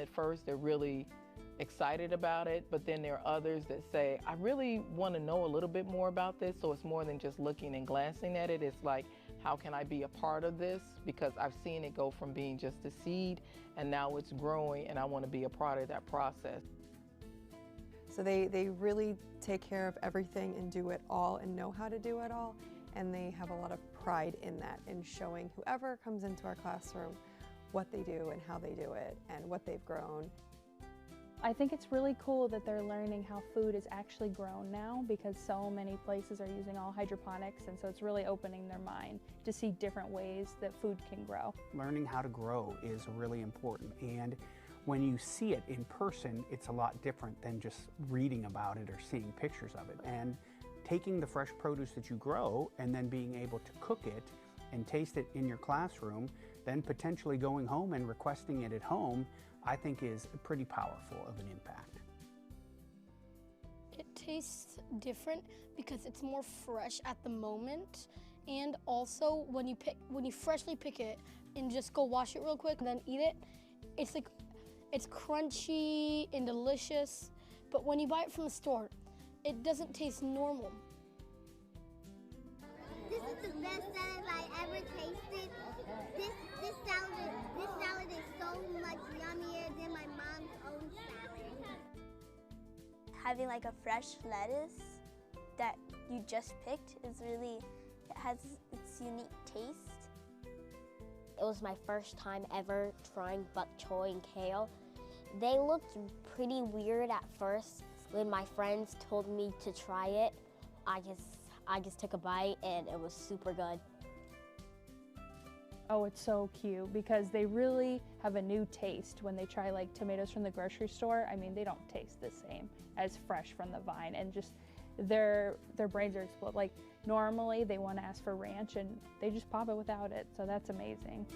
at first, they're really excited about it, but then there are others that say, I really want to know a little bit more about this, so it's more than just looking and glancing at it. It's like, how can I be a part of this? Because I've seen it go from being just a seed, and now it's growing, and I want to be a part of that process. So they really take care of everything and do it all and know how to do it all, and they have a lot of pride in that, in showing whoever comes into our classroom what they do and how they do it and what they've grown. I think it's really cool that they're learning how food is actually grown now, because so many places are using all hydroponics, and so it's really opening their mind to see different ways that food can grow. Learning how to grow is really important, and when you see it in person, it's a lot different than just reading about it or seeing pictures of it. And taking the fresh produce that you grow and then being able to cook it and taste it in your classroom, then potentially going home and requesting it at home, I think is pretty powerful of an impact. It tastes different because it's more fresh at the moment, and also when you freshly pick it and just go wash it real quick and then eat it, it's crunchy and delicious. But when you buy it from the store, it doesn't taste normal. This is the best salad I ever tasted. This salad is so much yummier than my mom's own salad. Having like a fresh lettuce that you just picked it has its unique taste. It was my first time ever trying bok choy and kale. They looked pretty weird at first. When my friends told me to try it, I just took a bite and it was super good. Oh, it's so cute because they really have a new taste when they try like tomatoes from the grocery store. I mean, they don't taste the same as fresh from the vine, and just their brains are exploding. Like normally they want to ask for ranch and they just pop it without it, so that's amazing.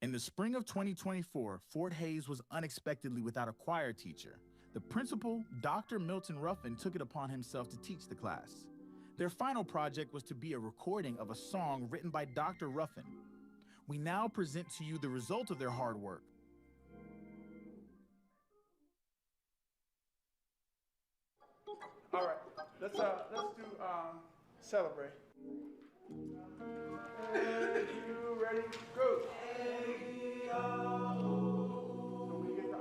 In the spring of 2024, Fort Hays was unexpectedly without a choir teacher. The principal, Dr. Milton Ruffin, took it upon himself to teach the class. Their final project was to be a recording of a song written by Dr. Ruffin. We now present to you the result of their hard work. All right, let's do Celebrate. And you ready? Go. So when you get the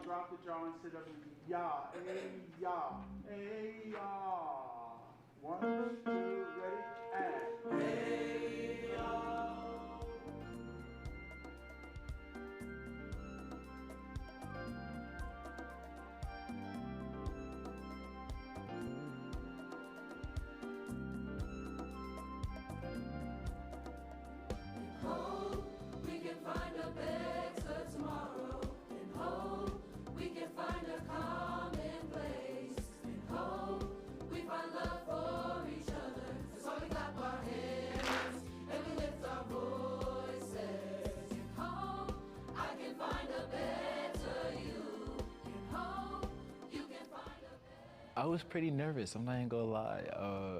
drop the jaw and sit up and ya, ya, ya. 1, 2, ready, and ya. I was pretty nervous. I'm not even gonna lie.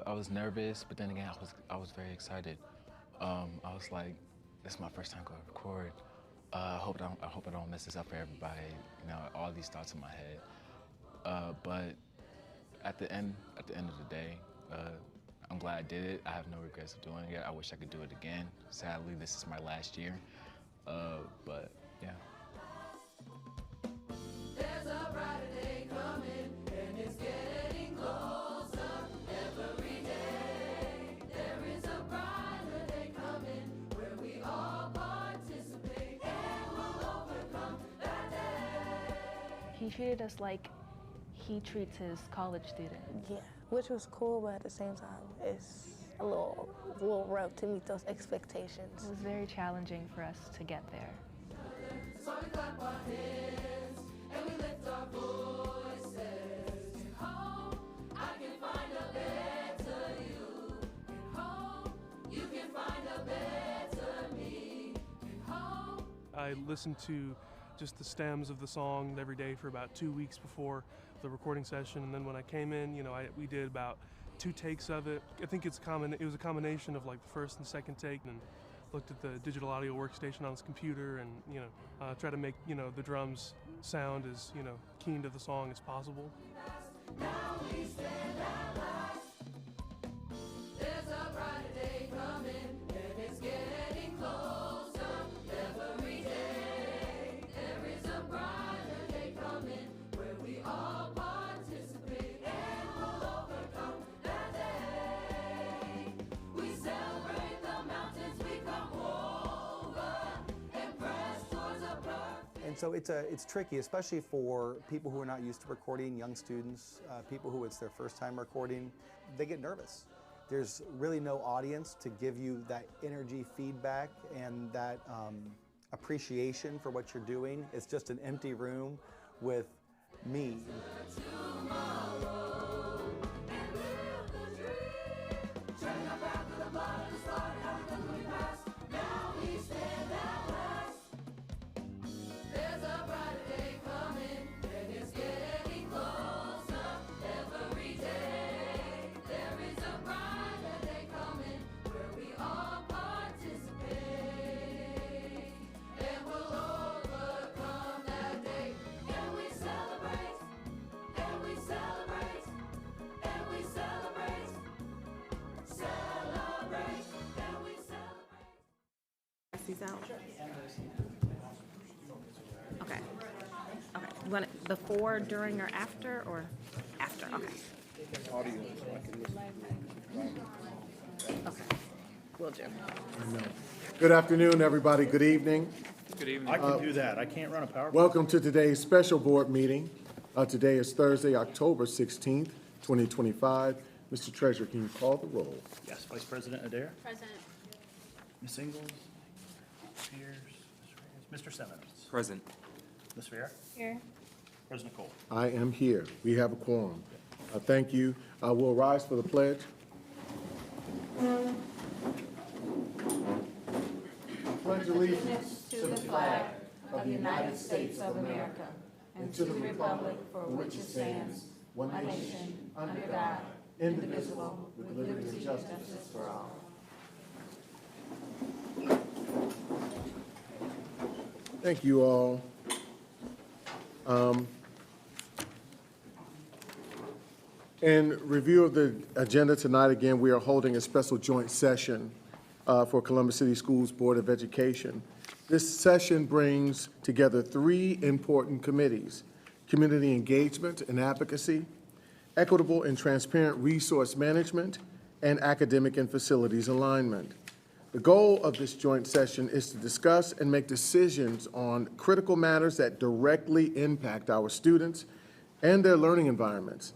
I was nervous, but then again, I was very excited. I was like, this is my first time going to record. I hope I don't mess this up for everybody. You know, all these thoughts in my head. But at the end of the day, I'm glad I did it. I have no regrets of doing it. I wish I could do it again. Sadly, this is my last year. But yeah. There's a brighter day coming, and it's getting closer every day. There is a brighter day coming where we all participate and we'll overcome that day. He treated us like he treats his college students. Yeah, which was cool, but at the same time, it's a little rough to meet those expectations. It was very challenging for us to get there. So we clap our hands and we lift our voices. In home, I can find a better you. In home, you can find a better me. In home. I listened to just the stems of the song every day for about 2 weeks before the recording session, and then when I came in, you know, we did about 2 takes of it. I think it was a combination of like the first and second take, and looked at the digital audio workstation on his computer, and you know, try to make, you know, the drums sound as, you know, keen to the song as possible. Now we stand at last. There's a brighter day coming, and it's getting closer every day. There is a brighter day coming where we all participate and we'll overcome that day. We celebrate the mountains we come over and press towards a perfect. And so it's tricky, especially for people who are not used to recording, young students, people who it's their first time recording. They get nervous. There's really no audience to give you that energy feedback and that appreciation for what you're doing. It's just an empty room with me. There's a brighter day coming, and it's getting closer every day. There is a brighter day coming where we all participate and we'll overcome that day. And we celebrate, and we celebrate, and we celebrate, celebrate, and we celebrate. These out? Okay. Okay. You want it before, during, or after, or after? Okay. Audio, so I can listen. Okay. Will do. Good afternoon, everybody. Good evening. Good evening. I can do that. I can't run a PowerPoint. Welcome to today's special board meeting. Today is Thursday, October 16th, 2025. Mr. Treasurer, can you call the roll? Yes, Vice President Adair. Present. Ms. Ingalls. Pierce. Mr. Simmons. Present. Ms. Vera. Here. President Cole. I am here. We have a quorum. Thank you. We'll rise for the pledge. I pledge allegiance To the flag of the United States of America and to the republic for which it stands, one nation, under God, indivisible, with liberty and justice for all. Thank you all. In review of the agenda tonight, again, we are holding a special joint session for Columbus City Schools Board of Education. This session brings together three important committees: community engagement and advocacy, equitable and transparent resource management, and academic and facilities alignment. The goal of this joint session is to discuss and make decisions on critical matters that directly impact our students and their learning environments.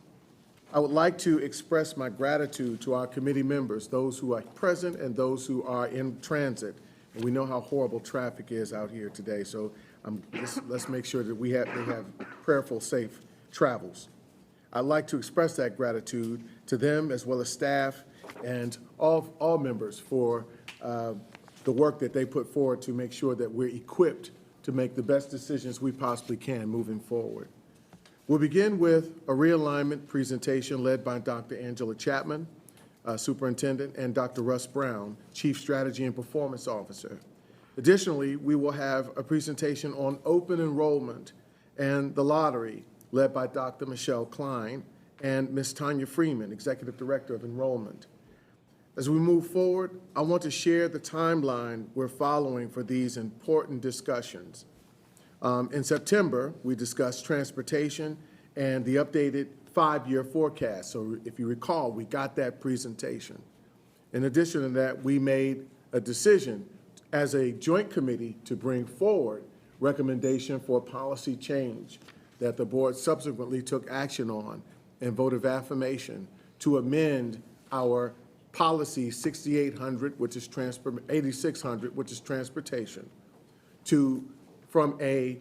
I would like to express my gratitude to our committee members, those who are present and those who are in transit. And we know how horrible traffic is out here today, so let's make sure that they have prayerful, safe travels. I'd like to express that gratitude to them as well as staff and all members for the work that they put forward to make sure that we're equipped to make the best decisions we possibly can moving forward. We'll begin with a realignment presentation led by Dr. Angela Chapman, Superintendent, and Dr. Russ Brown, Chief Strategy and Performance Officer. Additionally, we will have a presentation on open enrollment and the lottery led by Dr. Michelle Klein and Ms. Tanya Freeman, Executive Director of Enrollment. As we move forward, I want to share the timeline we're following for these important discussions. In September, we discussed transportation and the updated 5-year forecast. So if you recall, we got that presentation. In addition to that, we made a decision as a joint committee to bring forward recommendation for policy change that the board subsequently took action on and vote of affirmation to amend our policy 8600, which is transportation, from a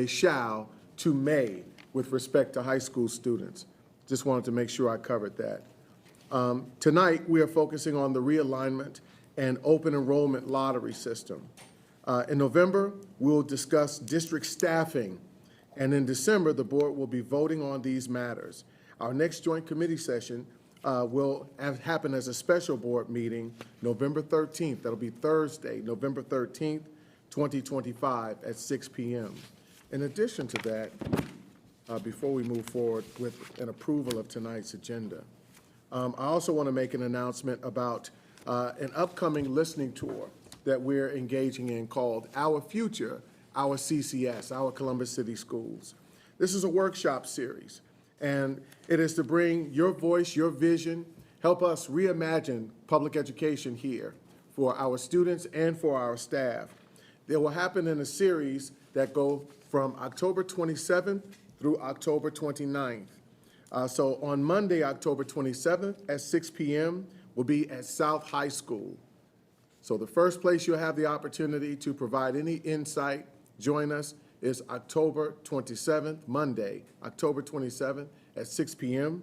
shall to may with respect to high school students. Just wanted to make sure I covered that. Tonight, we are focusing on the realignment and open enrollment lottery system. In November, we'll discuss district staffing, and in December, the board will be voting on these matters. Our next joint committee session will happen as a special board meeting November 13th. That'll be Thursday, November 13th, 2025 at 6 p.m. In addition to that, before we move forward with an approval of tonight's agenda, I also want to make an announcement about an upcoming listening tour that we're engaging in called Our Future, Our CCS, Our Columbus City Schools. This is a workshop series, and it is to bring your voice, your vision, help us reimagine public education here for our students and for our staff. They will happen in a series that go from October 27th through October 29th. So on Monday, October 27th at 6 p.m. will be at South High School. So the first place you'll have the opportunity to provide any insight, join us, is October 27th, Monday, October 27th at 6 p.m.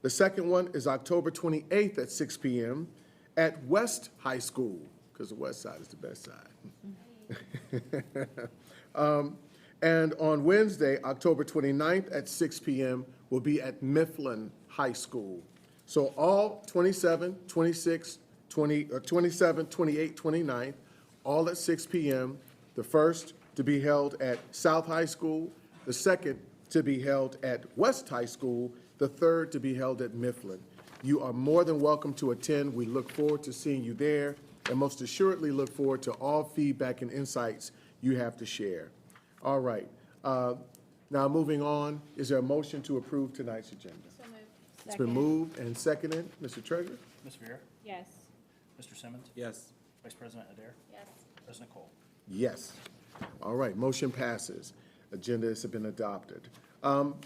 The second one is October 28th at 6 p.m. at West High School, because the west side is the best side. And on Wednesday, October 29th at 6 p.m. will be at Mifflin High School. So all 27, 28, 29, all at 6 p.m. The first to be held at South High School, the second to be held at West High School, the third to be held at Mifflin. You are more than welcome to attend. We look forward to seeing you there, and most assuredly look forward to all feedback and insights you have to share. All right. Now moving on, is there a motion to approve tonight's agenda? So moved. It's been moved and seconded. Mr. Treasurer? Ms. Vera? Yes. Mr. Simmons? Yes. Vice President Adair? Yes. President Cole? Yes. All right, motion passes. Agendas have been adopted.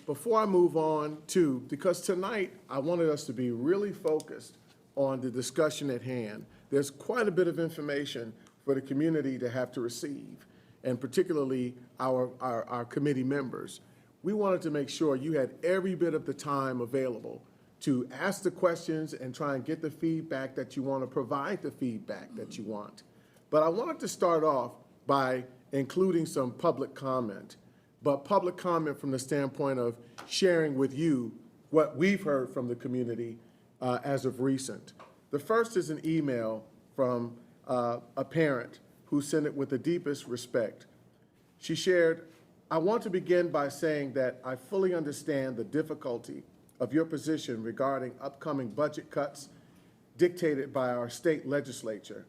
Before I move on to, because tonight I wanted us to be really focused on the discussion at hand. There's quite a bit of information for the community to have to receive, and particularly our committee members. We wanted to make sure you had every bit of the time available to ask the questions and try and get the feedback that you want, to provide the feedback that you want. But I wanted to start off by including some public comment, but public comment from the standpoint of sharing with you what we've heard from the community as of recent. The first is an email from a parent who sent it with the deepest respect. She shared, "I want to begin by saying that I fully understand the difficulty of your position regarding upcoming budget cuts dictated by our state legislature.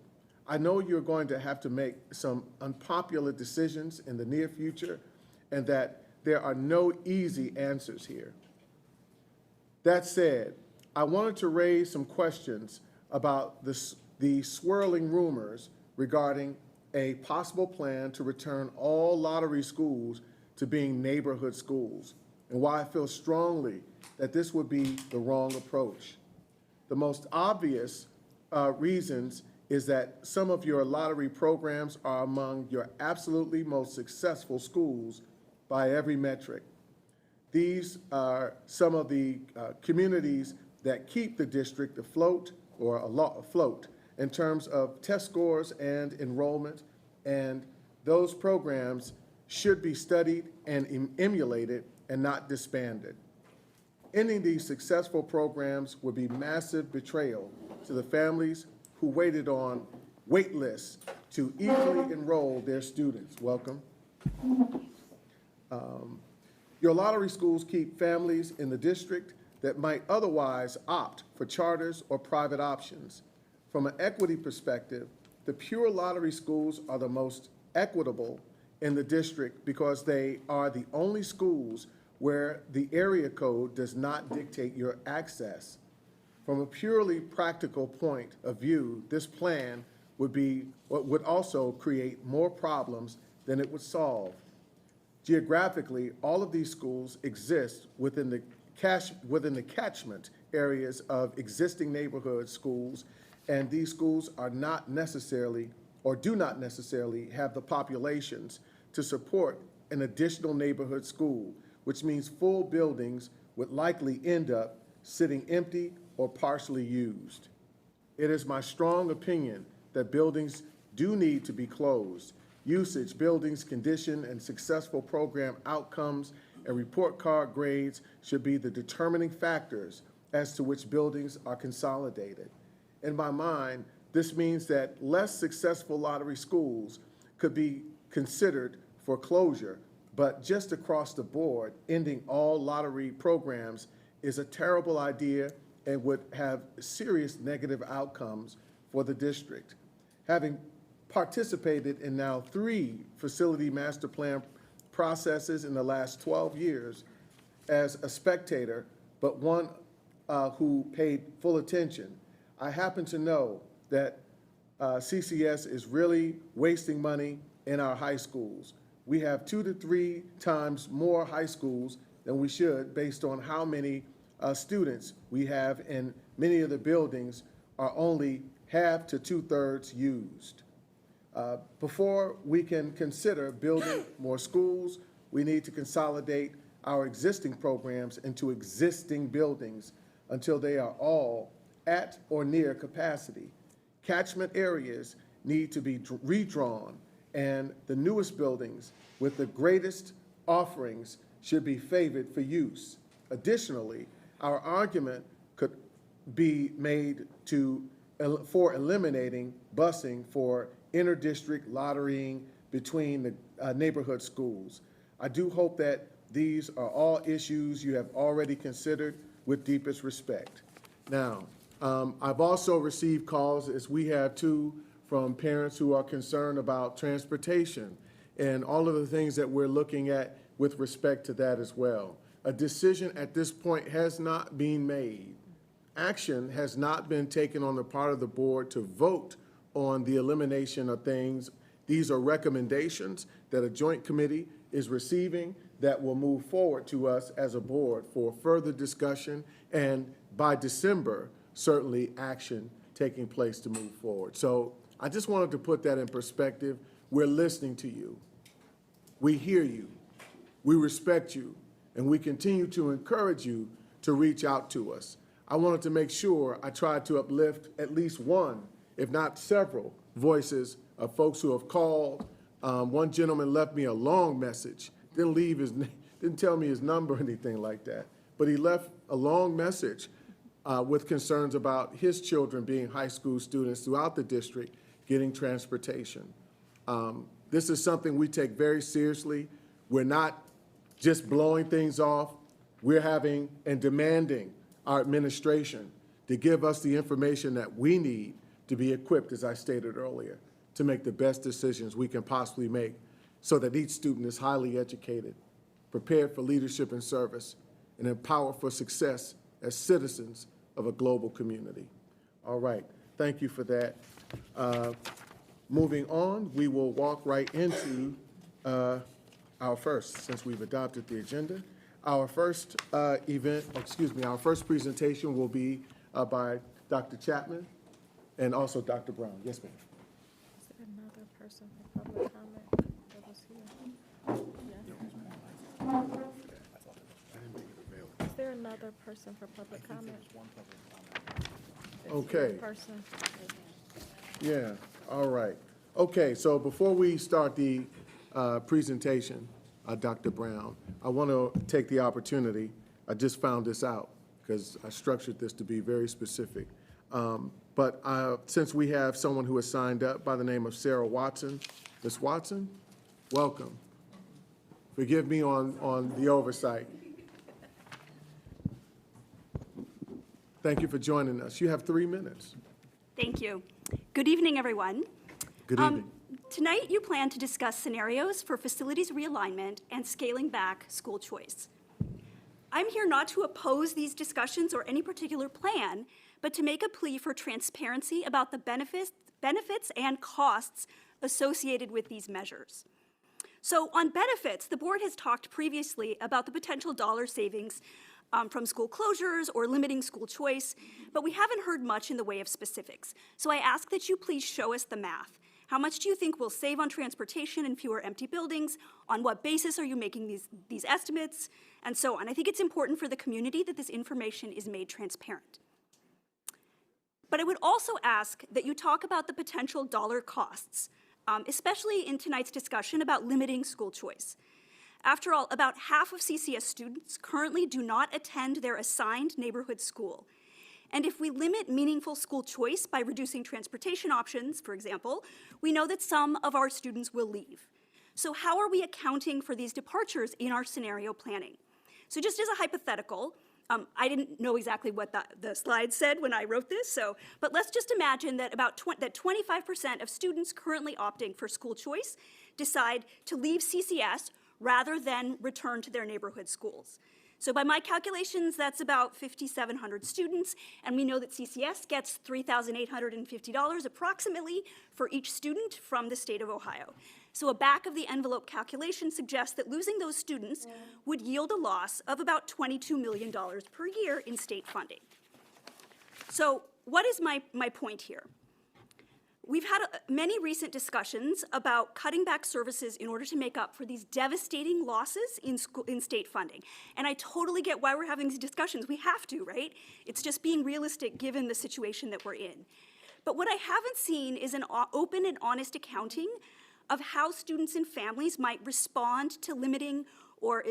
I know you're going to have to make some unpopular decisions in the near future and that there are no easy answers here. That said, I wanted to raise some questions about the swirling rumors regarding a possible plan to return all lottery schools to being neighborhood schools, and why I feel strongly that this would be the wrong approach. The most obvious reasons is that some of your lottery programs are among your absolutely most successful schools by every metric. These are some of the communities that keep the district afloat in terms of test scores and enrollment, and those programs should be studied and emulated and not disbanded. Ending these successful programs would be massive betrayal to the families who waited on wait lists to easily enroll their students. Welcome. Your lottery schools keep families in the district that might otherwise opt for charters or private options. From an equity perspective, the pure lottery schools are the most equitable in the district because they are the only schools where the area code does not dictate your access. From a purely practical point of view, this plan would also create more problems than it would solve. Geographically, all of these schools exist within the catchment areas of existing neighborhood schools, and these schools are not necessarily or do not necessarily have the populations to support an additional neighborhood school, which means full buildings would likely end up sitting empty or partially used. It is my strong opinion that buildings do need to be closed. Usage, buildings, condition, and successful program outcomes and report card grades should be the determining factors as to which buildings are consolidated. In my mind, this means that less successful lottery schools could be considered for closure, but just across the board, ending all lottery programs is a terrible idea and would have serious negative outcomes for the district. Having participated in now 3 facility master plan processes in the last 12 years as a spectator, but one who paid full attention, I happen to know that CCS is really wasting money in our high schools. We have 2 to 3 times more high schools than we should based on how many students we have, and many of the buildings are only half to 2/3 used. Before we can consider building more schools, we need to consolidate our existing programs into existing buildings until they are all at or near capacity. Catchment areas need to be redrawn, and the newest buildings with the greatest offerings should be favored for use. Additionally, our argument could be made for eliminating busing for inter-district lotterying between the neighborhood schools. I do hope that these are all issues you have already considered with deepest respect. Now, I've also received calls, as we have too, from parents who are concerned about transportation and all of the things that we're looking at with respect to that as well. A decision at this point has not been made. Action has not been taken on the part of the board to vote on the elimination of things. These are recommendations that a joint committee is receiving that will move forward to us as a board for further discussion, and by December, certainly action taking place to move forward. So I just wanted to put that in perspective. We're listening to you. We hear you. We respect you. And we continue to encourage you to reach out to us. I wanted to make sure I tried to uplift at least one, if not several, voices of folks who have called, One gentleman left me a long message, didn't tell me his number or anything like that, but he left a long message with concerns about his children being high school students throughout the district getting transportation. This is something we take very seriously. We're not just blowing things off. We're having and demanding our administration to give us the information that we need to be equipped, as I stated earlier, to make the best decisions we can possibly make so that each student is highly educated, prepared for leadership and service, and empowered for success as citizens of a global community. All right, thank you for that. Moving on, we will walk right into our first, since we've adopted the agenda. Our first our first presentation will be by Dr. Chapman and also Dr. Brown. Yes, ma'am. Is there another person for public comment that was here? Yeah. Is there another person for public comment? Okay. Person. Yeah, all right. Okay, so before we start the presentation, Dr. Brown, I want to take the opportunity, I just found this out because I structured this to be very specific. But since we have someone who has signed up by the name of Sarah Watson, Ms. Watson, welcome. Forgive me on the oversight. Thank you for joining us. You have 3 minutes. Thank you. Good evening, everyone. Good evening. Tonight, you plan to discuss scenarios for facilities realignment and scaling back school choice. I'm here not to oppose these discussions or any particular plan, but to make a plea for transparency about the benefits and costs associated with these measures. So on benefits, the board has talked previously about the potential dollar savings from school closures or limiting school choice, but we haven't heard much in the way of specifics. So I ask that you please show us the math. How much do you think we'll save on transportation and fewer empty buildings? On what basis are you making these estimates? And so on. I think it's important for the community that this information is made transparent. But I would also ask that you talk about the potential dollar costs, especially in tonight's discussion about limiting school choice. After all, about half of CCS students currently do not attend their assigned neighborhood school. And if we limit meaningful school choice by reducing transportation options, for example, we know that some of our students will leave. So how are we accounting for these departures in our scenario planning? So just as a hypothetical, I didn't know exactly what the slide said when I wrote this, but let's just imagine that that 25% of students currently opting for school choice decide to leave CCS rather than return to their neighborhood schools. So by my calculations, that's about 5,700 students, and we know that CCS gets $3,850 approximately for each student from the state of Ohio. So a back-of-the-envelope calculation suggests that losing those students would yield a loss of about $22 million per year in state funding. So what is my point here? We've had many recent discussions about cutting back services in order to make up for these devastating losses in state funding. And I totally get why we're having these discussions. We have to, right? It's just being realistic given the situation that we're in. But what I haven't seen is an open and honest accounting of how students and families might respond to limiting or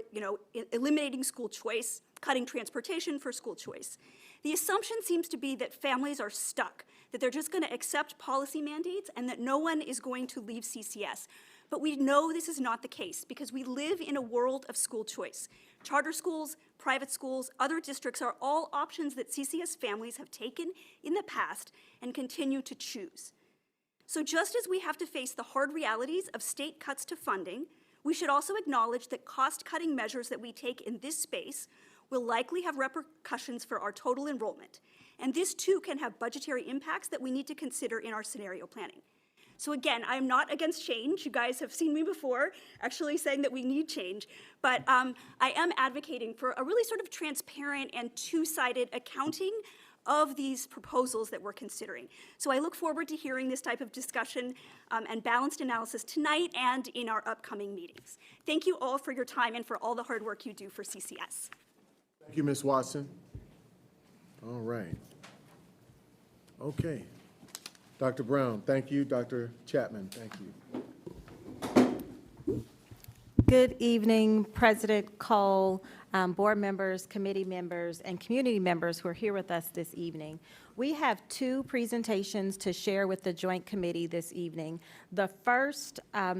eliminating school choice, cutting transportation for school choice. The assumption seems to be that families are stuck, that they're just going to accept policy mandates and that no one is going to leave CCS. But we know this is not the case because we live in a world of school choice. Charter schools, private schools, other districts are all options that CCS families have taken in the past and continue to choose. So just as we have to face the hard realities of state cuts to funding, we should also acknowledge that cost-cutting measures that we take in this space will likely have repercussions for our total enrollment. And this too can have budgetary impacts that we need to consider in our scenario planning. So again, I'm not against change. You guys have seen me before actually saying that we need change, but I am advocating for a really sort of transparent and two-sided accounting of these proposals that we're considering. So I look forward to hearing this type of discussion and balanced analysis tonight and in our upcoming meetings. Thank you all for your time and for all the hard work you do for CCS. Thank you, Ms. Watson. All right. Okay. Dr. Brown, thank you. Dr. Chapman, thank you. Good evening, President Cole, board members, committee members, and community members who are here with us this evening. We have two presentations to share with the Joint Committee this evening. The first a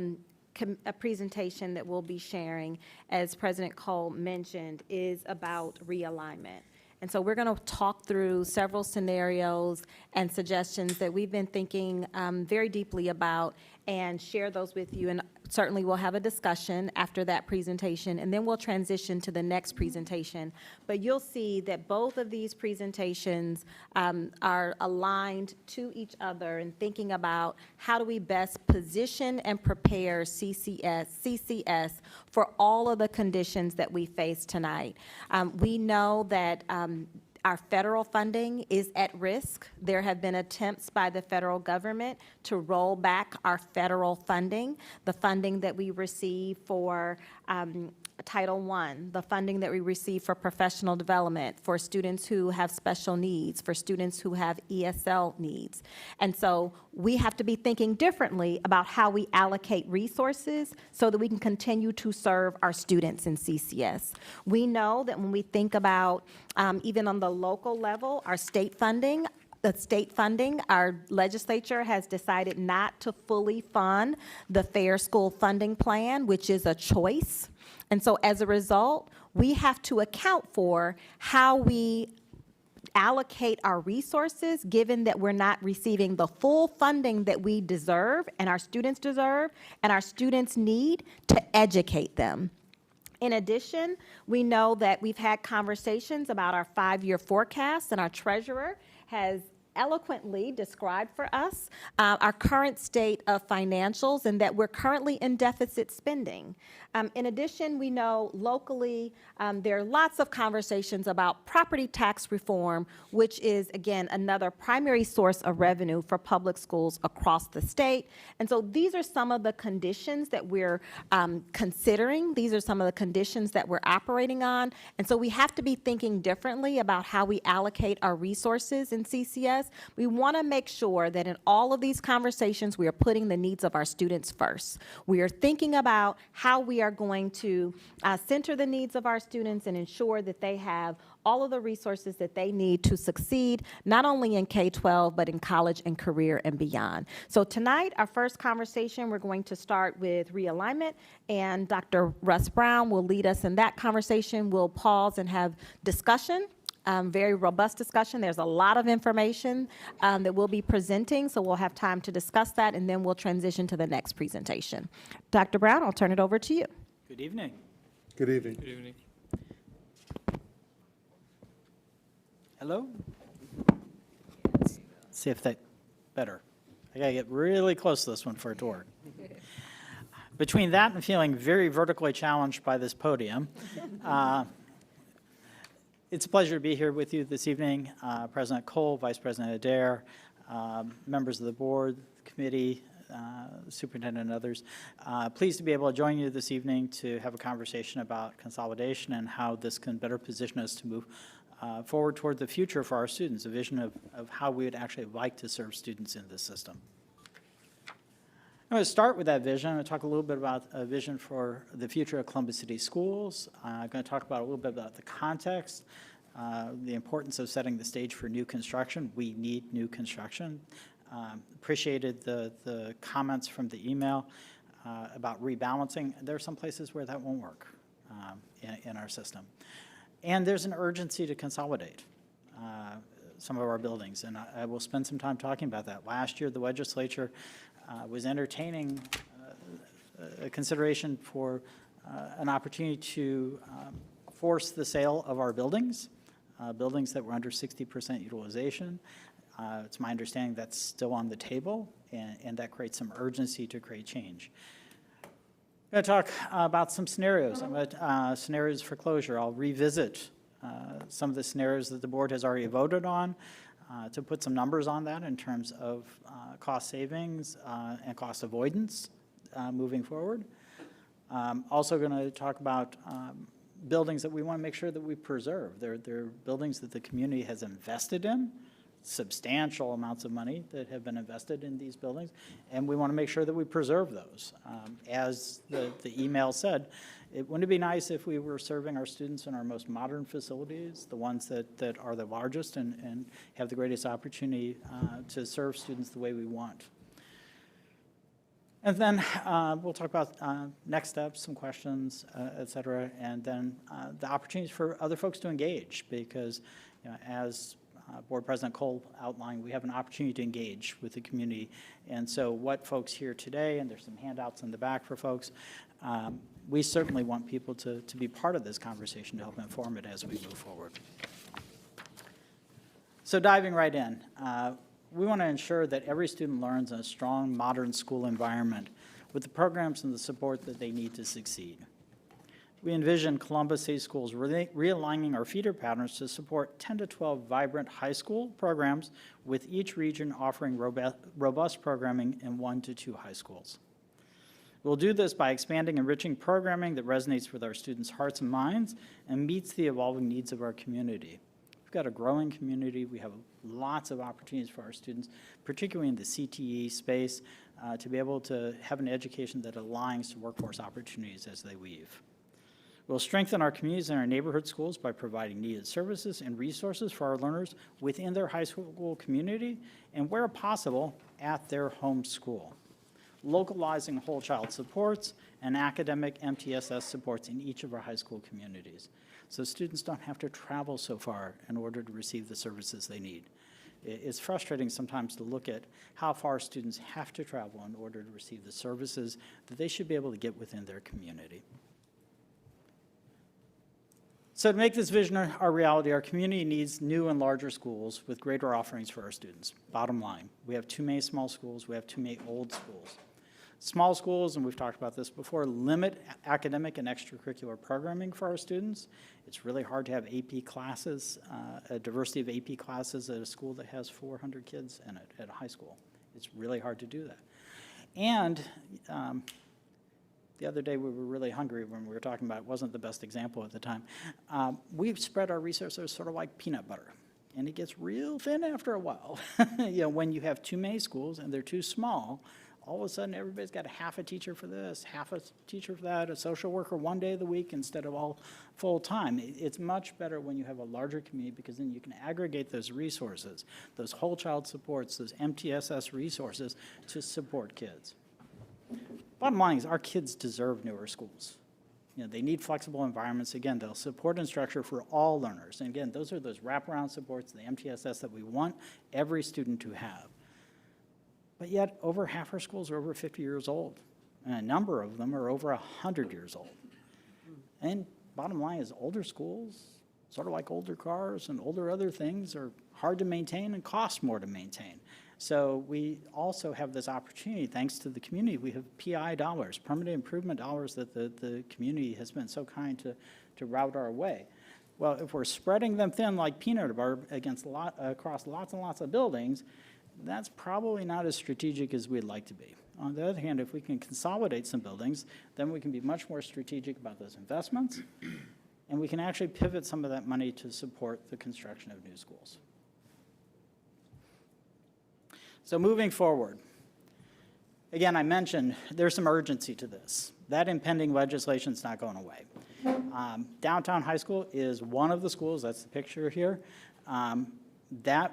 presentation that we'll be sharing, as President Cole mentioned, is about realignment. And so we're going to talk through several scenarios and suggestions that we've been thinking very deeply about and share those with you. And certainly we'll have a discussion after that presentation, and then we'll transition to the next presentation. But you'll see that both of these presentations are aligned to each other in thinking about how do we best position and prepare CCS for all of the conditions that we face tonight. We know that our federal funding is at risk. There have been attempts by the federal government to roll back our federal funding, the funding that we receive for Title I, the funding that we receive for professional development, for students who have special needs, for students who have ESL needs. And so we have to be thinking differently about how we allocate resources so that we can continue to serve our students in CCS. We know that when we think about, even on the local level, our state funding, our legislature has decided not to fully fund the Fair School Funding Plan, which is a choice. And so as a result, we have to account for how we allocate our resources, given that we're not receiving the full funding that we deserve and our students deserve and our students need to educate them. In addition, we know that we've had conversations about our 5-year forecast, and our treasurer has eloquently described for us our current state of financials and that we're currently in deficit spending. In addition, we know locally there are lots of conversations about property tax reform, which is, again, another primary source of revenue for public schools across the state. And so these are some of the conditions that we're considering. These are some of the conditions that we're operating on. And so we have to be thinking differently about how we allocate our resources in CCS. We want to make sure that in all of these conversations, we are putting the needs of our students first. We are thinking about how we are going to center the needs of our students and ensure that they have all of the resources that they need to succeed, not only in K-12, but in college and career and beyond. So tonight, our first conversation, we're going to start with realignment, and Dr. Russ Brown will lead us in that conversation. We'll pause and have discussion. Very robust discussion. There's a lot of information that we'll be presenting, so we'll have time to discuss that, and then we'll transition to the next presentation. Dr. Brown, I'll turn it over to you. Good evening. Good evening. Good evening. Hello? Let's see if that better. I gotta get really close to this one for it to work. Between that and feeling very vertically challenged by this podium, it's a pleasure to be here with you this evening. President Cole, Vice President Adair, members of the board, the committee, superintendent and others. Pleased to be able to join you this evening to have a conversation about consolidation and how this can better position us to move forward toward the future for our students, a vision of how we would actually like to serve students in this system. I'm going to start with that vision. I'm going to talk a little bit about a vision for the future of Columbus City Schools. I'm going to talk about a little bit about the context, the importance of setting the stage for new construction. We need new construction. Appreciated the comments from the email about rebalancing. There are some places where that won't work in our system. And there's an urgency to consolidate some of our buildings, and I will spend some time talking about that. Last year, the legislature was entertaining a consideration for an opportunity to force the sale of our buildings, buildings that were under 60% utilization. It's my understanding that's still on the table, and that creates some urgency to create change. I'm going to talk about some scenarios. Scenarios for closure. I'll revisit some of the scenarios that the board has already voted on to put some numbers on that in terms of cost savings and cost avoidance moving forward. Also going to talk about buildings that we want to make sure that we preserve. They're buildings that the community has invested in. substantial amounts of money that have been invested in these buildings, and we want to make sure that we preserve those. As the email said, wouldn't it be nice if we were serving our students in our most modern facilities, the ones that are the largest and have the greatest opportunity to serve students the way we want? And then we'll talk about next steps, some questions, et cetera, and then the opportunities for other folks to engage, because as Board President Cole outlined, we have an opportunity to engage with the community. And so what folks hear today, and there's some handouts in the back for folks, we certainly want people to be part of this conversation to help inform it as we move forward. So diving right in, we want to ensure that every student learns in a strong, modern school environment with the programs and the support that they need to succeed. We envision Columbus City Schools realigning our feeder patterns to support 10 to 12 vibrant high school programs, with each region offering robust programming in 1 to 2 high schools. We'll do this by expanding and enriching programming that resonates with our students' hearts and minds and meets the evolving needs of our community. We've got a growing community. We have lots of opportunities for our students, particularly in the CTE space, to be able to have an education that aligns to workforce opportunities as they weave. We'll strengthen our communities and our neighborhood schools by providing needed services and resources for our learners within their high school community and, where possible, at their home school. Localizing whole child supports and academic MTSS supports in each of our high school communities, so students don't have to travel so far in order to receive the services they need. It's frustrating sometimes to look at how far students have to travel in order to receive the services that they should be able to get within their community. So to make this vision our reality, our community needs new and larger schools with greater offerings for our students. Bottom line, we have too many small schools, we have too many old schools. Small schools, and we've talked about this before, limit academic and extracurricular programming for our students. It's really hard to have AP classes, a diversity of AP classes at a school that has 400 kids in it at a high school. It's really hard to do that. And the other day we were really hungry when we were talking about it. Wasn't the best example at the time. We've spread our resources sort of like peanut butter, and it gets real thin after a while. When you have too many schools and they're too small, all of a sudden everybody's got a half a teacher for this, half a teacher for that, a social worker 1 day of the week instead of all full time. It's much better when you have a larger community, because then you can aggregate those resources, those whole child supports, those MTSS resources to support kids. Bottom line is our kids deserve newer schools. They need flexible environments. Again, they'll support and structure for all learners. And again, those are those wraparound supports, the MTSS that we want every student to have. But yet, over half our schools are over 50 years old, and a number of them are over 100 years old. And bottom line is older schools, sort of like older cars and older other things, are hard to maintain and cost more to maintain. So we also have this opportunity, thanks to the community. We have PI dollars, permanent improvement dollars, that the community has been so kind to route our way. Well, if we're spreading them thin like peanut butter across lots and lots of buildings, that's probably not as strategic as we'd like to be. On the other hand, if we can consolidate some buildings, then we can be much more strategic about those investments, and we can actually pivot some of that money to support the construction of new schools. So moving forward, again, I mentioned there's some urgency to this. That impending legislation is not going away. Downtown High School is one of the schools, that's the picture here, that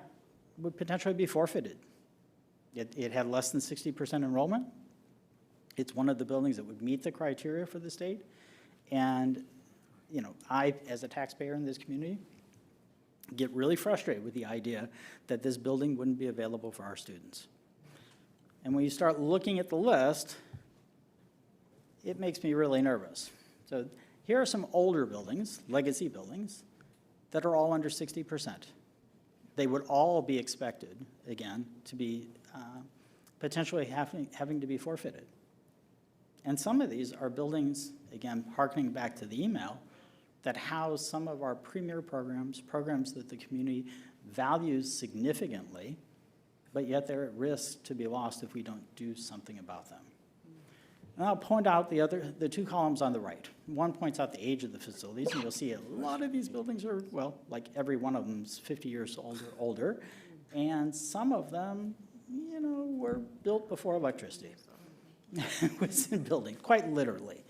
would potentially be forfeited. It had less than 60% enrollment. It's one of the buildings that would meet the criteria for the state. And, I, as a taxpayer in this community, get really frustrated with the idea that this building wouldn't be available for our students. And when you start looking at the list, it makes me really nervous. So here are some older buildings, legacy buildings, that are all under 60%. They would all be expected, again, to be potentially having to be forfeited. And some of these are buildings, again, hearkening back to the email, that house some of our premier programs, programs that the community values significantly, but yet they're at risk to be lost if we don't do something about them. And I'll point out the two columns on the right. One points out the age of the facilities, and you'll see a lot of these buildings are, well, like every one of them is 50 years older. And some of them, you know, were built before electricity. Was in building, quite literally.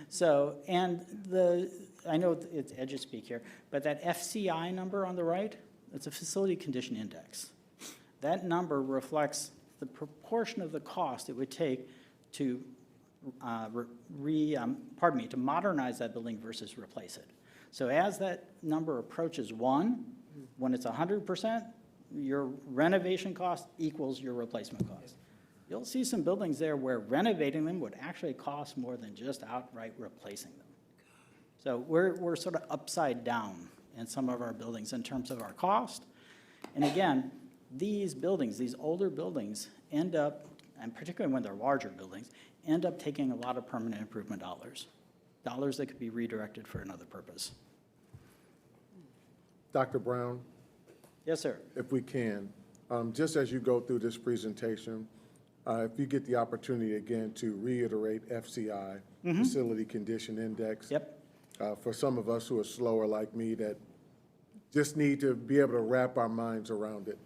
So, and I know it's edge of speak here, but that FCI number on the right, it's a facility condition index. That number reflects the proportion of the cost it would take to to modernize that building versus replace it. So as that number approaches 1, when it's 100%, your renovation cost equals your replacement cost. You'll see some buildings there where renovating them would actually cost more than just outright replacing them. So we're sort of upside down in some of our buildings in terms of our cost. And again, these buildings, these older buildings, end up, and particularly when they're larger buildings, end up taking a lot of permanent improvement dollars that could be redirected for another purpose. Dr. Brown? Yes, sir. If we can, just as you go through this presentation, if you get the opportunity again to reiterate FCI, Facility Condition Index. Yep. For some of us who are slower like me that just need to be able to wrap our minds around it.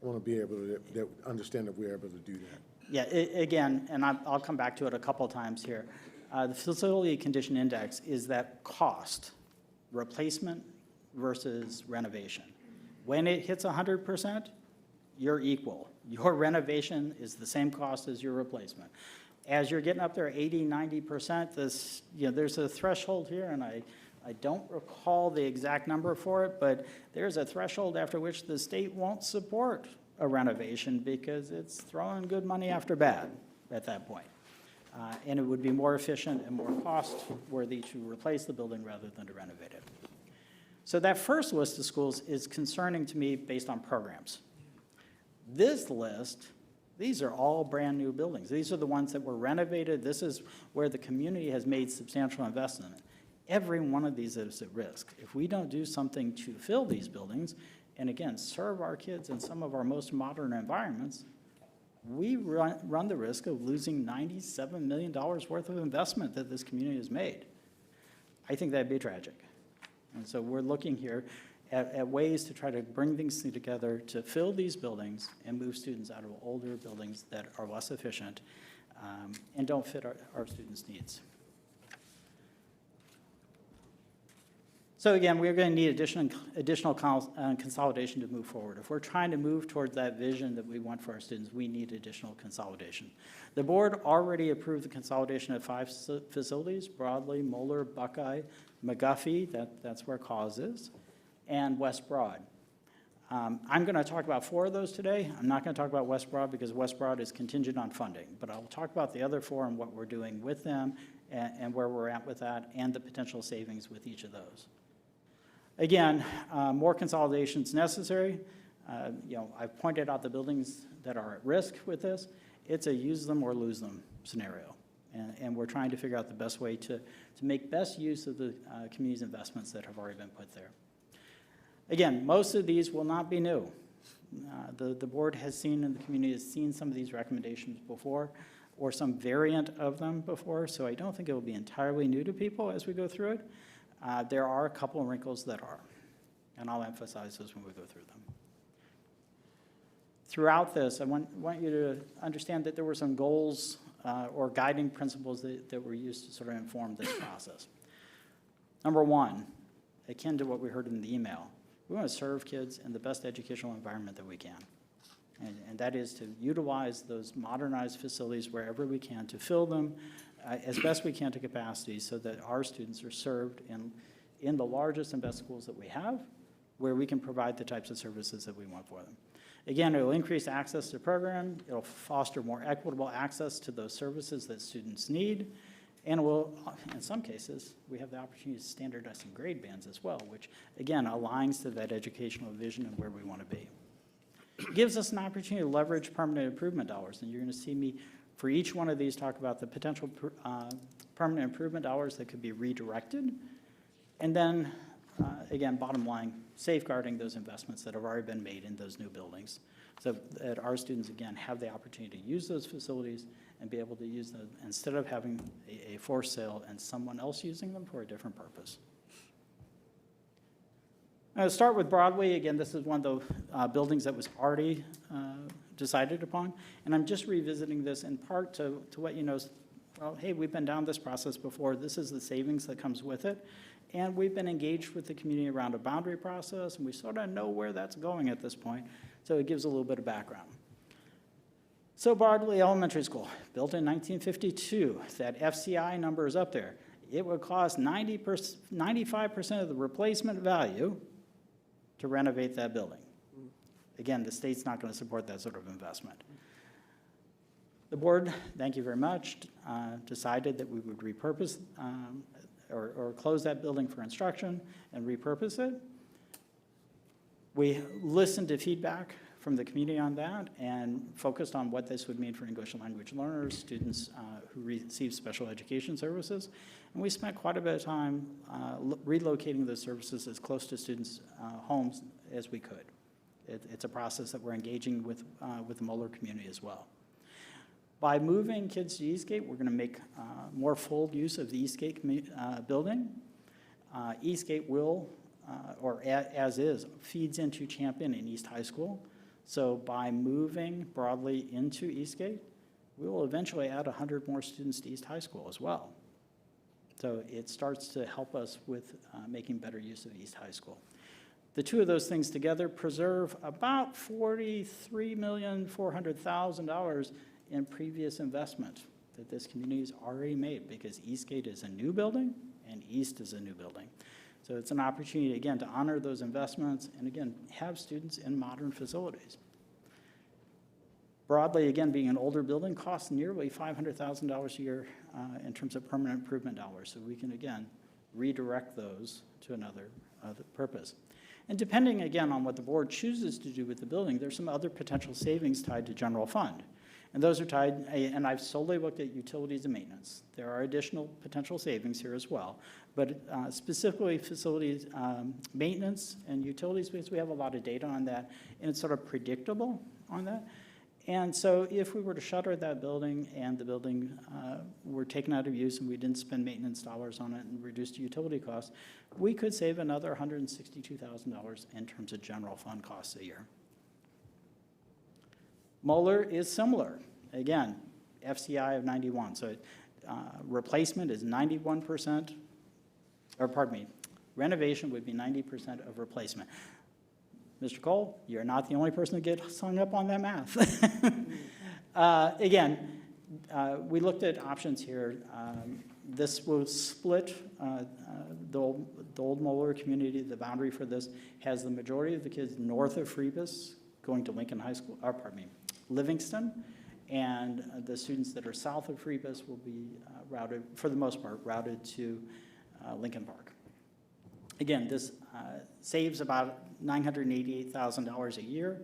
I want to be able to understand if we're able to do that. Yeah, again, and I'll come back to it a couple times here. The Facility Condition Index is that cost, replacement versus renovation. When it hits 100%, you're equal. Your renovation is the same cost as your replacement. As you're getting up there 80, 90%, there's a threshold here, and I don't recall the exact number for it, but there's a threshold after which the state won't support a renovation because it's throwing good money after bad at that point. And it would be more efficient and more cost-worthy to replace the building rather than to renovate it. So that first list of schools is concerning to me based on programs. This list, these are all brand-new buildings. These are the ones that were renovated. This is where the community has made substantial investment. Every one of these is at risk. If we don't do something to fill these buildings, and again, serve our kids in some of our most modern environments, we run the risk of losing $97 million worth of investment that this community has made. I think that'd be tragic. And so we're looking here at ways to try to bring things together to fill these buildings and move students out of older buildings that are less efficient and don't fit our students' needs. So again, we're going to need additional consolidation to move forward. If we're trying to move towards that vision that we want for our students, we need additional consolidation. The board already approved the consolidation of 5 facilities: Broadley, Moeller, Buckeye, McGuffey, that's where Cause is, and West Broad. I'm going to talk about 4 of those today. I'm not going to talk about West Broad because West Broad is contingent on funding, but I'll talk about the other 4 and what we're doing with them and where we're at with that and the potential savings with each of those. Again, more consolidation is necessary. I've pointed out the buildings that are at risk with this. It's a use them or lose them scenario. And we're trying to figure out the best way to make best use of the community's investments that have already been put there. Again, most of these will not be new. The board has seen and the community has seen some of these recommendations before or some variant of them before, so I don't think it will be entirely new to people as we go through it. There are a couple of wrinkles that are, and I'll emphasize those when we go through them. Throughout this, I want you to understand that there were some goals or guiding principles that were used to sort of inform this process. Number 1, akin to what we heard in the email, we want to serve kids in the best educational environment that we can. And that is to utilize those modernized facilities wherever we can to fill them as best we can to capacity so that our students are served in the largest and best schools that we have, where we can provide the types of services that we want for them. Again, it will increase access to program, it'll foster more equitable access to those services that students need, and will, in some cases, we have the opportunity to standardize some grade bands as well, which again aligns to that educational vision and where we want to be. It gives us an opportunity to leverage permanent improvement dollars, and you're going to see me for each one of these talk about the potential permanent improvement dollars that could be redirected, and then again, bottom line, safeguarding those investments that have already been made in those new buildings so that our students, again, have the opportunity to use those facilities and be able to use them instead of having a forced sale and someone else using them for a different purpose. I'll start with Broadway. Again, this is one of the buildings that was already decided upon. And I'm just revisiting this in part to let you know, well, hey, we've been down this process before. This is the savings that comes with it. And we've been engaged with the community around a boundary process, and we sort of know where that's going at this point. So it gives a little bit of background. So Broadway Elementary School, built in 1952. That FCI number is up there. It would cost 95% of the replacement value to renovate that building. Again, the state's not going to support that sort of investment. The board, thank you very much, decided that we would repurpose or close that building for instruction and repurpose it. We listened to feedback from the community on that and focused on what this would mean for English language learners, students who receive special education services. And we spent quite a bit of time relocating those services as close to students' homes as we could. It's a process that we're engaging with the Moeller community as well. By moving kids to Eastgate, we're going to make more full use of the Eastgate building. Eastgate will, or as is, feeds into Champion and East High School. So by moving broadly into Eastgate, we will eventually add 100 more students to East High School as well. So it starts to help us with making better use of East High School. The two of those things together preserve about $43,400,000 in previous investment that this community has already made, because Eastgate is a new building and East is a new building. So it's an opportunity, again, to honor those investments and, again, have students in modern facilities. Broadly, again, being an older building, costs nearly $500,000 a year in terms of permanent improvement dollars. So we can, again, redirect those to another purpose. And depending, again, on what the board chooses to do with the building, there's some other potential savings tied to general fund. And those are tied, and I've solely looked at utilities and maintenance. There are additional potential savings here as well, but specifically facilities, maintenance and utilities, because we have a lot of data on that, and it's sort of predictable on that. And so if we were to shutter that building and the building were taken out of use and we didn't spend maintenance dollars on it and reduced utility costs, we could save another $162,000 in terms of general fund costs a year. Moeller is similar. Again, FCI of 91. So replacement is 91%, or pardon me, renovation would be 90% of replacement. Mr. Cole, you're not the only person that gets hung up on that math. Again, we looked at options here. This will split the old Moeller community. The boundary for this has the majority of the kids north of Phoebus going to Lincoln High School, or pardon me, Livingston, and the students that are south of Phoebus will be routed, for the most part, routed to Lincoln Park. Again, this saves about $988,000 a year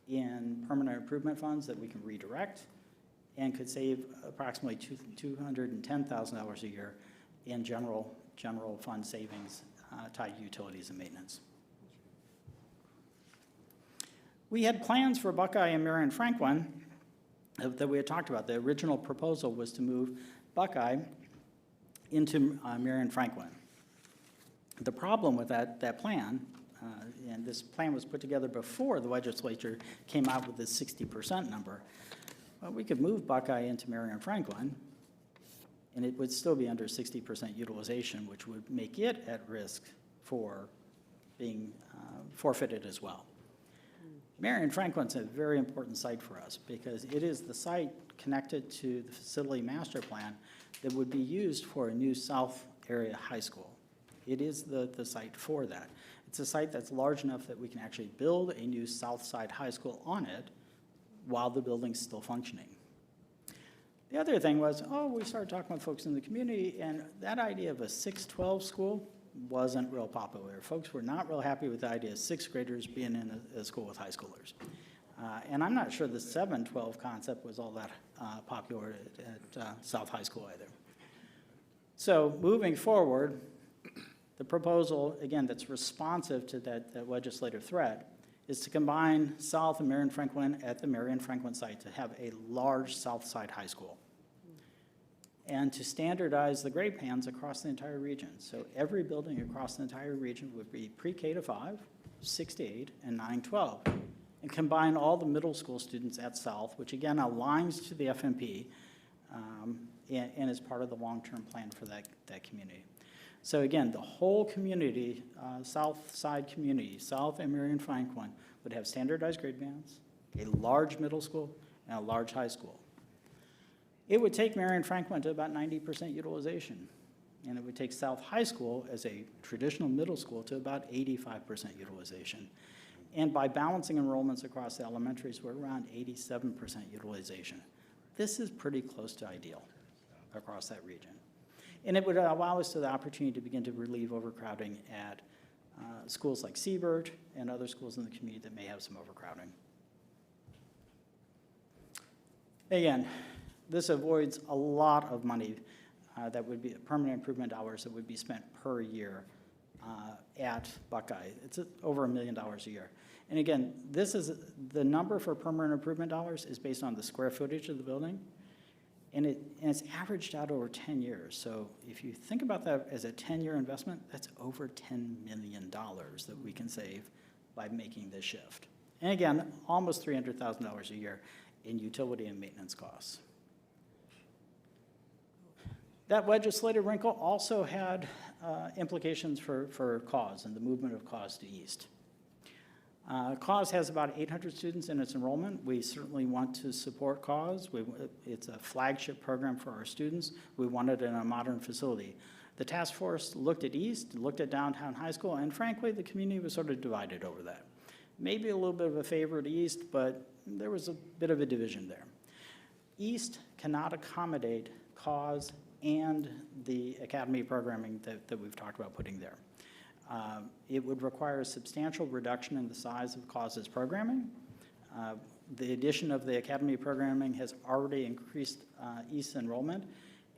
in permanent improvement funds that we can redirect, and could save approximately $210,000 a year in general fund savings tied to utilities and maintenance. We had plans for Buckeye and Marion Franklin that we had talked about. The original proposal was to move Buckeye into Marion Franklin. The problem with that plan, and this plan was put together before the legislature came out with this 60% number, well, we could move Buckeye into Marion Franklin, and it would still be under 60% utilization, which would make it at risk for being forfeited as well. Marion Franklin's a very important site for us because it is the site connected to the facility master plan that would be used for a new South Area High School. It is the site for that. It's a site that's large enough that we can actually build a new South Side High School on it while the building's still functioning. The other thing was, we started talking with folks in the community, and that idea of a 6-12 school wasn't real popular. Folks were not real happy with the idea of sixth graders being in a school with high schoolers. And I'm not sure the 7-12 concept was all that popular at South High School either. So moving forward, the proposal, again, that's responsive to that legislative threat is to combine South and Marion Franklin at the Marion Franklin site to have a large South Side High School, and to standardize the grade plans across the entire region. So every building across the entire region would be pre-K to 5, 6-8, and 9-12, and combine all the middle school students at South, which again aligns to the FMP and is part of the long-term plan for that community. So again, the whole community, South Side community, South and Marion Franklin, would have standardized grade bands, a large middle school, and a large high school. It would take Marion Franklin to about 90% utilization, and it would take South High School as a traditional middle school to about 85% utilization. And by balancing enrollments across the elementaries, we're around 87% utilization. This is pretty close to ideal across that region. And it would allow us the opportunity to begin to relieve overcrowding at schools like Siebert and other schools in the community that may have some overcrowding. Again, this avoids a lot of money that would be permanent improvement dollars that would be spent per year at Buckeye. It's over $1 million a year. And again, this is the number for permanent improvement dollars is based on the square footage of the building, and it's averaged out over 10 years. So if you think about that as a 10-year investment, that's over $10 million that we can save by making this shift. And again, almost $300,000 a year in utility and maintenance costs. That legislative wrinkle also had implications for CAUSE and the movement of CAUSE to East. CAUSE has about 800 students in its enrollment. We certainly want to support CAUSE. It's a flagship program for our students. We want it in a modern facility. The task force looked at East, looked at Downtown High School, and frankly, the community was sort of divided over that. Maybe a little bit of a favor to East, but there was a bit of a division there. East cannot accommodate CAUSE and the academy programming that we've talked about putting there. It would require a substantial reduction in the size of CAUSE's programming. The addition of the academy programming has already increased East enrollment.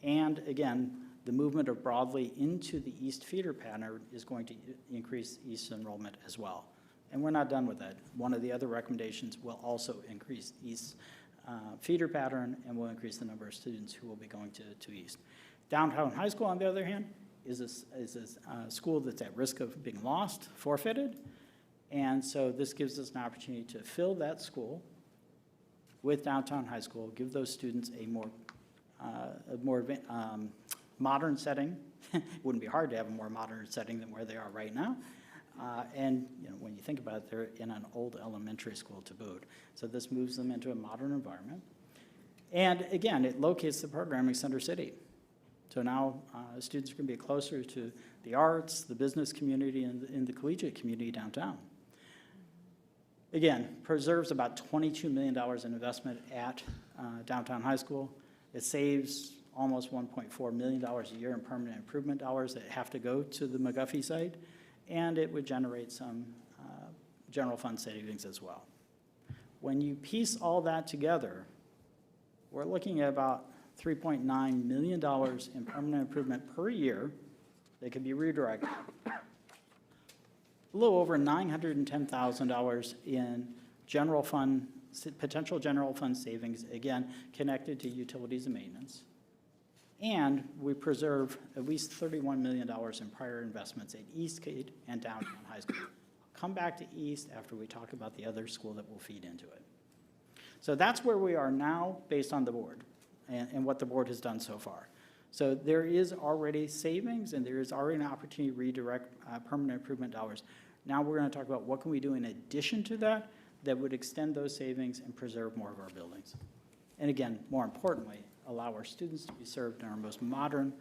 And again, the movement of Broadly into the East feeder pattern is going to increase East enrollment as well. And we're not done with that. One of the other recommendations will also increase East feeder pattern and will increase the number of students who will be going to East. Downtown High School, on the other hand, is a school that's at risk of being lost, forfeited. And so this gives us an opportunity to fill that school with Downtown High School, give those students a more modern setting. It wouldn't be hard to have a more modern setting than where they are right now. And when you think about it, they're in an old elementary school to boot. So this moves them into a modern environment. And again, it locates the programming Center City. So now students are going to be closer to the arts, the business community, and the collegiate community downtown. Again, preserves about $22 million in investment at Downtown High School. It saves almost $1.4 million a year in permanent improvement dollars that have to go to the McGuffey site, and it would generate some general fund savings as well. When you piece all that together, we're looking at about $3.9 million in permanent improvement per year that can be redirected. A little over $910,000 in general fund, potential general fund savings, again, connected to utilities and maintenance. And we preserve at least $31 million in prior investments at Eastgate and Downtown High School. Come back to East after we talk about the other school that will feed into it. So that's where we are now based on the board and what the board has done so far. So there is already savings and there is already an opportunity to redirect permanent improvement dollars. Now we're going to talk about what can we do in addition to that that would extend those savings and preserve more of our buildings. And again, more importantly, allow our students to be served in our most modern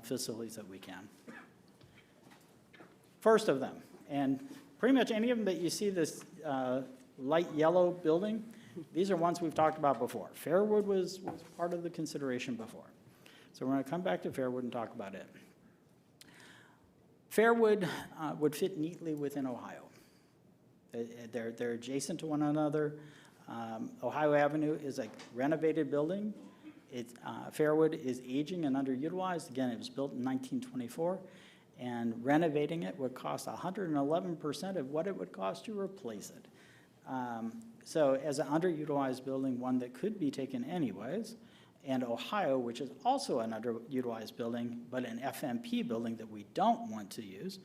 facilities that we can. First of them, and pretty much any of them that you see this light yellow building, these are ones we've talked about before. Fairwood was part of the consideration before. So we're going to come back to Fairwood and talk about it. Fairwood would fit neatly within Ohio. They're adjacent to one another. Ohio Avenue is a renovated building. Fairwood is aging and underutilized. Again, it was built in 1924, and renovating it would cost 111% of what it would cost to replace it. So as an underutilized building, one that could be taken anyways, and Ohio, which is also an underutilized building, but an FMP building that we don't want to use,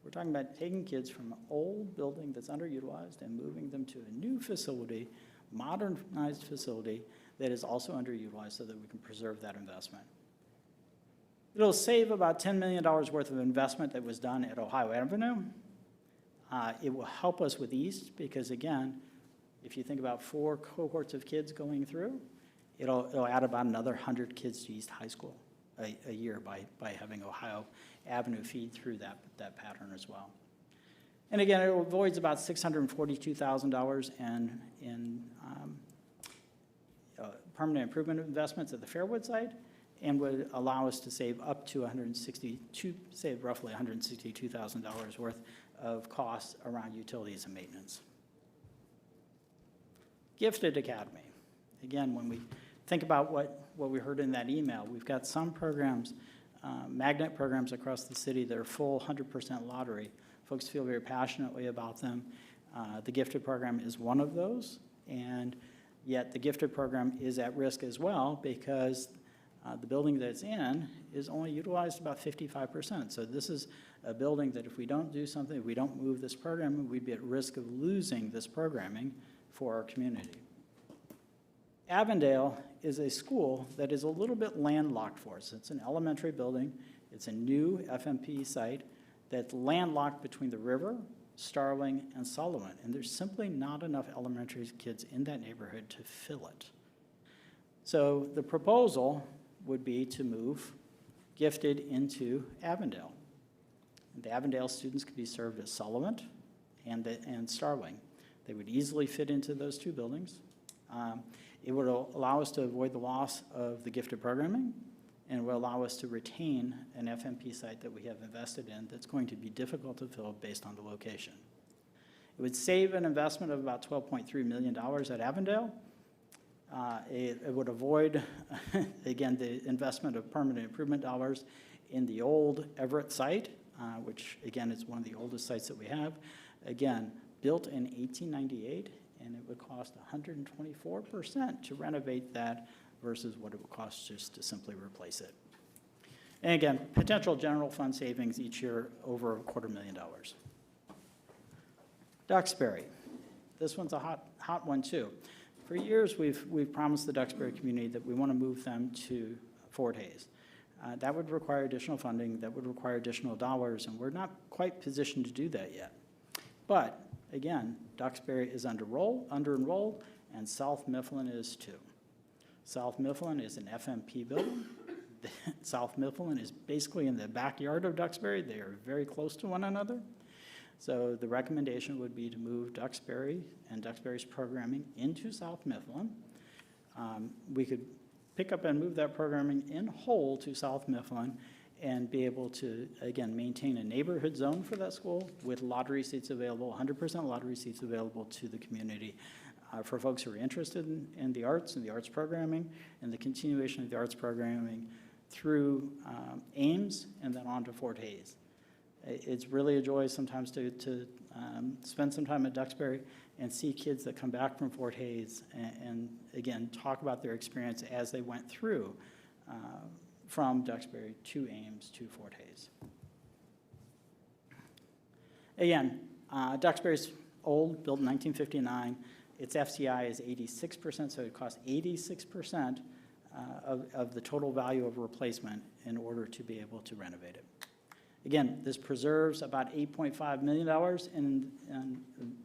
We're talking about taking kids from an old building that's underutilized and moving them to a new facility, modernized facility that is also underutilized so that we can preserve that investment. It'll save about $10 million worth of investment that was done at Ohio Avenue. It will help us with East because, again, if you think about 4 cohorts of kids going through, it'll add about another 100 kids to East High School a year by having Ohio Avenue feed through that pattern as well. And again, it avoids about $642,000 in permanent improvement investments at the Fairwood site, and would allow us to save up to roughly $162,000 worth of costs around utilities and maintenance. Gifted Academy. Again, when we think about what we heard in that email, we've got some programs, magnet programs across the city that are full 100% lottery. Folks feel very passionately about them. The Gifted program is one of those, and yet the Gifted program is at risk as well because the building that it's in is only utilized about 55%. So this is a building that if we don't do something, if we don't move this program, we'd be at risk of losing this programming for our community. Avondale is a school that is a little bit landlocked for us. It's an elementary building. It's a new FMP site that's landlocked between the river, Starling, and Sullivan. And there's simply not enough elementary kids in that neighborhood to fill it. So the proposal would be to move Gifted into Avondale. The Avondale students could be served at Sullivan and Starling. They would easily fit into those 2 buildings. It would allow us to avoid the loss of the Gifted programming, and will allow us to retain an FMP site that we have invested in that's going to be difficult to fill based on the location. It would save an investment of about $12.3 million at Avondale. It would avoid, again, the investment of permanent improvement dollars in the old Everett site, which, again, is one of the oldest sites that we have. Again, built in 1898, and it would cost 124% to renovate that versus what it would cost just to simply replace it. And again, potential general fund savings each year over $250,000. Duxbury. This one's a hot one too. For years, we've promised the Duxbury community that we want to move them to Fort Hays. That would require additional funding, that would require additional dollars, and we're not quite positioned to do that yet. But again, Duxbury is under-enrolled, and South Mifflin is too. South Mifflin is an FMP building. South Mifflin is basically in the backyard of Duxbury. They are very close to one another. So the recommendation would be to move Duxbury and Duxbury's programming into South Mifflin. We could pick up and move that programming in whole to South Mifflin and be able to, again, maintain a neighborhood zone for that school with lottery seats available, 100% lottery seats available to the community for folks who are interested in the arts and the arts programming and the continuation of the arts programming through Ames and then on to Fort Hays. It's really a joy sometimes to spend some time at Duxbury and see kids that come back from Fort Hays and again, talk about their experience as they went through from Duxbury to Ames to Fort Hays. Again, Duxbury's old, built in 1959. Its FCI is 86%, so it costs 86% of the total value of replacement in order to be able to renovate it. Again, this preserves about $8.5 million in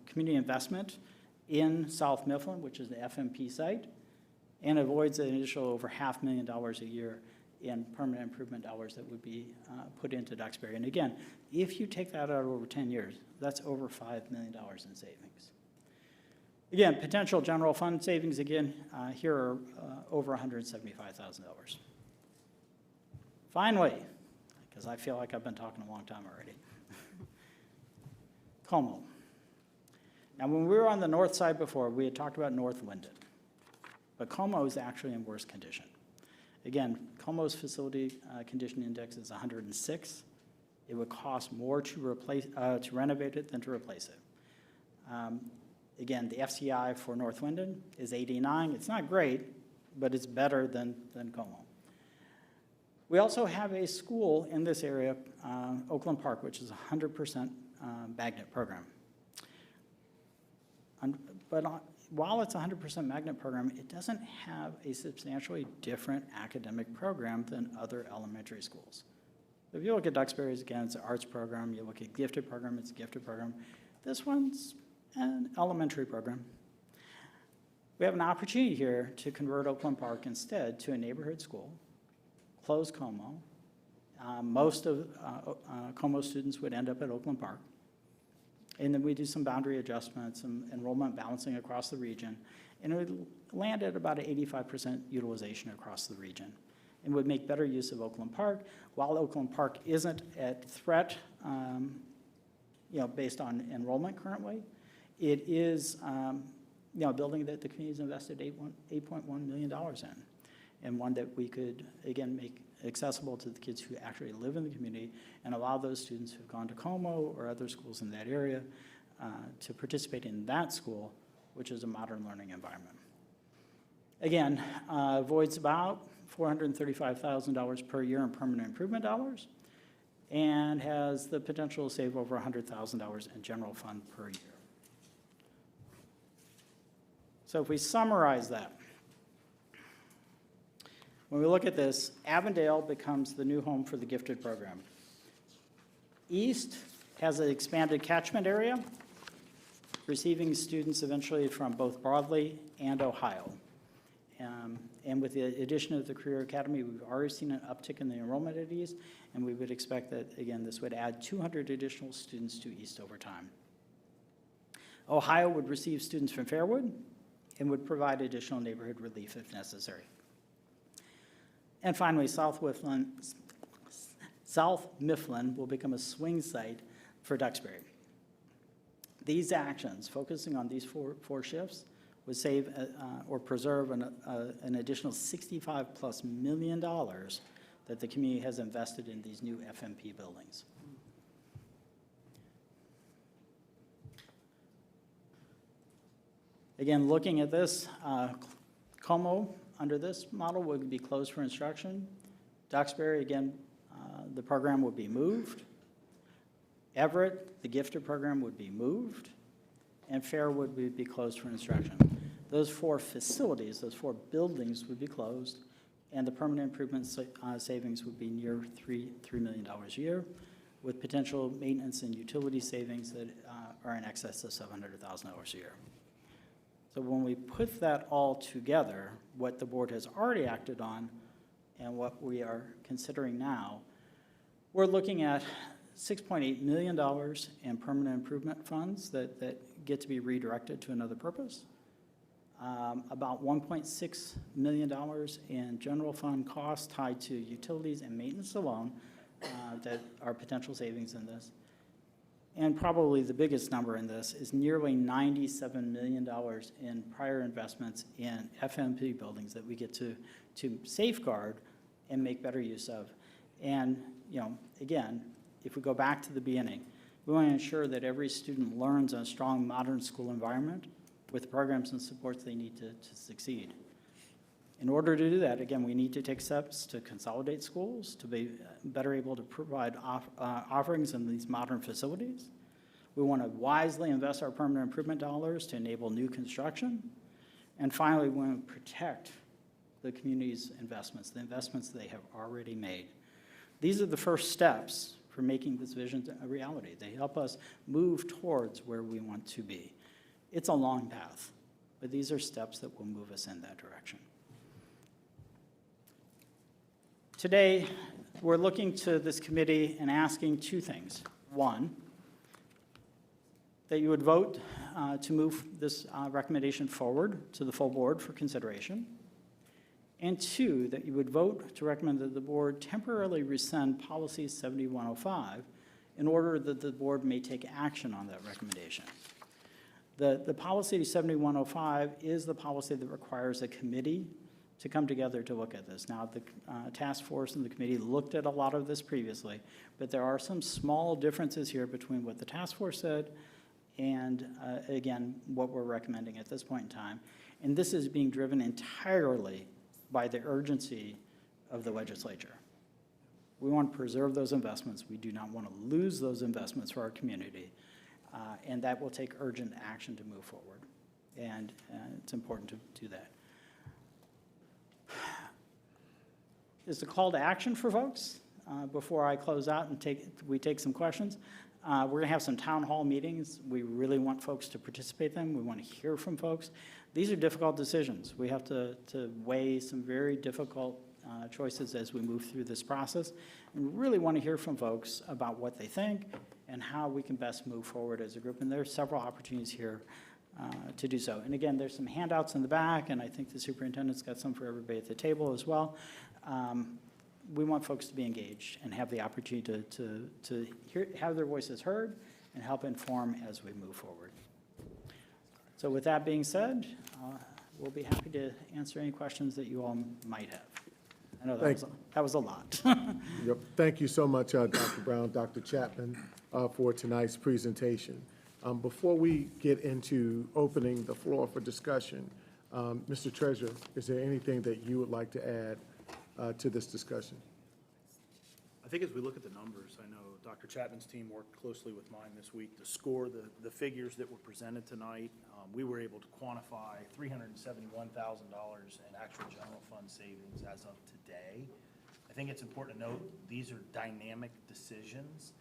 community investment in South Mifflin, which is the FMP site, and avoids an additional over $500,000 a year in permanent improvement dollars that would be put into Duxbury. And again, if you take that out over 10 years, that's over $5 million in savings. Again, potential general fund savings, again, here are over $175,000. Finally, because I feel like I've been talking a long time already, Como. Now, when we were on the north side before, we had talked about North Linden, but Como is actually in worse condition. Again, Como's facility condition index is 106. It would cost more to renovate it than to replace it. Again, the FCI for North Linden is 89. It's not great, but it's better than Como. We also have a school in this area, Oakland Park, which is a 100% magnet program. While it's a 100% magnet program, it doesn't have a substantially different academic program than other elementary schools. If you look at Duxbury's, again, it's an arts program. You look at gifted program, it's a gifted program. This one's an elementary program. We have an opportunity here to convert Oakland Park instead to a neighborhood school, close Como. Most of Como students would end up at Oakland Park. And then we do some boundary adjustments and enrollment balancing across the region. And it would land at about an 85% utilization across the region and would make better use of Oakland Park. While Oakland Park isn't at threat, based on enrollment currently, it is a building that the community has invested $8.1 million in, and one that we could, again, make accessible to the kids who actually live in the community and allow those students who've gone to Como or other schools in that area to participate in that school, which is a modern learning environment. Again, avoids about $435,000 per year in permanent improvement dollars and has the potential to save over $100,000 in general fund per year. So if we summarize that, when we look at this, Avondale becomes the new home for the gifted program. East has an expanded catchment area, receiving students eventually from both Broadley and Ohio. And with the addition of the Career Academy, we've already seen an uptick in the enrollment at East, and we would expect that, again, this would add 200 additional students to East over time. Ohio would receive students from Fairwood and would provide additional neighborhood relief if necessary. And finally, South Mifflin will become a swing site for Duxbury. These actions, focusing on these four shifts, would save or preserve an additional $65+ million that the community has invested in these new FMP buildings. Again, looking at this, Como, under this model, would be closed for instruction. Duxbury, again, the program would be moved. Everett, the gifted program, would be moved. And Fairwood would be closed for instruction. Those four facilities, those four buildings would be closed, and the permanent improvement savings would be near $3 million a year, with potential maintenance and utility savings that are in excess of $700,000 a year. So when we put that all together, what the board has already acted on and what we are considering now, we're looking at $6.8 million in permanent improvement funds that get to be redirected to another purpose, about $1.6 million in general fund costs tied to utilities and maintenance alone that are potential savings in this. And probably the biggest number in this is nearly $97 million in prior investments in FMP buildings that we get to safeguard and make better use of. And, again, if we go back to the beginning, we want to ensure that every student learns in a strong modern school environment with the programs and supports they need to succeed. In order to do that, again, we need to take steps to consolidate schools, to be better able to provide offerings in these modern facilities. We want to wisely invest our permanent improvement dollars to enable new construction. And finally, we want to protect the community's investments, the investments they have already made. These are the first steps for making this vision a reality. They help us move towards where we want to be. It's a long path, but these are steps that will move us in that direction. Today, we're looking to this committee and asking two things. One, that you would vote to move this recommendation forward to the full board for consideration. And two, that you would vote to recommend that the board temporarily rescind policy 7105 in order that the board may take action on that recommendation. The policy 7105 is the policy that requires a committee to come together to look at this. Now, the task force and the committee looked at a lot of this previously, but there are some small differences here between what the task force said and, again, what we're recommending at this point in time. And this is being driven entirely by the urgency of the legislature. We want to preserve those investments. We do not want to lose those investments for our community. And that will take urgent action to move forward. And it's important to do that. Is the call to action for folks before I close out and we take some questions? We're going to have some town hall meetings. We really want folks to participate in them. We want to hear from folks. These are difficult decisions. We have to weigh some very difficult choices as we move through this process. And we really want to hear from folks about what they think and how we can best move forward as a group. And there are several opportunities here to do so. And again, there's some handouts in the back, and I think the superintendent's got some for everybody at the table as well. We want folks to be engaged and have the opportunity to have their voices heard and help inform as we move forward. So with that being said, we'll be happy to answer any questions that you all might have. I know that was a lot. Yep. Thank you so much, Dr. Brown, Dr. Chapman, for tonight's presentation. Before we get into opening the floor for discussion, Mr. Treasurer, is there anything that you would like to add to this discussion? I think as we look at the numbers, I know Dr. Chapman's team worked closely with mine this week to score the figures that were presented tonight. We were able to quantify $371,000 in actual general fund savings as of today. I think it's important to note these are dynamic decisions,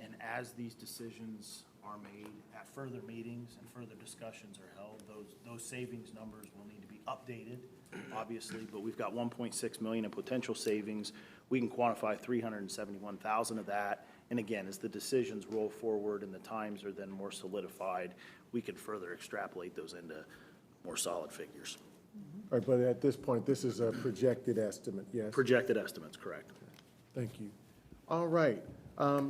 and as these decisions are made at further meetings and further discussions are held, those savings numbers will need to be updated, obviously, but we've got 1.6 million in potential savings. We can quantify 371,000 of that. And again, as the decisions roll forward and the times are then more solidified, we can further extrapolate those into more solid figures. All right, but at this point, this is a projected estimate, yes? Projected estimates, correct. Thank you. All right.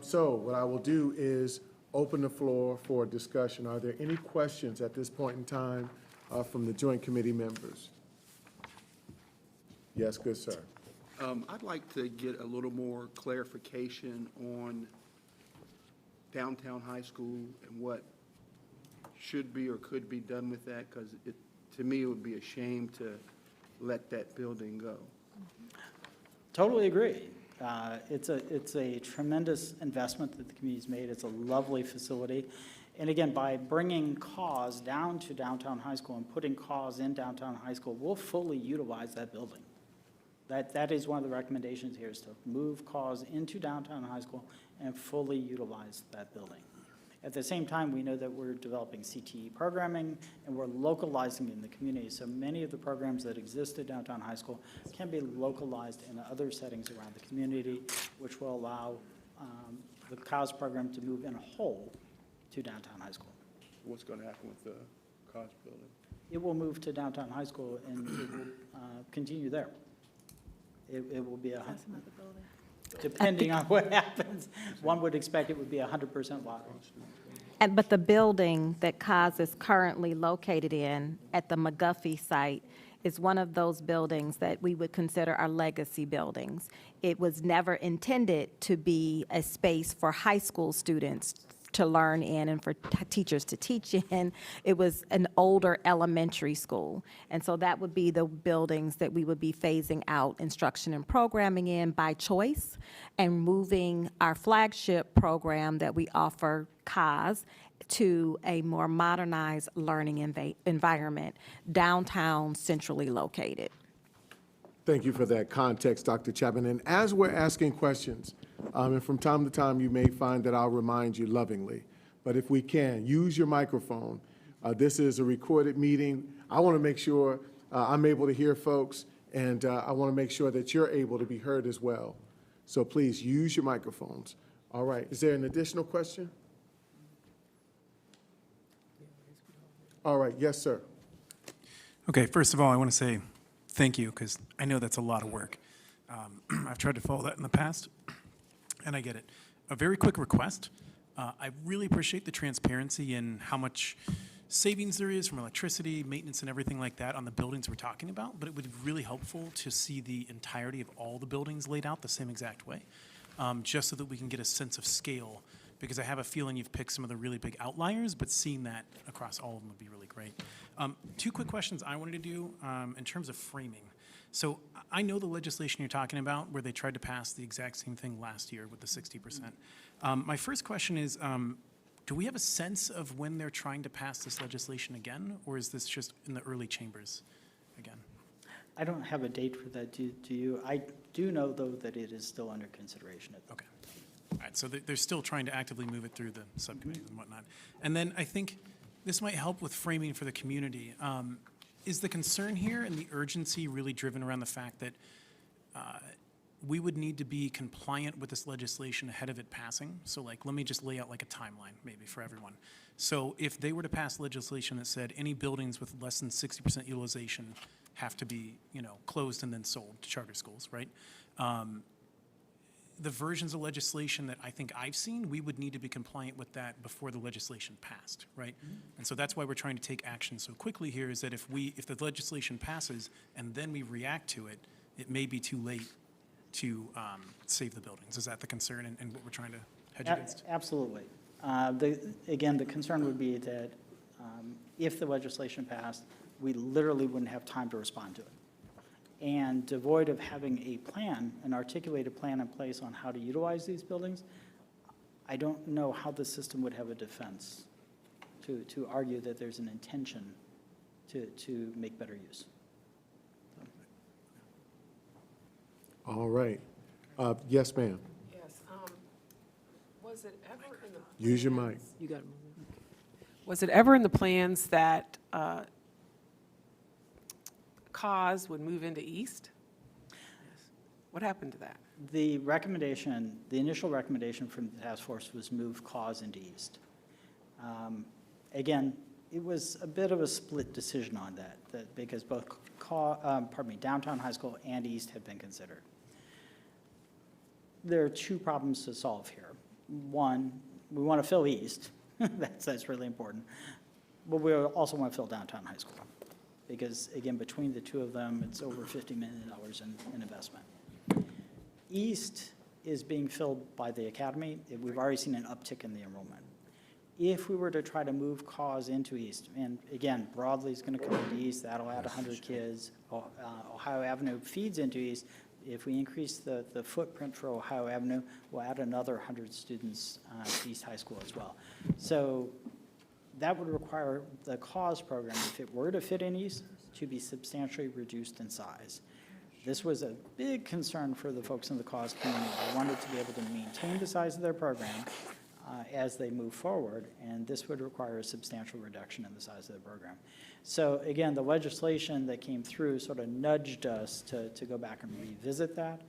So what I will do is open the floor for discussion. Are there any questions at this point in time from the Joint Committee members? Yes, good sir. I'd like to get a little more clarification on downtown high school and what should be or could be done with that, because to me, it would be a shame to let that building go. Totally agree. It's a tremendous investment that the community's made. It's a lovely facility. And again, by bringing CAUS down to downtown high school and putting CAUS in downtown high school, we'll fully utilize that building. That is one of the recommendations here, is to move CAUS into downtown high school and fully utilize that building. At the same time, we know that we're developing CTE programming and we're localizing in the community. So many of the programs that exist at downtown high school can be localized in other settings around the community, which will allow the CAUS program to move in a whole to downtown high school. What's going to happen with the CAUS building? It will move to downtown high school and it will continue there. It will be depending on what happens, one would expect it would be 100% lot. But the building that CAUS is currently located in at the McGuffey site is one of those buildings that we would consider our legacy buildings. It was never intended to be a space for high school students to learn in and for teachers to teach in. It was an older elementary school. And so that would be the buildings that we would be phasing out instruction and programming in by choice and moving our flagship program that we offer, CAUS, to a more modernized learning environment, downtown, centrally located. Thank you for that context, Dr. Chapman. And as we're asking questions, and from time to time, you may find that I'll remind you lovingly, but if we can, use your microphone. This is a recorded meeting. I want to make sure I'm able to hear folks, and I want to make sure that you're able to be heard as well. So please use your microphones. All right. Is there an additional question? All right. Yes, sir. Okay. First of all, I want to say thank you, because I know that's a lot of work. I've tried to follow that in the past, and I get it. A very quick request. I really appreciate the transparency in how much savings there is from electricity, maintenance, and everything like that on the buildings we're talking about, but it would be really helpful to see the entirety of all the buildings laid out the same exact way, just so that we can get a sense of scale, because I have a feeling you've picked some of the really big outliers, but seeing that across all of them would be really great. Two quick questions I wanted to do in terms of framing. So I know the legislation you're talking about where they tried to pass the exact same thing last year with the 60%. My first question is, do we have a sense of when they're trying to pass this legislation again, or is this just in the early chambers again? I don't have a date for that, do you? I do know, though, that it is still under consideration at the Okay. All right, so they're still trying to actively move it through the subcommittees and whatnot. And then I think this might help with framing for the community. Is the concern here and the urgency really driven around the fact that we would need to be compliant with this legislation ahead of it passing? So like, let me just lay out like a timeline maybe for everyone. So if they were to pass legislation that said any buildings with less than 60% utilization have to be, closed and then sold to charter schools, right? The versions of legislation that I think I've seen, we would need to be compliant with that before the legislation passed, right? And so that's why we're trying to take action so quickly here, is that if the legislation passes and then we react to it, it may be too late to save the buildings. Is that the concern and what we're trying to hedge against? Absolutely. Again, the concern would be that if the legislation passed, we literally wouldn't have time to respond to it. And devoid of having a plan, an articulated plan in place on how to utilize these buildings, I don't know how the system would have a defense to argue that there's an intention to make better use. All right. Yes, ma'am. Yes. Was it ever in the Use your mic. You got it. Was it ever in the plans that CAUS would move into East? Yes. What happened to that? The recommendation, the initial recommendation from the task force was move CAUS into East. Again, it was a bit of a split decision on that because both Downtown High School and East had been considered. There are two problems to solve here. One, we want to fill East. That's really important. But we also want to fill Downtown High School because, again, between the two of them, it's over $50 million in investment. East is being filled by the academy. We've already seen an uptick in the enrollment. If we were to try to move CAUS into East, and again, Broadley is going to come into East, that'll add 100 kids. Ohio Avenue feeds into East. If we increase the footprint for Ohio Avenue, we'll add another 100 students to East High School as well. So that would require the CAUS program, if it were to fit in East, to be substantially reduced in size. This was a big concern for the folks in the CAUS community. They wanted to be able to maintain the size of their program as they move forward, and this would require a substantial reduction in the size of the program. So again, the legislation that came through sort of nudged us to go back and revisit that.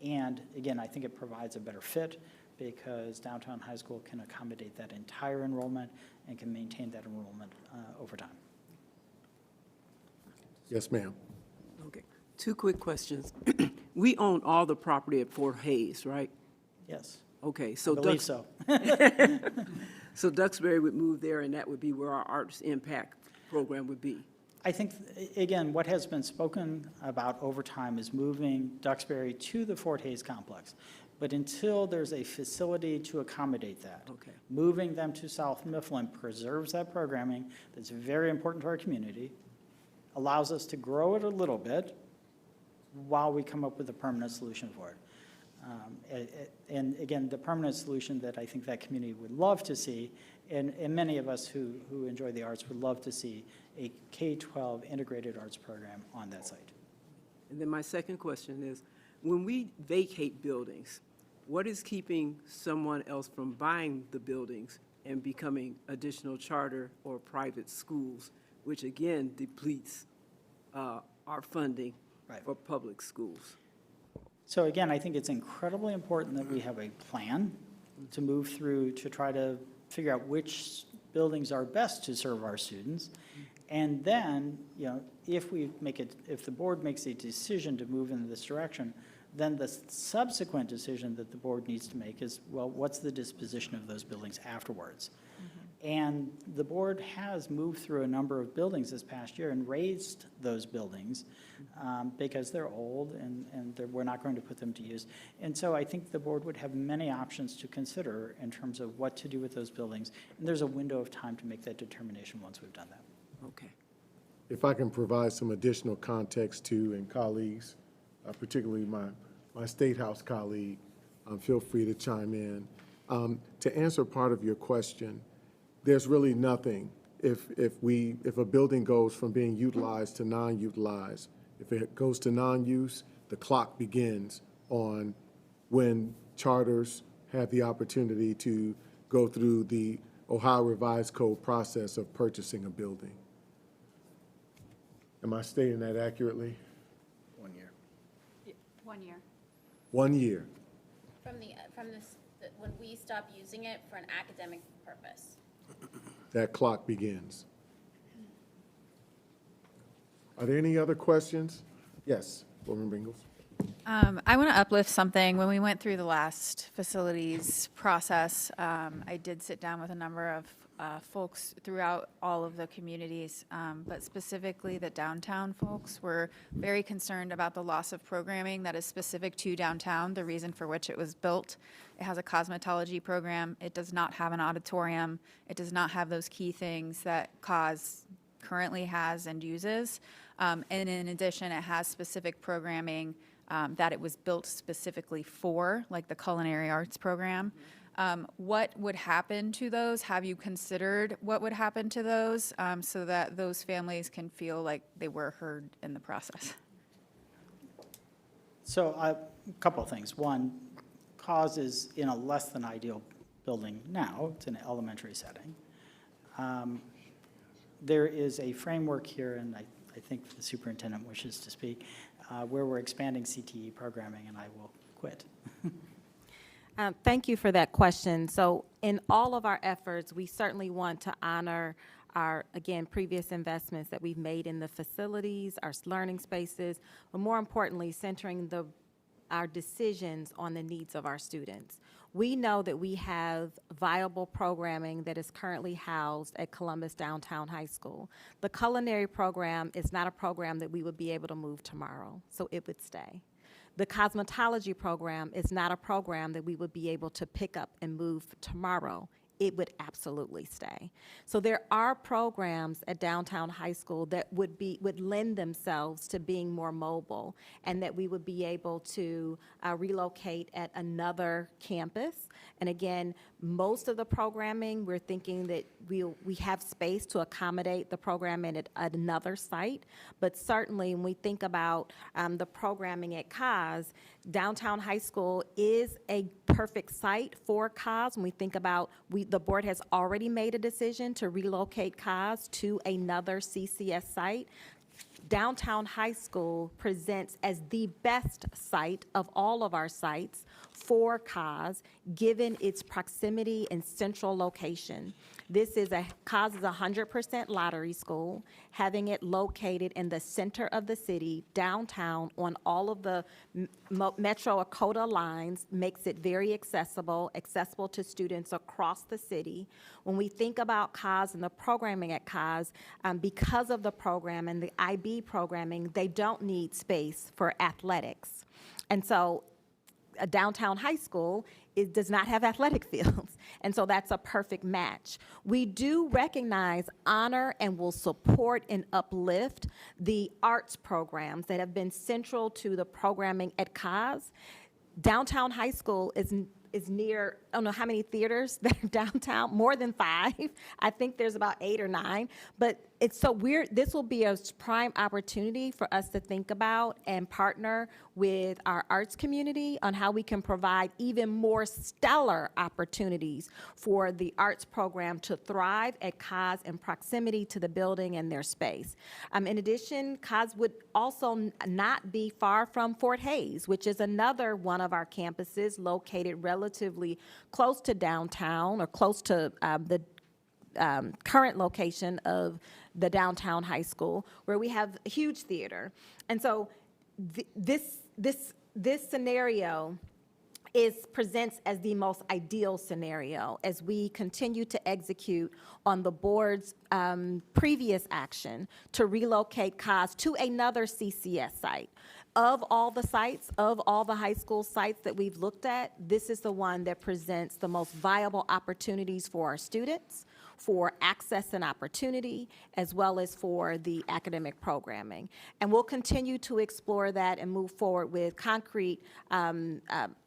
And again, I think it provides a better fit because Downtown High School can accommodate that entire enrollment and can maintain that enrollment over time. Yes, ma'am. Okay. Two quick questions. We own all the property at Fort Hayes, right? Yes. Okay, so I believe so. So Duxbury would move there, and that would be where our Arts Impact program would be. I think, again, what has been spoken about over time is moving Duxbury to the Fort Hayes complex. But until there's a facility to accommodate that, Okay. moving them to South Mifflin preserves that programming that's very important to our community, allows us to grow it a little bit while we come up with a permanent solution for it. And again, the permanent solution that I think that community would love to see, and many of us who enjoy the arts would love to see, a K-12 integrated arts program on that site. And then my second question is, when we vacate buildings, what is keeping someone else from buying the buildings and becoming additional charter or private schools, which again depletes our funding for public schools? So again, I think it's incredibly important that we have a plan to move through to try to figure out which buildings are best to serve our students. And then, if the board makes a decision to move in this direction, then the subsequent decision that the board needs to make is, well, what's the disposition of those buildings afterwards? And the board has moved through a number of buildings this past year and raised those buildings because they're old and we're not going to put them to use. And so I think the board would have many options to consider in terms of what to do with those buildings. And there's a window of time to make that determination once we've done that. Okay. if I can provide some additional context to, and colleagues, particularly my State House colleague, feel free to chime in. To answer part of your question, there's really nothing. If a building goes from being utilized to non-utilized, if it goes to non-use, the clock begins on when charters have the opportunity to go through the Ohio Revised Code process of purchasing a building. Am I stating that accurately? 1 year. 1 year. 1 year. When we stop using it for an academic purpose. That clock begins. Are there any other questions? Yes, Boardman Bingles. I want to uplift something. When we went through the last facilities process, I did sit down with a number of folks throughout all of the communities, but specifically the downtown folks were very concerned about the loss of programming that is specific to downtown, the reason for which it was built. It has a cosmetology program. It does not have an auditorium. It does not have those key things that COS currently has and uses. And in addition, it has specific programming that it was built specifically for, like the culinary arts program. What would happen to those? Have you considered what would happen to those so that those families can feel like they were heard in the process? So a couple of things. One, COS is in a less than ideal building now. It's in an elementary setting. There is a framework here, and I think the superintendent wishes to speak, where we're expanding CTE programming, and I will quit. Thank you for that question. So in all of our efforts, we certainly want to honor our, again, previous investments that we've made in the facilities, our learning spaces, but more importantly, centering our decisions on the needs of our students. We know that we have viable programming that is currently housed at Columbus Downtown High School. The culinary program is not a program that we would be able to move tomorrow, so it would stay. The cosmetology program is not a program that we would be able to pick up and move tomorrow. It would absolutely stay. So there are programs at Downtown High School that would lend themselves to being more mobile, and that we would be able to relocate at another campus. And again, most of the programming, we're thinking that we have space to accommodate the programming at another site. But certainly when we think about the programming at COS, Downtown High School is a perfect site for COS. When we think about, the board has already made a decision to relocate COS to another CCS site. Downtown High School presents as the best site of all of our sites for COS, given its proximity and central location. COS is a 100% lottery school, having it located in the center of the city, downtown, on all of the Metro Akota lines, makes it very accessible to students across the city. When we think about COS and the programming at COS, because of the program and the IB programming, they don't need space for athletics. And so a Downtown High School does not have athletic fields, and so that's a perfect match. We do recognize, honor, and will support and uplift the arts programs that have been central to the programming at COS. Downtown High School is near, I don't know how many theaters that are downtown, more than 5. I think there's about 8 or 9, but it's so weird. This will be a prime opportunity for us to think about and partner with our arts community on how we can provide even more stellar opportunities for the arts program to thrive at COS in proximity to the building and their space. In addition, COS would also not be far from Fort Hays, which is another one of our campuses located relatively close to downtown, or close to the current location of the Downtown High School, where we have a huge theater. And so this scenario presents as the most ideal scenario as we continue to execute on the board's previous action to relocate COS to another CCS site. Of all the sites, of all the high school sites that we've looked at, this is the one that presents the most viable opportunities for our students, for access and opportunity, as well as for the academic programming. And we'll continue to explore that and move forward with concrete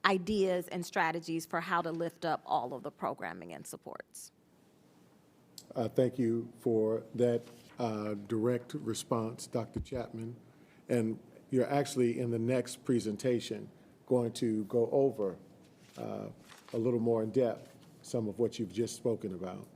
ideas and strategies for how to lift up all of the programming and supports. Thank you for that direct response, Dr. Chapman. And you're actually, in the next presentation, going to go over a little more in depth some of what you've just spoken about.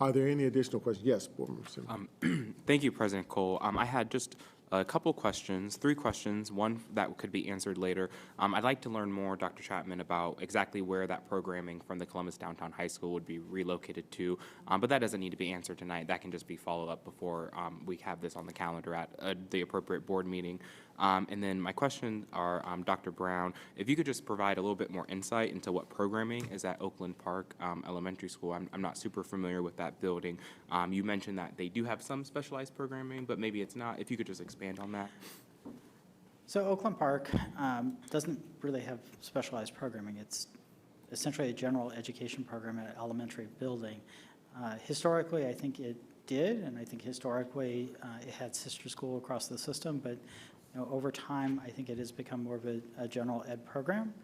Are there any additional questions? Yes, Board Member Simmons. Thank you, President Cole. I had just a couple questions, 3 questions, one that could be answered later. I'd like to learn more, Dr. Chapman, about exactly where that programming from the Columbus Downtown High School would be relocated to, but that doesn't need to be answered tonight. That can just be followed up before we have this on the calendar at the appropriate board meeting. And then my questions are, Dr. Brown, if you could just provide a little bit more insight into what programming is at Oakland Park Elementary School. I'm not super familiar with that building. You mentioned that they do have some specialized programming, but maybe it's not. If you could just expand on that. So Oakland Park doesn't really have specialized programming. It's essentially a general education program at an elementary building. Historically, I think it did, and I think historically it had sister school across the system, but over time, I think it has become more of a general ed program,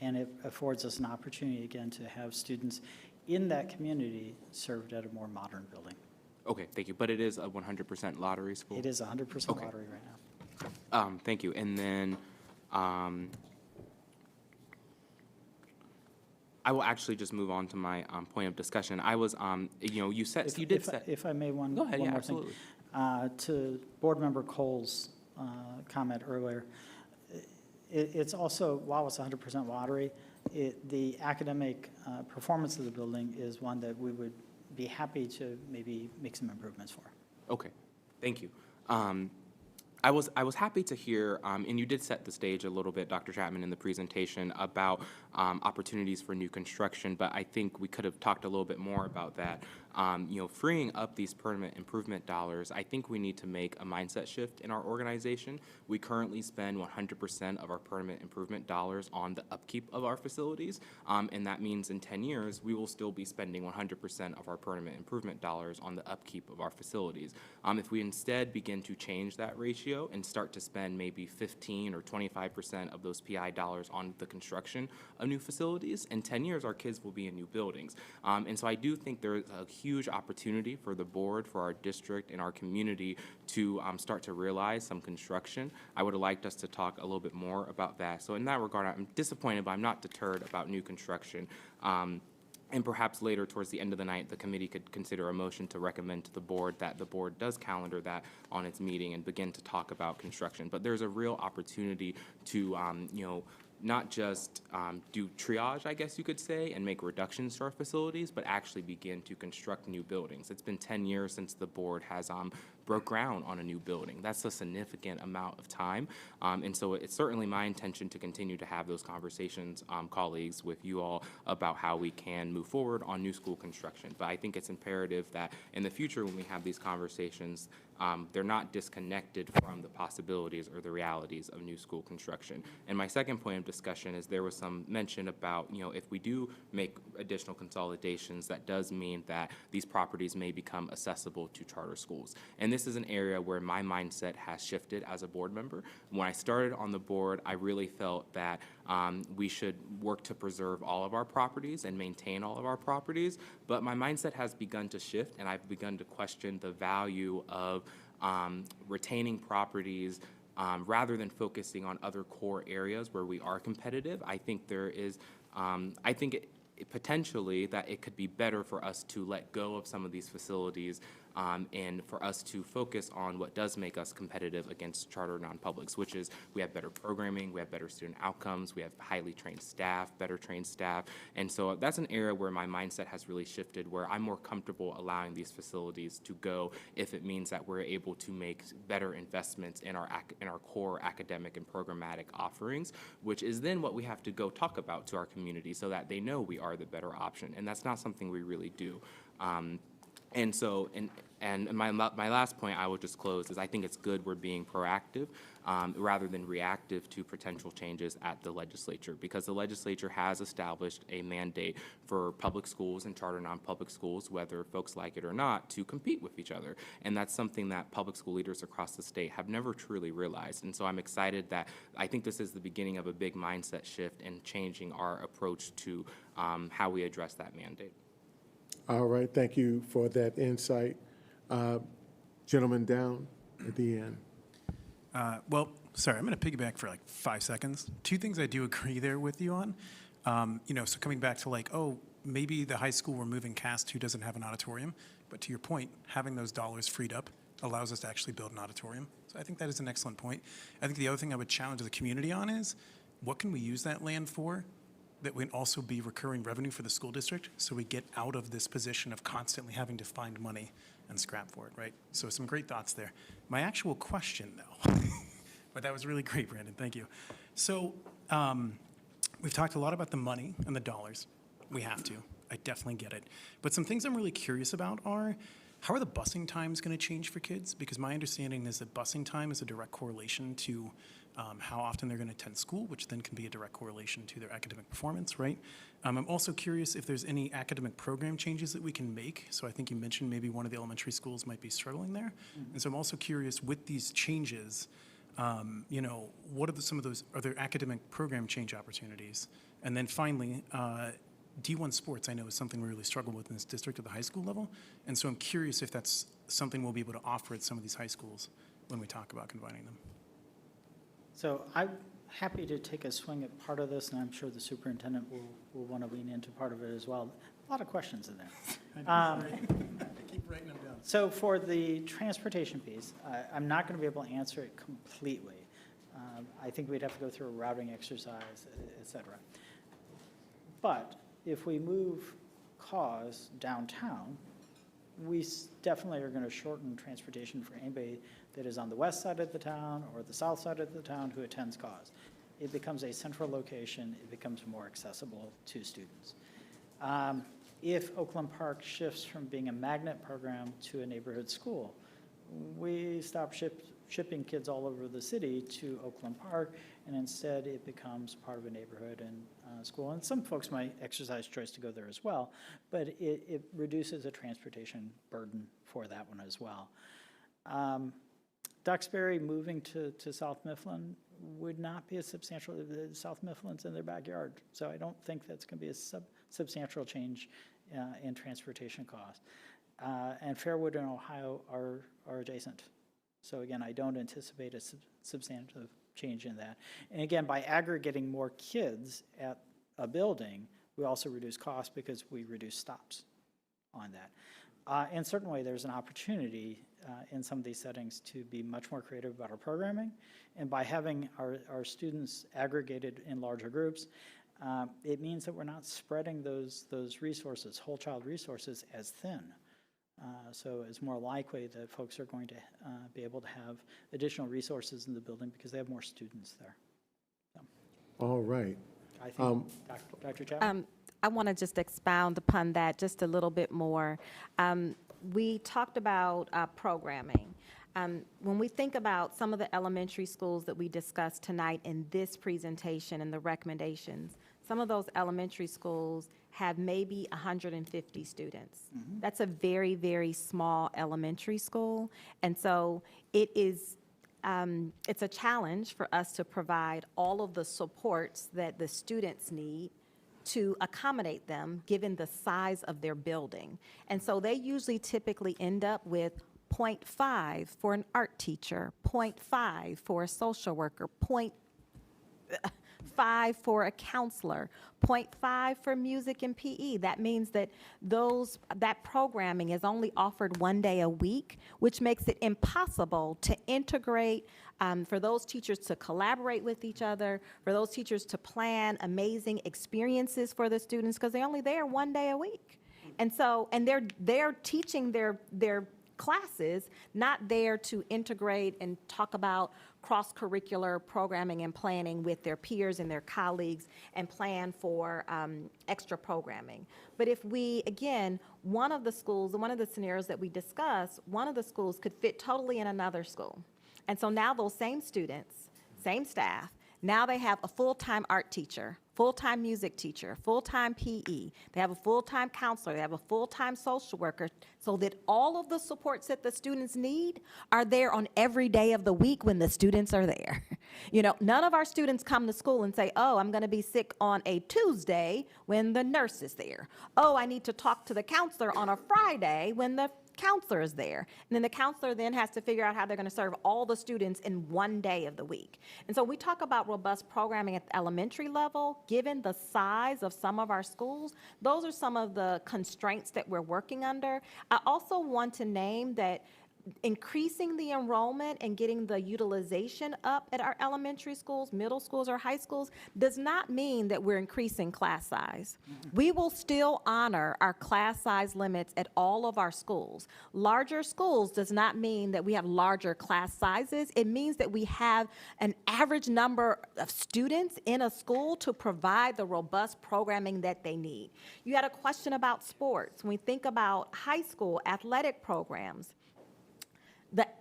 and it affords us an opportunity, again, to have students in that community served at a more modern building. Okay, thank you. But it is a 100% lottery school? It is 100% okay. lottery right now. Thank you. And then I will actually just move on to my point of discussion. I was, you said, If I may, one Go ahead, one yeah, more absolutely. thing. To Board Member Cole's comment earlier, it's also, while it's 100% lottery, the academic performance of the building is one that we would be happy to maybe make some improvements for. Okay, thank you. I was happy to hear, and you did set the stage a little bit, Dr. Chapman, in the presentation about opportunities for new construction, but I think we could have talked a little bit more about that. Freeing up these permanent improvement dollars, I think we need to make a mindset shift in our organization. We currently spend 100% of our permanent improvement dollars on the upkeep of our facilities, and that means in 10 years, we will still be spending 100% of our permanent improvement dollars on the upkeep of our facilities. If we instead begin to change that ratio and start to spend maybe 15 or 25% of those PI dollars on the construction of new facilities, in 10 years, our kids will be in new buildings. And so I do think there is a huge opportunity for the board, for our district, and our community to start to realize some construction. I would have liked us to talk a little bit more about that. So in that regard, I'm disappointed, but I'm not deterred about new construction. And perhaps later, towards the end of the night, the committee could consider a motion to recommend to the board that the board does calendar that on its meeting and begin to talk about construction. But there's a real opportunity to, not just do triage, I guess you could say, and make reductions to our facilities, but actually begin to construct new buildings. It's been 10 years since the board has broke ground on a new building. That's a significant amount of time. And so it's certainly my intention to continue to have those conversations, colleagues, with you all about how we can move forward on new school construction. But I think it's imperative that in the future when we have these conversations, they're not disconnected from the possibilities or the realities of new school construction. And my second point of discussion is there was some mention about, if we do make additional consolidations, that does mean that these properties may become accessible to charter schools. And this is an area where my mindset has shifted as a board member. When I started on the board, I really felt that we should work to preserve all of our properties and maintain all of our properties. But my mindset has begun to shift, and I've begun to question the value of retaining properties rather than focusing on other core areas where we are competitive. I think there is, potentially that it could be better for us to let go of some of these facilities and for us to focus on what does make us competitive against charter non-publics, which is we have better programming, we have better student outcomes, we have highly trained staff, better trained staff. And so that's an area where my mindset has really shifted, where I'm more comfortable allowing these facilities to go if it means that we're able to make better investments in our core academic and programmatic offerings, which is then what we have to go talk about to our community so that they know we are the better option. And that's not something we really do. And so, and my last point I will just close is I think it's good we're being proactive rather than reactive to potential changes at the legislature, because the legislature has established a mandate for public schools and charter non-public schools, whether folks like it or not, to compete with each other. And that's something that public school leaders across the state have never truly realized. And so I'm excited that I think this is the beginning of a big mindset shift in changing our approach to how we address that mandate. All right, thank you for that insight. Gentleman down at the end. Well, sorry, I'm going to piggyback for like 5 seconds. Two things I do agree there with you on. So coming back to like, oh, maybe the high school we're moving cast who doesn't have an auditorium, but to your point, having those dollars freed up allows us to actually build an auditorium. So I think that is an excellent point. I think the other thing I would challenge the community on is, what can we use that land for that would also be recurring revenue for the school district, so we get out of this position of constantly having to find money and scrap for it, right? So some great thoughts there. My actual question, though, but that was really great, Brandon, thank you. So we've talked a lot about the money and the dollars. We have to, I definitely get it. But some things I'm really curious about are, how are the busing times going to change for kids? Because my understanding is that busing time is a direct correlation to how often they're going to attend school, which then can be a direct correlation to their academic performance, right? I'm also curious if there's any academic program changes that we can make. So I think you mentioned maybe one of the elementary schools might be struggling there. Mm-hmm. And so I'm also curious, with these changes, what are some of those, are there academic program change opportunities? And then finally, D1 sports, I know, is something we really struggle with in this district at the high school level. And so I'm curious if that's something we'll be able to offer at some of these high schools when we talk about combining them. So I'm happy to take a swing at part of this, and I'm sure the superintendent will want to lean into part of it as well. A lot of questions in there. I keep writing them down. So for the transportation piece, I'm not going to be able to answer it completely. I think we'd have to go through a routing exercise, et cetera. But if we move cause downtown, we definitely are going to shorten transportation for anybody that is on the west side of the town or the south side of the town who attends cause. It becomes a central location. It becomes more accessible to students. If Oakland Park shifts from being a magnet program to a neighborhood school, we stop shipping kids all over the city to Oakland Park, and instead it becomes part of a neighborhood and school. And some folks might exercise choice to go there as well, but it reduces the transportation burden for that one as well. Duxbury moving to South Mifflin would not be a substantial, South Mifflin's in their backyard, so I don't think that's going to be a substantial change in transportation costs. And Fairwood and Ohio are adjacent. So again, I don't anticipate a substantive change in that. And again, by aggregating more kids at a building, we also reduce costs because we reduce stops on that. And certainly there's an opportunity in some of these settings to be much more creative about our programming. And by having our students aggregated in larger groups, it means that we're not spreading those resources, whole child resources, as thin. So it's more likely that folks are going to be able to have additional resources in the building because they have more students there. So, all right. I think, Dr. Chapman? I want to just expound upon that just a little bit more. We talked about programming. When we think about some of the elementary schools that we discussed tonight in this presentation and the recommendations, some of those elementary schools have maybe 150 students. Mm-hmm. That's a very, very small elementary school. And so it is, it's a challenge for us to provide all of the supports that the students need to accommodate them, given the size of their building. And so they usually typically end up with 0.5 for an art teacher, 0.5 for a social worker, 0.5 for a counselor, 0.5 for music and PE. That means that that programming is only offered one day a week, which makes it impossible to integrate, for those teachers to collaborate with each other, for those teachers to plan amazing experiences for the students, because they're only there one day a week. And so, and they're teaching their classes, not there to integrate and talk about cross-curricular programming and planning with their peers and their colleagues and plan for extra programming. But if we, again, one of the schools, one of the scenarios that we discussed, one of the schools could fit totally in another school. And so now those same students, same staff, now they have a full-time art teacher, full-time music teacher, full-time PE. They have a full-time counselor. They have a full-time social worker, so that all of the supports that the students need are there on every day of the week when the students are there. You know, none of our students come to school and say, oh, I'm going to be sick on a Tuesday when the nurse is there. Oh, I need to talk to the counselor on a Friday when the counselor is there. And then the counselor then has to figure out how they're going to serve all the students in one day of the week. And so we talk about robust programming at the elementary level. Given the size of some of our schools, those are some of the constraints that we're working under. I also want to name that increasing the enrollment and getting the utilization up at our elementary schools, middle schools, or high schools does not mean that we're increasing class size. We will still honor our class size limits at all of our schools. Larger schools does not mean that we have larger class sizes. It means that we have an average number of students in a school to provide the robust programming that they need. You had a question about sports. When we think about high school athletic programs,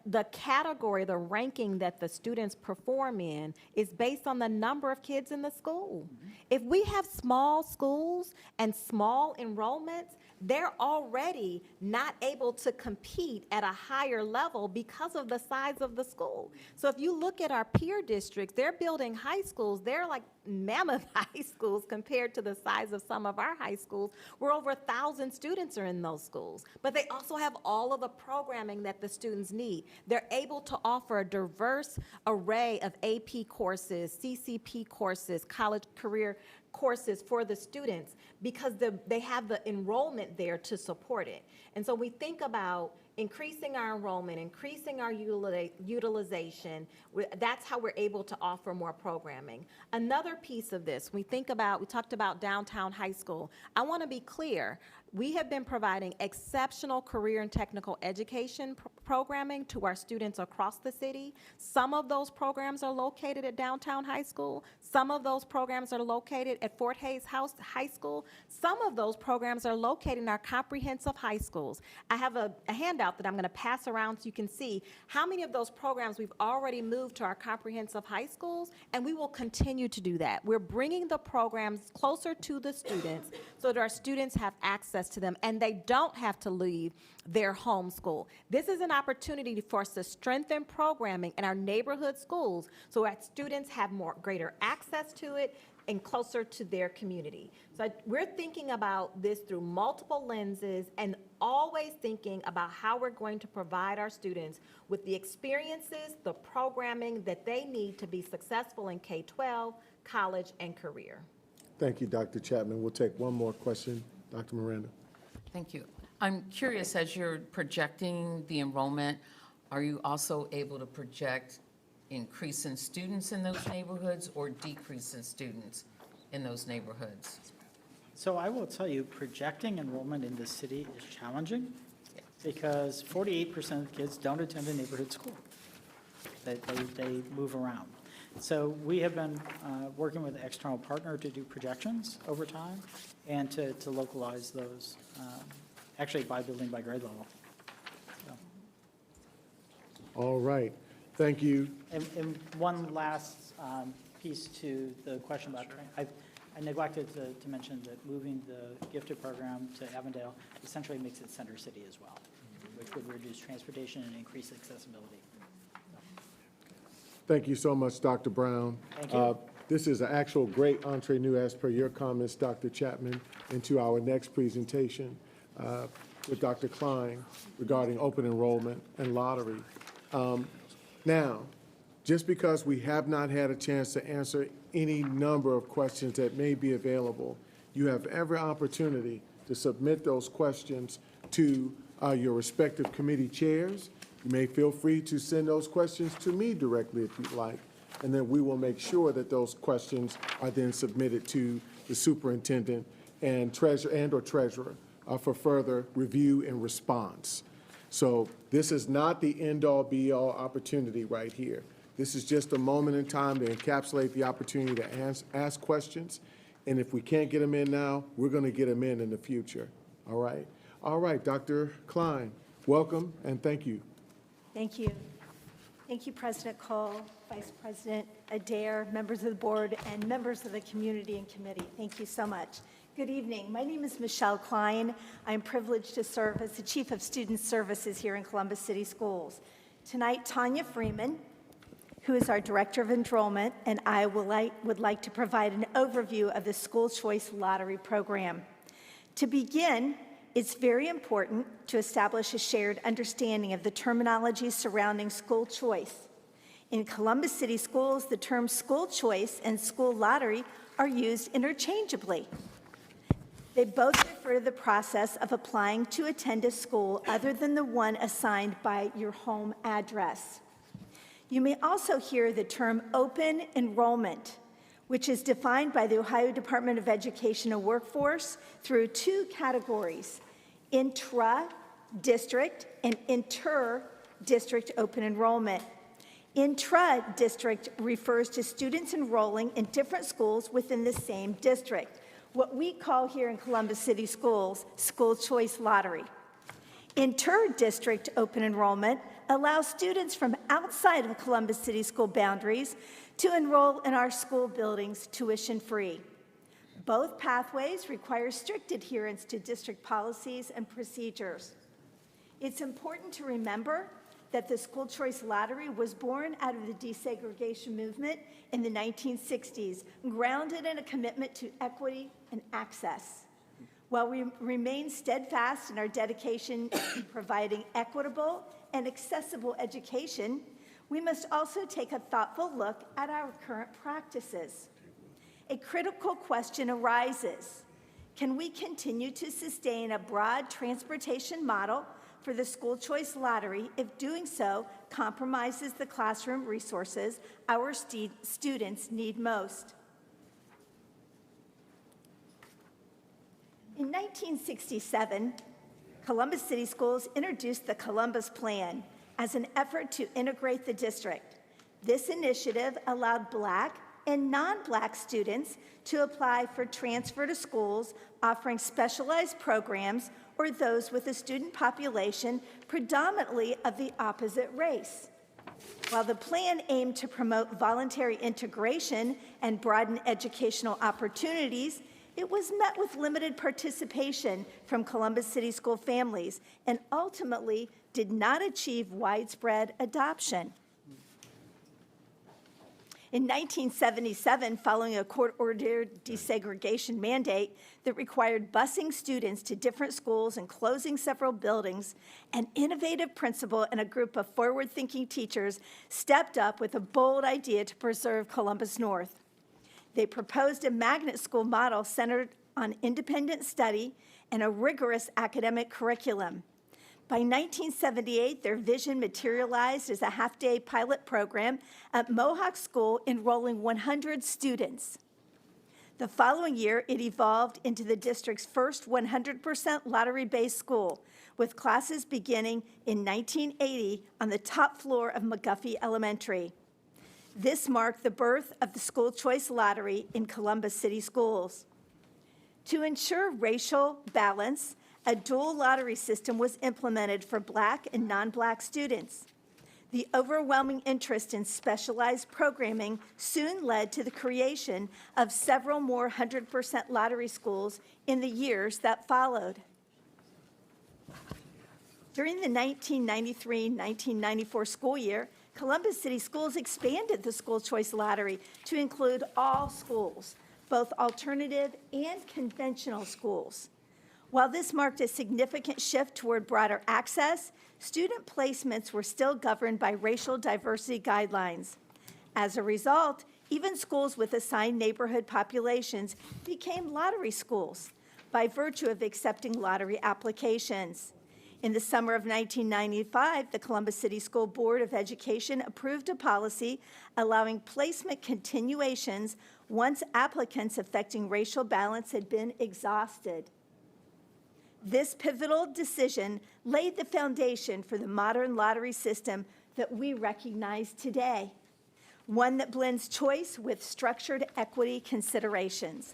the category, the ranking that the students perform in is based on the number of kids in the school. If we have small schools and small enrollments, they're already not able to compete at a higher level because of the size of the school. So if you look at our peer districts, they're building high schools, they're like mammoth high schools compared to the size of some of our high schools, where over 1,000 students are in those schools. But they also have all of the programming that the students need. They're able to offer a diverse array of AP courses, CCP courses, college career courses for the students because they have the enrollment there to support it. And so we think about increasing our enrollment, increasing our utilization. That's how we're able to offer more programming. Another piece of this, we talked about downtown high school. I want to be clear. We have been providing exceptional career and technical education programming to our students across the city. Some of those programs are located at downtown high school. Some of those programs are located at Fort Hays High School. Some of those programs are located in our comprehensive high schools. I have a handout that I'm going to pass around so you can see how many of those programs we've already moved to our comprehensive high schools, and we will continue to do that. We're bringing the programs closer to the students so that our students have access to them and they don't have to leave their home school. This is an opportunity for us to strengthen programming in our neighborhood schools so that students have greater access to it and closer to their community. So we're thinking about this through multiple lenses and always thinking about how we're going to provide our students with the experiences, the programming that they need to be successful in K-12, college, and career. Thank you, Dr. Chapman. We'll take one more question. Dr. Miranda. Thank you. I'm curious, as you're projecting the enrollment, are you also able to project increase in students in those neighborhoods or decrease in students in those neighborhoods? So I will tell you, projecting enrollment in this city is challenging because 48% of the kids don't attend a neighborhood school. They move around. So we have been working with an external partner to do projections over time and to localize those, actually by building by grade level. So. All right. Thank you. And one last piece to the question about, I neglected to mention that moving the gifted program to Avondale essentially makes it center city as well, which would reduce transportation and increase accessibility. Thank you so much, Dr. Brown. Thank you. This is an actual great entree new as per your comments, Dr. Chapman, into our next presentation with Dr. Klein regarding open enrollment and lottery. Now, just because we have not had a chance to answer any number of questions that may be available, you have every opportunity to submit those questions to your respective committee chairs. You may feel free to send those questions to me directly if you'd like, and then we will make sure that those questions are then submitted to the superintendent and treasurer for further review and response. So this is not the end-all, be-all opportunity right here. This is just a moment in time to encapsulate the opportunity to ask questions. And if we can't get them in now, we're going to get them in the future. All right? All right, Dr. Klein, welcome and thank you. Thank you. Thank you, President Cole, Vice President Adair, members of the board, and members of the community and committee. Thank you so much. Good evening. My name is Michelle Klein. I'm privileged to serve as the Chief of Student Services here in Columbus City Schools. Tonight, Tanya Freeman, who is our Director of Enrollment, and I would like to provide an overview of the School Choice Lottery Program. To begin, it's very important to establish a shared understanding of the terminology surrounding school choice. In Columbus City Schools, the terms school choice and school lottery are used interchangeably. They both refer to the process of applying to attend a school other than the one assigned by your home address. You may also hear the term open enrollment, which is defined by the Ohio Department of Education and Workforce through two categories: intra-district and inter-district open enrollment. Intra-district refers to students enrolling in different schools within the same district, what we call here in Columbus City Schools, school choice lottery. Inter-district open enrollment allows students from outside of Columbus City School boundaries to enroll in our school buildings tuition-free. Both pathways require strict adherence to district policies and procedures. It's important to remember that the school choice lottery was born out of the desegregation movement in the 1960s, grounded in a commitment to equity and access. While we remain steadfast in our dedication to providing equitable and accessible education, we must also take a thoughtful look at our current practices. A critical question arises: can we continue to sustain a broad transportation model for the school choice lottery if doing so compromises the classroom resources our students need most? In 1967, Columbus City Schools introduced the Columbus Plan as an effort to integrate the district. This initiative allowed Black and non-Black students to apply for transfer to schools offering specialized programs or those with a student population predominantly of the opposite race. While the plan aimed to promote voluntary integration and broaden educational opportunities, it was met with limited participation from Columbus City School families and ultimately did not achieve widespread adoption. In 1977, following a court-ordered desegregation mandate that required busing students to different schools and closing several buildings, an innovative principal and a group of forward-thinking teachers stepped up with a bold idea to preserve Columbus North. They proposed a magnet school model centered on independent study and a rigorous academic curriculum. By 1978, their vision materialized as a half-day pilot program at Mohawk School, enrolling 100 students. The following year, it evolved into the district's first 100% lottery-based school, with classes beginning in 1980 on the top floor of McGuffey Elementary. This marked the birth of the school choice lottery in Columbus City Schools. To ensure racial balance, a dual lottery system was implemented for Black and non-Black students. The overwhelming interest in specialized programming soon led to the creation of several more 100% lottery schools in the years that followed. During the 1993-1994 school year, Columbus City Schools expanded the school choice lottery to include all schools, both alternative and conventional schools. While this marked a significant shift toward broader access, student placements were still governed by racial diversity guidelines. As a result, even schools with assigned neighborhood populations became lottery schools by virtue of accepting lottery applications. In the summer of 1995, the Columbus City School Board of Education approved a policy allowing placement continuations once applicants affecting racial balance had been exhausted. This pivotal decision laid the foundation for the modern lottery system that we recognize today, one that blends choice with structured equity considerations.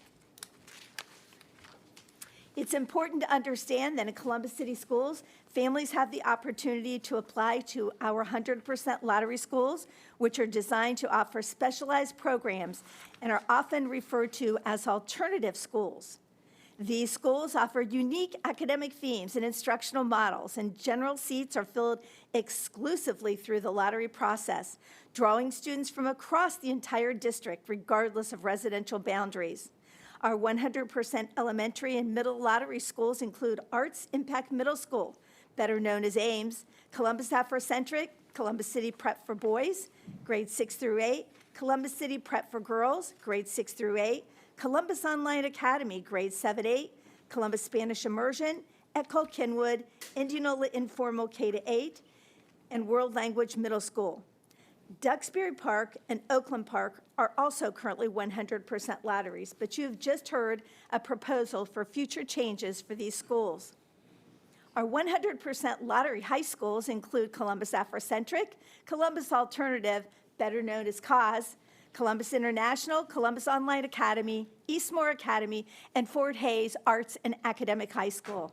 It's important to understand that in Columbus City Schools, families have the opportunity to apply to our 100% lottery schools, which are designed to offer specialized programs and are often referred to as alternative schools. These schools offer unique academic themes and instructional models, and general seats are filled exclusively through the lottery process, drawing students from across the entire district, regardless of residential boundaries. Our 100% elementary and middle lottery schools include Arts Impact Middle School, better known as Ames, Columbus Afrocentric, Columbus City Prep for Boys, grades 6 through 8, Columbus City Prep for Girls, grades 6 through 8, Columbus Online Academy, grades 7-8, Columbus Spanish Immersion, Ecole Kenwood, Indianola Informal K-8, and World Language Middle School. Duxbury Park and Oakland Park are also currently 100% lotteries, but you have just heard a proposal for future changes for these schools. Our 100% lottery high schools include Columbus Afrocentric, Columbus Alternative, better known as CAUS, Columbus International, Columbus Online Academy, Eastmore Academy, and Fort Hays Arts and Academic High School.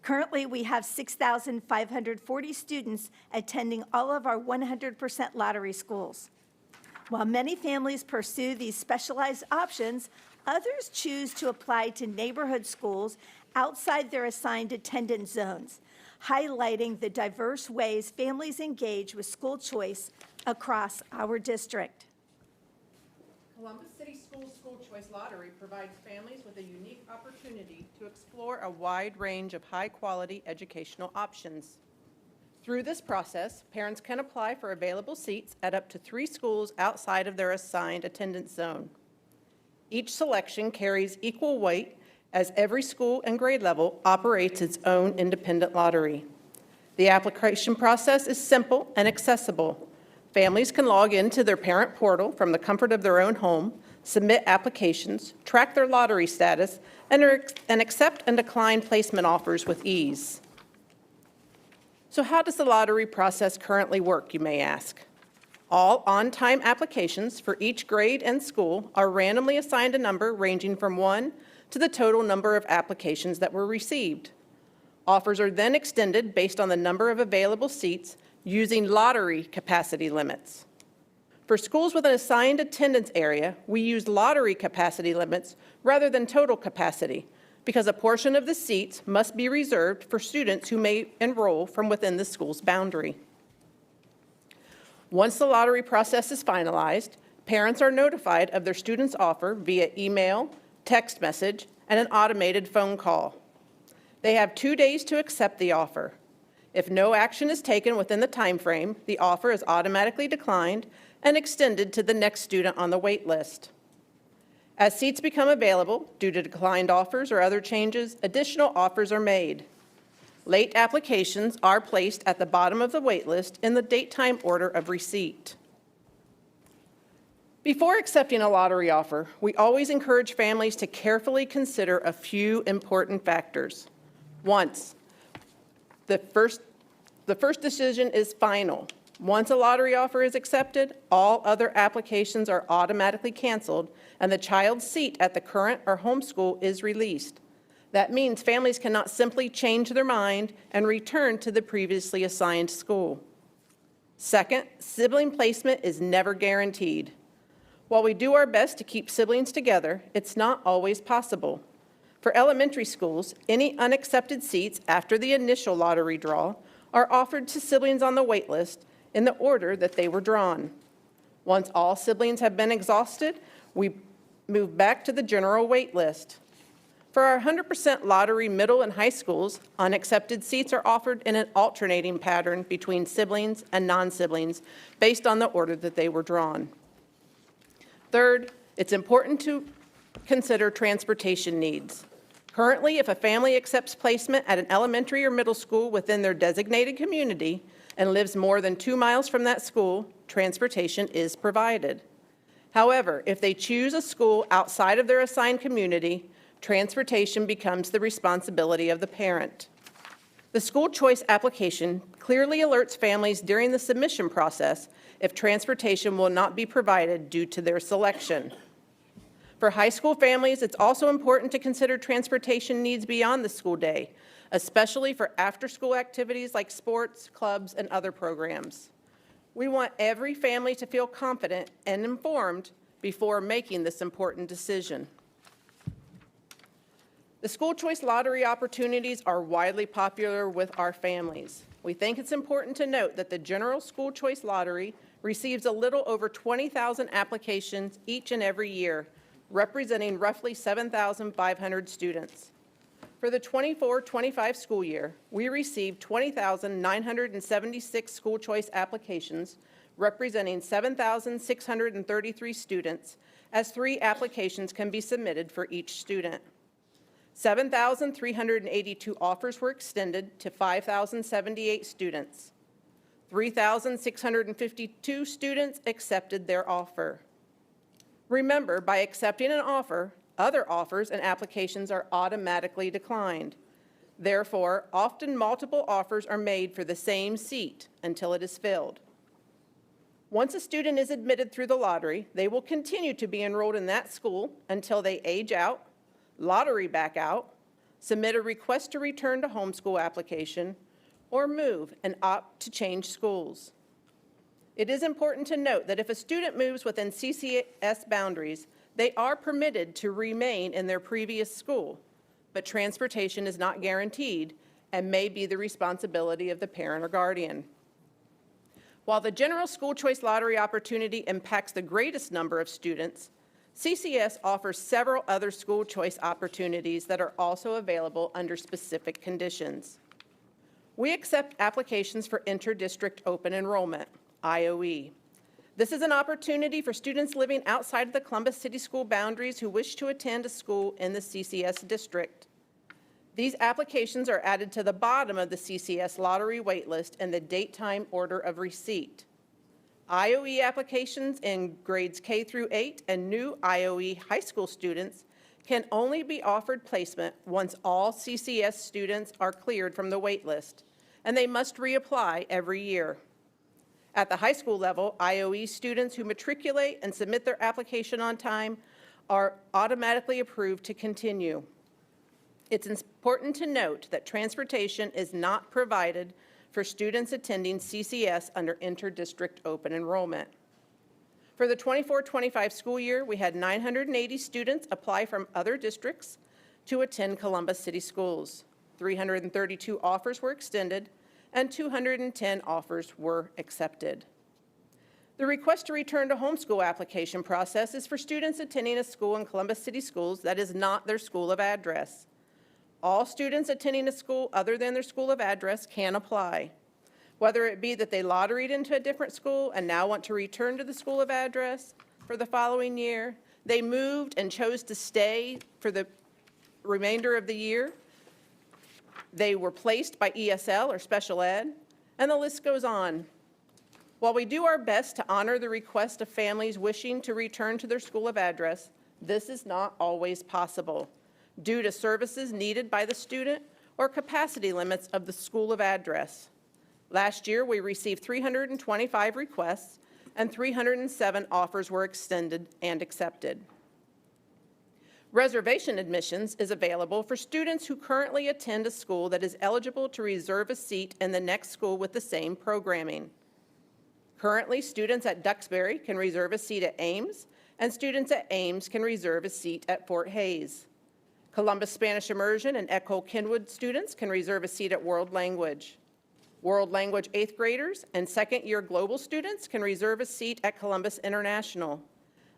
Currently, we have 6,540 students attending all of our 100% lottery schools. While many families pursue these specialized options, others choose to apply to neighborhood schools outside their assigned attendance zones, highlighting the diverse ways families engage with school choice across our district. Columbus City Schools School Choice Lottery provides families with a unique opportunity to explore a wide range of high-quality educational options. Through this process, parents can apply for available seats at up to 3 schools outside of their assigned attendance zone. Each selection carries equal weight as every school and grade level operates its own independent lottery. The application process is simple and accessible. Families can log into their parent portal from the comfort of their own home, submit applications, track their lottery status, and accept and decline placement offers with ease. So how does the lottery process currently work, you may ask? All on-time applications for each grade and school are randomly assigned a number ranging from 1 to the total number of applications that were received. Offers are then extended based on the number of available seats using lottery capacity limits. For schools with an assigned attendance area, we use lottery capacity limits rather than total capacity because a portion of the seats must be reserved for students who may enroll from within the school's boundary. Once the lottery process is finalized, parents are notified of their student's offer via email, text message, and an automated phone call. They have 2 days to accept the offer. If no action is taken within the time frame, the offer is automatically declined and extended to the next student on the wait list. As seats become available due to declined offers or other changes, additional offers are made. Late applications are placed at the bottom of the wait list in the date-time order of receipt. Before accepting a lottery offer, we always encourage families to carefully consider a few important factors. Once, the first decision is final. Once a lottery offer is accepted, all other applications are automatically canceled, and the child's seat at the current or home school is released. That means families cannot simply change their mind and return to the previously assigned school. Second, sibling placement is never guaranteed. While we do our best to keep siblings together, it's not always possible. For elementary schools, any unaccepted seats after the initial lottery draw are offered to siblings on the wait list in the order that they were drawn. Once all siblings have been exhausted, we move back to the general wait list. For our 100% lottery middle and high schools, unaccepted seats are offered in an alternating pattern between siblings and non-siblings based on the order that they were drawn. Third, it's important to consider transportation needs. Currently, if a family accepts placement at an elementary or middle school within their designated community and lives more than 2 miles from that school, transportation is provided. However, if they choose a school outside of their assigned community, transportation becomes the responsibility of the parent. The school choice application clearly alerts families during the submission process if transportation will not be provided due to their selection. For high school families, it's also important to consider transportation needs beyond the school day, especially for after-school activities like sports, clubs, and other programs. We want every family to feel confident and informed before making this important decision. The school choice lottery opportunities are widely popular with our families. We think it's important to note that the general school choice lottery receives a little over 20,000 applications each and every year, representing roughly 7,500 students. For the 24-25 school year, we received 20,976 school choice applications, representing 7,633 students, as 3 applications can be submitted for each student. 7,382 offers were extended to 5,078 students. 3,652 students accepted their offer. Remember, by accepting an offer, other offers and applications are automatically declined. Therefore, often multiple offers are made for the same seat until it is filled. Once a student is admitted through the lottery, they will continue to be enrolled in that school until they age out, lottery back out, submit a request to return to homeschool application, or move and opt to change schools. It is important to note that if a student moves within CCS boundaries, they are permitted to remain in their previous school, but transportation is not guaranteed and may be the responsibility of the parent or guardian. While the general school choice lottery opportunity impacts the greatest number of students, CCS offers several other school choice opportunities that are also available under specific conditions. We accept applications for inter-district open enrollment, IOE. This is an opportunity for students living outside of the Columbus City School boundaries who wish to attend a school in the CCS district. These applications are added to the bottom of the CCS lottery waitlist in the date-time order of receipt. IOE applications in grades K through 8 and new IOE high school students can only be offered placement once all CCS students are cleared from the wait list, and they must reapply every year. At the high school level, IOE students who matriculate and submit their application on time are automatically approved to continue. It's important to note that transportation is not provided for students attending CCS under inter-district open enrollment. For the 24-25 school year, we had 980 students apply from other districts to attend Columbus City Schools. 332 offers were extended, and 210 offers were accepted. The request to return to homeschool application process is for students attending a school in Columbus City Schools that is not their school of address. All students attending a school other than their school of address can apply, whether it be that they lotteried into a different school and now want to return to the school of address for the following year, they moved and chose to stay for the remainder of the year, they were placed by ESL or special ed, and the list goes on. While we do our best to honor the request of families wishing to return to their school of address, this is not always possible due to services needed by the student or capacity limits of the school of address. Last year, we received 325 requests and 307 offers were extended and accepted. Reservation admissions is available for students who currently attend a school that is eligible to reserve a seat in the next school with the same programming. Currently, students at Duxbury can reserve a seat at Ames, and students at Ames can reserve a seat at Fort Hays. Columbus Spanish Immersion and Ecole Kenwood students can reserve a seat at World Language. World Language 8th graders and second-year global students can reserve a seat at Columbus International.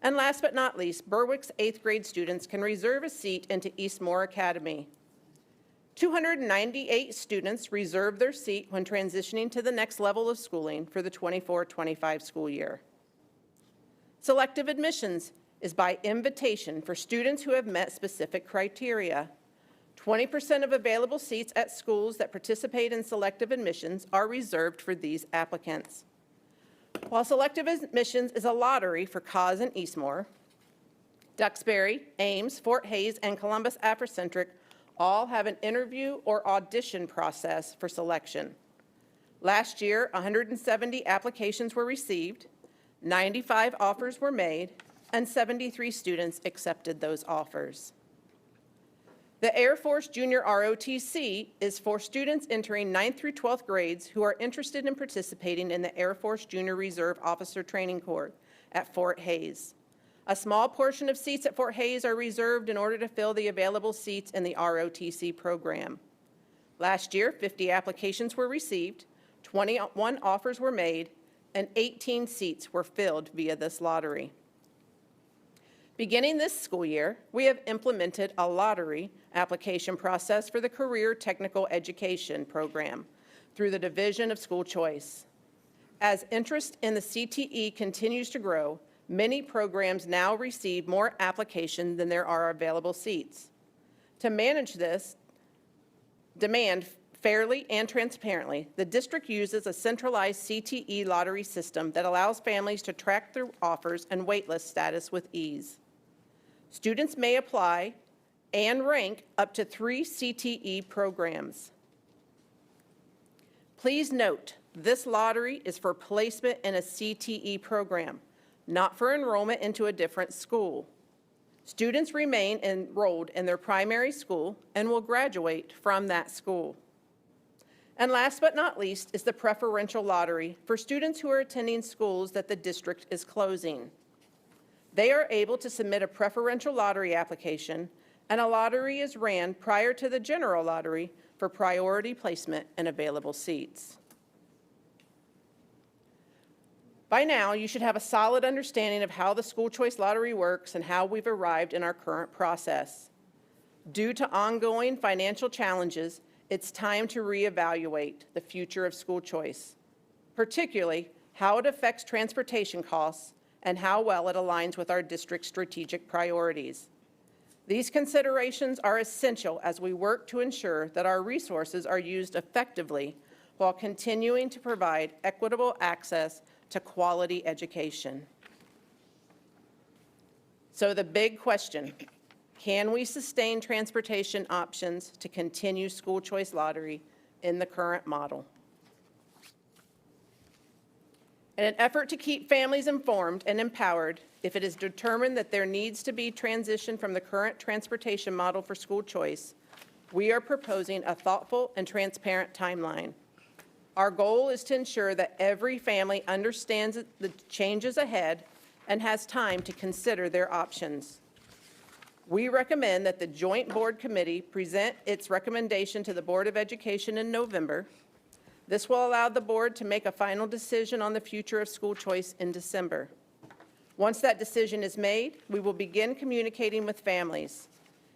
And last but not least, Berwick's 8th grade students can reserve a seat into Eastmore Academy. 298 students reserved their seat when transitioning to the next level of schooling for the 24-25 school year. Selective admissions is by invitation for students who have met specific criteria. 20% of available seats at schools that participate in selective admissions are reserved for these applicants. While selective admissions is a lottery for Cause and Eastmore, Duxbury, Ames, Fort Hays, and Columbus Afrocentric all have an interview or audition process for selection. Last year, 170 applications were received, 95 offers were made, and 73 students accepted those offers. The Air Force Junior ROTC is for students entering 9th through 12th grades who are interested in participating in the Air Force Junior Reserve Officer Training Corps at Fort Hays. A small portion of seats at Fort Hays are reserved in order to fill the available seats in the ROTC program. Last year, 50 applications were received, 21 offers were made, and 18 seats were filled via this lottery. Beginning this school year, we have implemented a lottery application process for the Career Technical Education program through the Division of School Choice. As interest in the CTE continues to grow, many programs now receive more applications than there are available seats. To manage this demand fairly and transparently, the district uses a centralized CTE lottery system that allows families to track their offers and waitlist status with ease. Students may apply and rank up to 3 CTE programs. Please note, this lottery is for placement in a CTE program, not for enrollment into a different school. Students remain enrolled in their primary school and will graduate from that school. And last but not least is the preferential lottery for students who are attending schools that the district is closing. They are able to submit a preferential lottery application, and a lottery is ran prior to the general lottery for priority placement and available seats. By now, you should have a solid understanding of how the school choice lottery works and how we've arrived in our current process. Due to ongoing financial challenges, it's time to reevaluate the future of school choice, particularly how it affects transportation costs and how well it aligns with our district's strategic priorities. These considerations are essential as we work to ensure that our resources are used effectively while continuing to provide equitable access to quality education. So the big question, can we sustain transportation options to continue school choice lottery in the current model? In an effort to keep families informed and empowered, if it is determined that there needs to be transition from the current transportation model for school choice, we are proposing a thoughtful and transparent timeline. Our goal is to ensure that every family understands the changes ahead and has time to consider their options. We recommend that the Joint Board Committee present its recommendation to the Board of Education in November. This will allow the board to make a final decision on the future of school choice in December. Once that decision is made, we will begin communicating with families.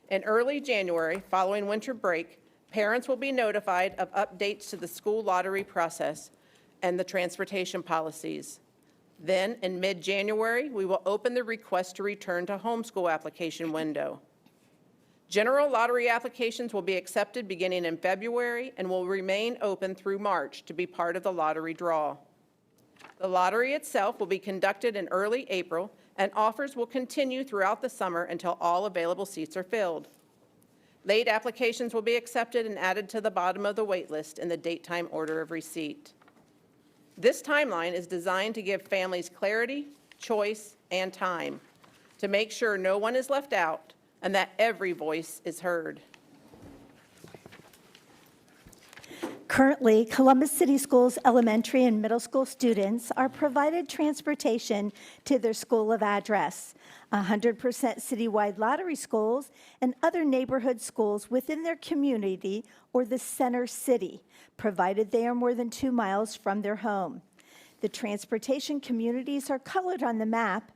In early January, following winter break, parents will be notified of updates to the school lottery process and the transportation policies. Then, in mid-January, we will open the request to return to homeschool application window. General lottery applications will be accepted beginning in February and will remain open through March to be part of the lottery draw. The lottery itself will be conducted in early April, and offers will continue throughout the summer until all available seats are filled. Late applications will be accepted and added to the bottom of the wait list in the date-time order of receipt. This timeline is designed to give families clarity, choice, and time to make sure no one is left out and that every voice is heard. Currently, Columbus City Schools elementary and middle school students are provided transportation to their school of address. 100% citywide lottery schools and other neighborhood schools within their community or the center city, provided they are more than 2 miles from their home. The transportation communities are colored on the map.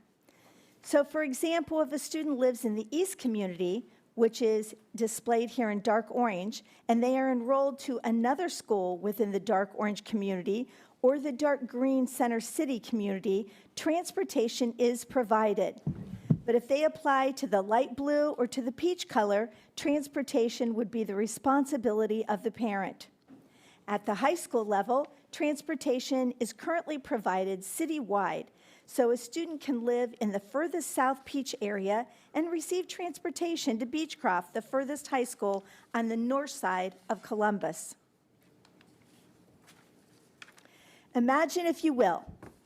So, for example, if a student lives in the East community, which is displayed here in dark orange, and they are enrolled to another school within the dark orange community or the dark green center city community, transportation is provided. But if they apply to the light blue or to the peach color, transportation would be the responsibility of the parent. At the high school level, transportation is currently provided citywide. so a student can live in the furthest South Peach area and receive transportation to Beechcroft, the furthest high school on the north side of Columbus. Imagine, if you will,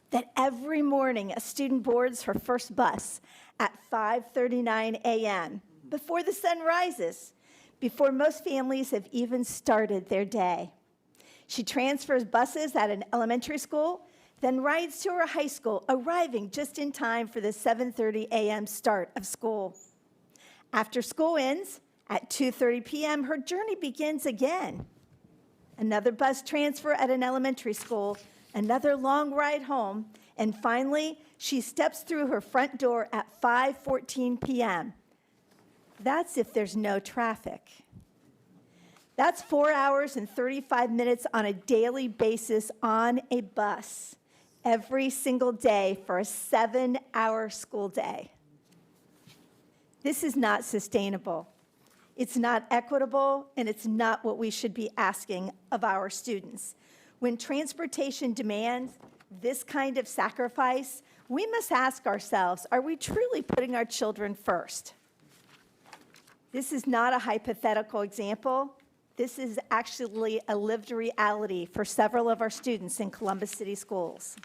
that every morning a student boards her first bus at 5:39 a.m. before the sun rises, before most families have even started their day. She transfers buses at an elementary school, then rides to her high school, arriving just in time for the 7:30 a.m. start of school. After school ends at 2:30 p.m., her journey begins again. Another bus transfer at an elementary school, another long ride home, and finally, she steps through her front door at 5:14 p.m. That's if there's no traffic. That's 4 hours and 35 minutes on a daily basis on a bus, every single day for a 7-hour school day. This is not sustainable. It's not equitable, and it's not what we should be asking of our students. When transportation demands this kind of sacrifice, we must ask ourselves, are we truly putting our children first? This is not a hypothetical example. This is actually a lived reality for several of our students in Columbus City Schools.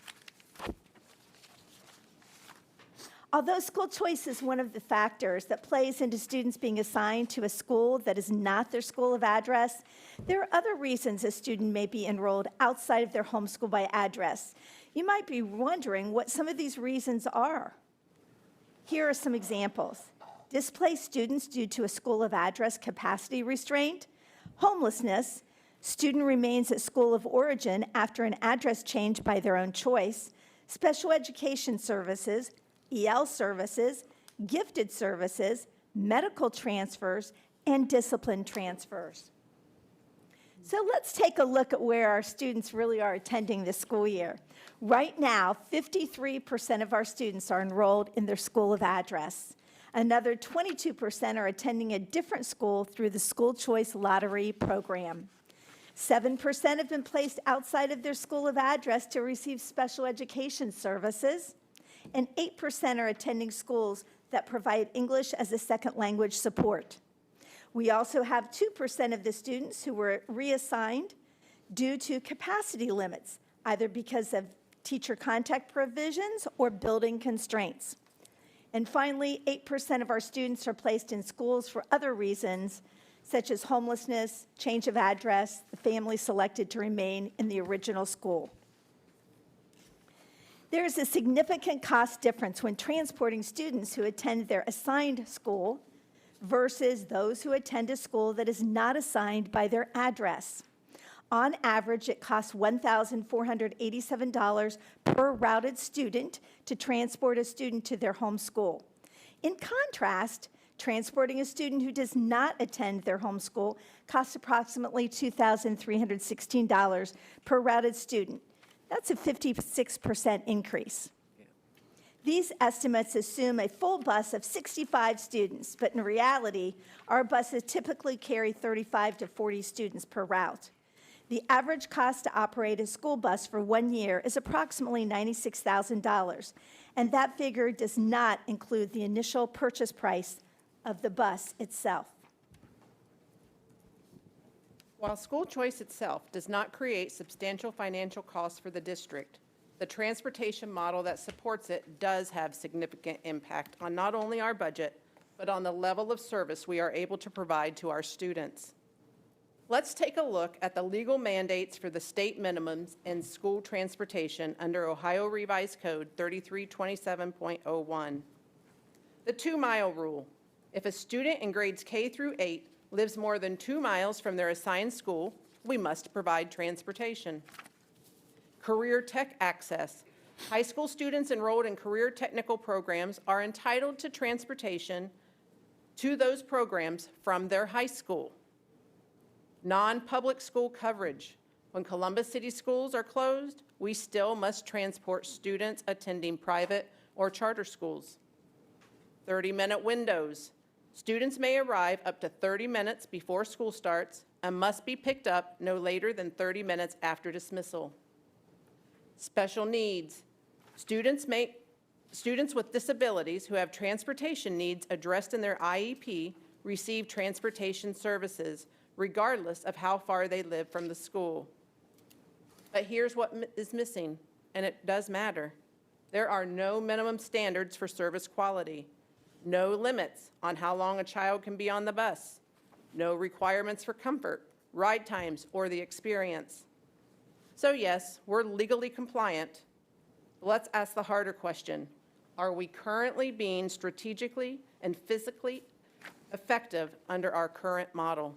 Although school choice is one of the factors that plays into students being assigned to a school that is not their school of address, there are other reasons a student may be enrolled outside of their home school by address. You might be wondering what some of these reasons are. Here are some examples. Displaced students due to a school of address capacity restraint, homelessness, student remains at school of origin after an address change by their own choice, special education services, EL services, gifted services, medical transfers, and discipline transfers. So let's take a look at where our students really are attending this school year. Right now, 53% of our students are enrolled in their school of address. Another 22% are attending a different school through the school choice lottery program. 7% have been placed outside of their school of address to receive special education services, and 8% are attending schools that provide English as a second language support. We also have 2% of the students who were reassigned due to capacity limits, either because of teacher contact provisions or building constraints. And finally, 8% of our students are placed in schools for other reasons, such as homelessness, change of address, the family selected to remain in the original school. There is a significant cost difference when transporting students who attend their assigned school versus those who attend a school that is not assigned by their address. On average, it costs $1,487 per routed student to transport a student to their home school. In contrast, transporting a student who does not attend their home school costs approximately $2,316 per routed student. That's a 56% increase. These estimates assume a full bus of 65 students, but in reality, our buses typically carry 35 to 40 students per route. The average cost to operate a school bus for 1 year is approximately $96,000, and that figure does not include the initial purchase price of the bus itself. While school choice itself does not create substantial financial costs for the district, the transportation model that supports it does have significant impact on not only our budget, but on the level of service we are able to provide to our students. Let's take a look at the legal mandates for the state minimums in school transportation under Ohio Revised Code 3327.01. The 2-mile rule. If a student in grades K through 8 lives more than 2 miles from their assigned school, we must provide transportation. Career Tech access. High school students enrolled in career technical programs are entitled to transportation to those programs from their high school. Non-public school coverage. When Columbus City schools are closed, we still must transport students attending private or charter schools. 30-minute windows. Students may arrive up to 30 minutes before school starts and must be picked up no later than 30 minutes after dismissal. Special needs. Students may Students with disabilities who have transportation needs addressed in their IEP receive transportation services regardless of how far they live from the school. But here's what is missing, and it does matter. There are no minimum standards for service quality, no limits on how long a child can be on the bus, no requirements for comfort, ride times, or the experience. So yes, we're legally compliant. Let's ask the harder question. Are we currently being strategically and physically effective under our current model?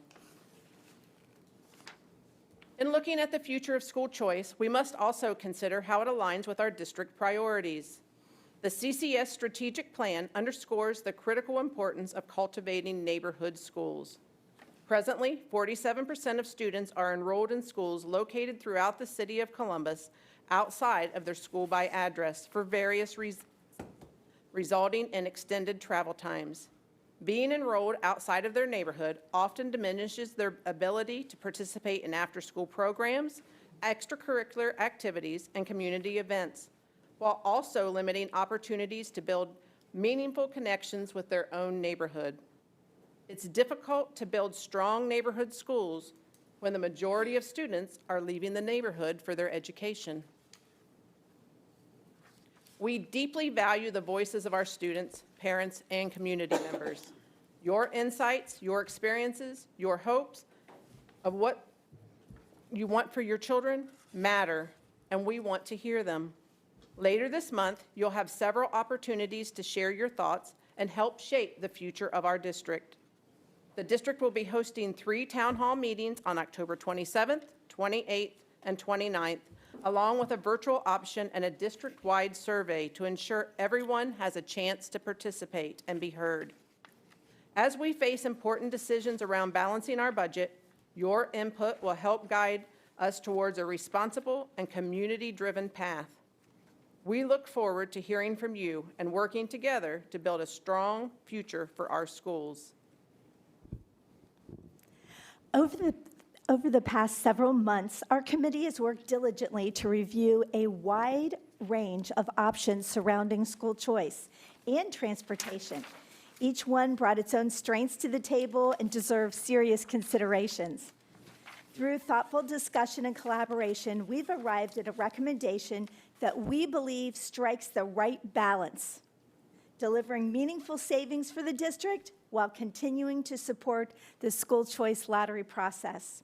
In looking at the future of school choice, we must also consider how it aligns with our district priorities. The CCS strategic plan underscores the critical importance of cultivating neighborhood schools. Presently, 47% of students are enrolled in schools located throughout the city of Columbus outside of their school by address for various reasons, resulting in extended travel times. Being enrolled outside of their neighborhood often diminishes their ability to participate in after-school programs, extracurricular activities, and community events, while also limiting opportunities to build meaningful connections with their own neighborhood. It's difficult to build strong neighborhood schools when the majority of students are leaving the neighborhood for their education. We deeply value the voices of our students, parents, and community members. Your insights, your experiences, your hopes of what you want for your children matter, and we want to hear them. Later this month, you'll have several opportunities to share your thoughts and help shape the future of our district. The district will be hosting 3 town hall meetings on October 27th, 28th, and 29th, along with a virtual option and a district-wide survey to ensure everyone has a chance to participate and be heard. As we face important decisions around balancing our budget, your input will help guide us towards a responsible and community-driven path. We look forward to hearing from you and working together to build a strong future for our schools. Over the past several months, our committee has worked diligently to review a wide range of options surrounding school choice and transportation. Each one brought its own strengths to the table and deserves serious considerations. Through thoughtful discussion and collaboration, we've arrived at a recommendation that we believe strikes the right balance, delivering meaningful savings for the district while continuing to support the school choice lottery process.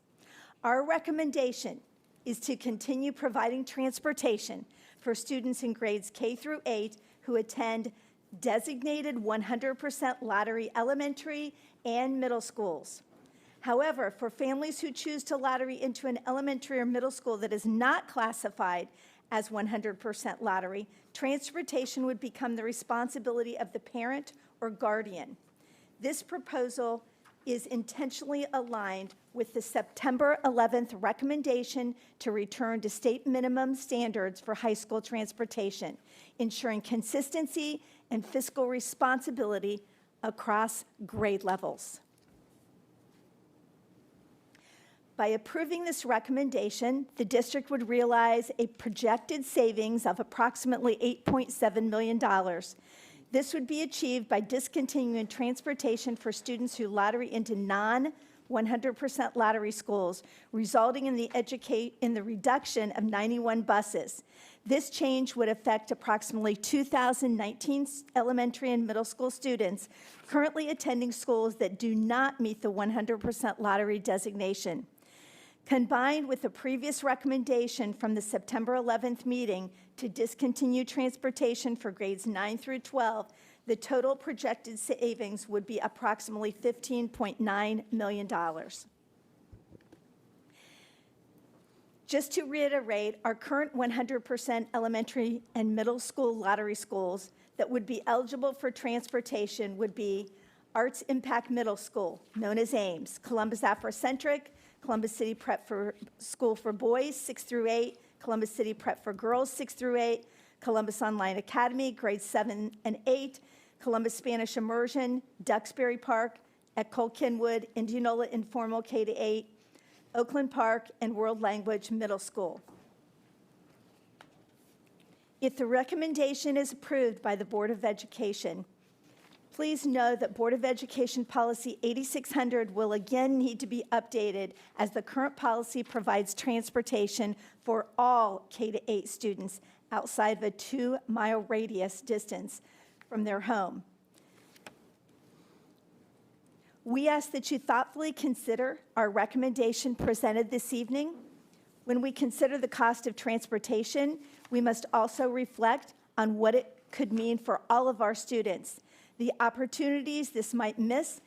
Our recommendation is to continue providing transportation for students in grades K through 8 who attend designated 100% lottery elementary and middle schools. However, for families who choose to lottery into an elementary or middle school that is not classified as 100% lottery, transportation would become the responsibility of the parent or guardian. This proposal is intentionally aligned with the September 11th recommendation to return to state minimum standards for high school transportation, ensuring consistency and fiscal responsibility across grade levels. By approving this recommendation, the district would realize a projected savings of approximately $8.7 million. This would be achieved by discontinuing transportation for students who lottery into non-100% lottery schools, resulting in the reduction of 91 buses. This change would affect approximately 2,019 elementary and middle school students currently attending schools that do not meet the 100% lottery designation. Combined with the previous recommendation from the September 11th meeting to discontinue transportation for grades 9 through 12, the total projected savings would be approximately $15.9 million. Just to reiterate, our current 100% elementary and middle school lottery schools that would be eligible for transportation would be Arts Impact Middle School, known as AIMS, Columbus Afrocentric, Columbus City Prep for School for Boys, 6 through 8, Columbus City Prep for Girls, 6 through 8, Columbus Online Academy, grades 7 and 8, Columbus Spanish Immersion, Duxbury Park, Ecole Kenwood, Indianola Informal K to 8, Oakland Park, and World Language Middle School. If the recommendation is approved by the Board of Education, please know that Board of Education Policy 8600 will again need to be updated as the current policy provides transportation for all K-8 students outside of a 2-mile radius distance from their home. We ask that you thoughtfully consider our recommendation presented this evening. When we consider the cost of transportation, we must also reflect on what it could mean for all of our students, the opportunities this might miss,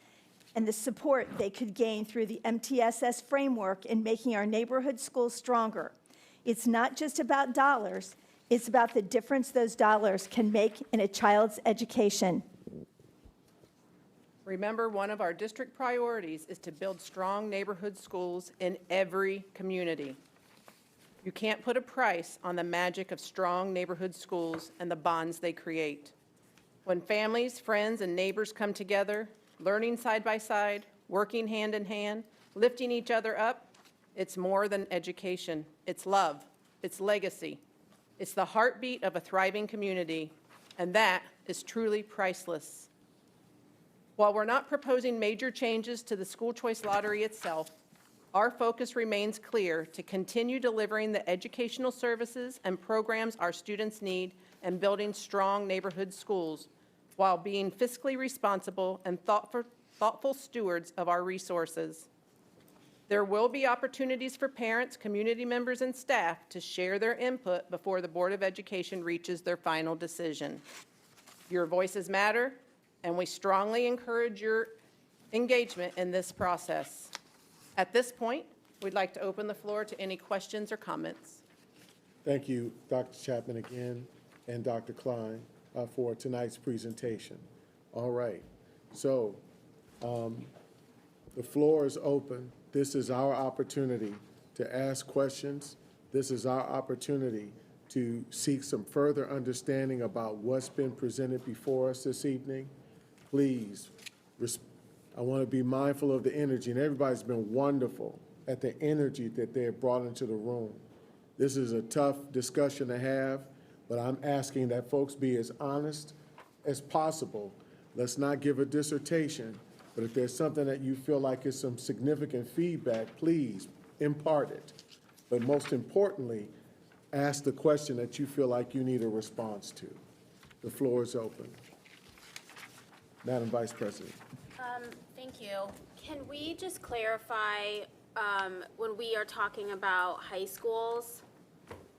and the support they could gain through the MTSS framework in making our neighborhood schools stronger. It's not just about dollars, it's about the difference those dollars can make in a child's education. Remember, one of our district priorities is to build strong neighborhood schools in every community. You can't put a price on the magic of strong neighborhood schools and the bonds they create. When families, friends, and neighbors come together, learning side by side, working hand in hand, lifting each other up, it's more than education. It's love. It's legacy. It's the heartbeat of a thriving community, and that is truly priceless. While we're not proposing major changes to the school choice lottery itself, our focus remains clear to continue delivering the educational services and programs our students need and building strong neighborhood schools while being fiscally responsible and thoughtful stewards of our resources. There will be opportunities for parents, community members, and staff to share their input before the Board of Education reaches their final decision. Your voices matter, and we strongly encourage your engagement in this process. At this point, we'd like to open the floor to any questions or comments. Thank you, Dr. Chapman again, and Dr. Klein for tonight's presentation. All right, so the floor is open. This is our opportunity to ask questions. This is our opportunity to seek some further understanding about what's been presented before us this evening. Please, I want to be mindful of the energy, and everybody's been wonderful at the energy that they have brought into the room. This is a tough discussion to have, but I'm asking that folks be as honest as possible. Let's not give a dissertation, but if there's something that you feel like is some significant feedback, please impart it. But most importantly, ask the question that you feel like you need a response to. The floor is open. Madam Vice President. Thank you. Can we just clarify, when we are talking about high schools,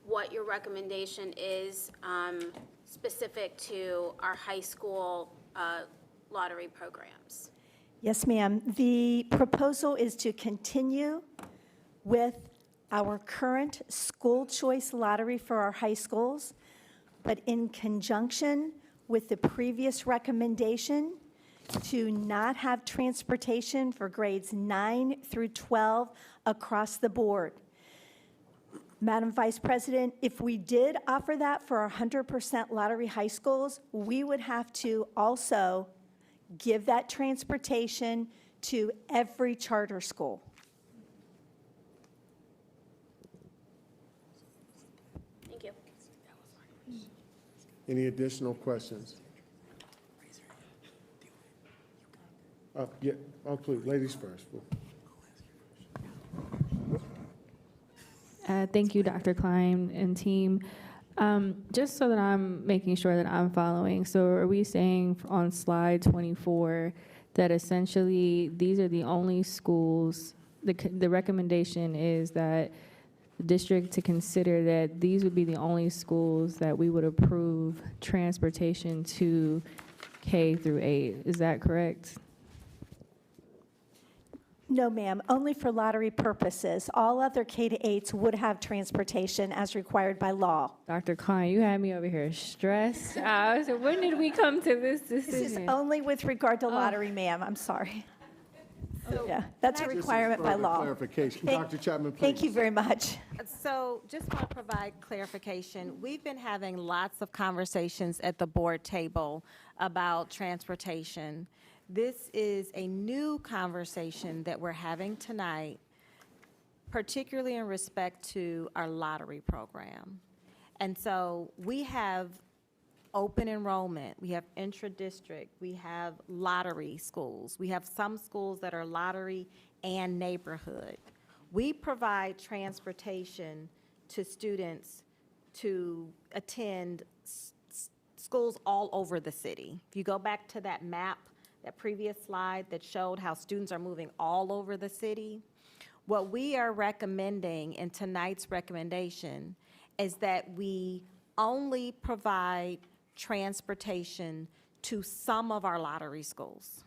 what your recommendation is specific to our high school lottery programs? Yes, ma'am. The proposal is to continue with our current school choice lottery for our high schools, but in conjunction with the previous recommendation to not have transportation for grades 9 through 12 across the board. Madam Vice President, if we did offer that for 100% lottery high schools, we would have to also give that transportation to every charter school. Thank you. Any additional questions? Yeah, please, ladies first. Thank you, Dr. Klein and team. Just so that I'm making sure that I'm following, so are we saying on slide 24 that essentially these are the only schools, the recommendation is that the district to consider that these would be the only schools that we would approve transportation to K through 8, is that correct? No, ma'am, only for lottery purposes. All other K-8s would have transportation as required by law. Dr. Klein, you had me over here stressed out. So when did we come to this decision? This is only with regard to lottery, ma'am, I'm sorry. Yeah, that's a requirement by law. Clarification. Dr. Chapman, please. Thank you very much. So just want to provide clarification. We've been having lots of conversations at the board table about transportation. This is a new conversation that we're having tonight, particularly in respect to our lottery program. And so we have open enrollment, we have intra-district, we have lottery schools, we have some schools that are lottery and neighborhood. We provide transportation to students to attend schools all over the city. If you go back to that map, that previous slide that showed how students are moving all over the city, what we are recommending in tonight's recommendation is that we only provide transportation to some of our lottery schools,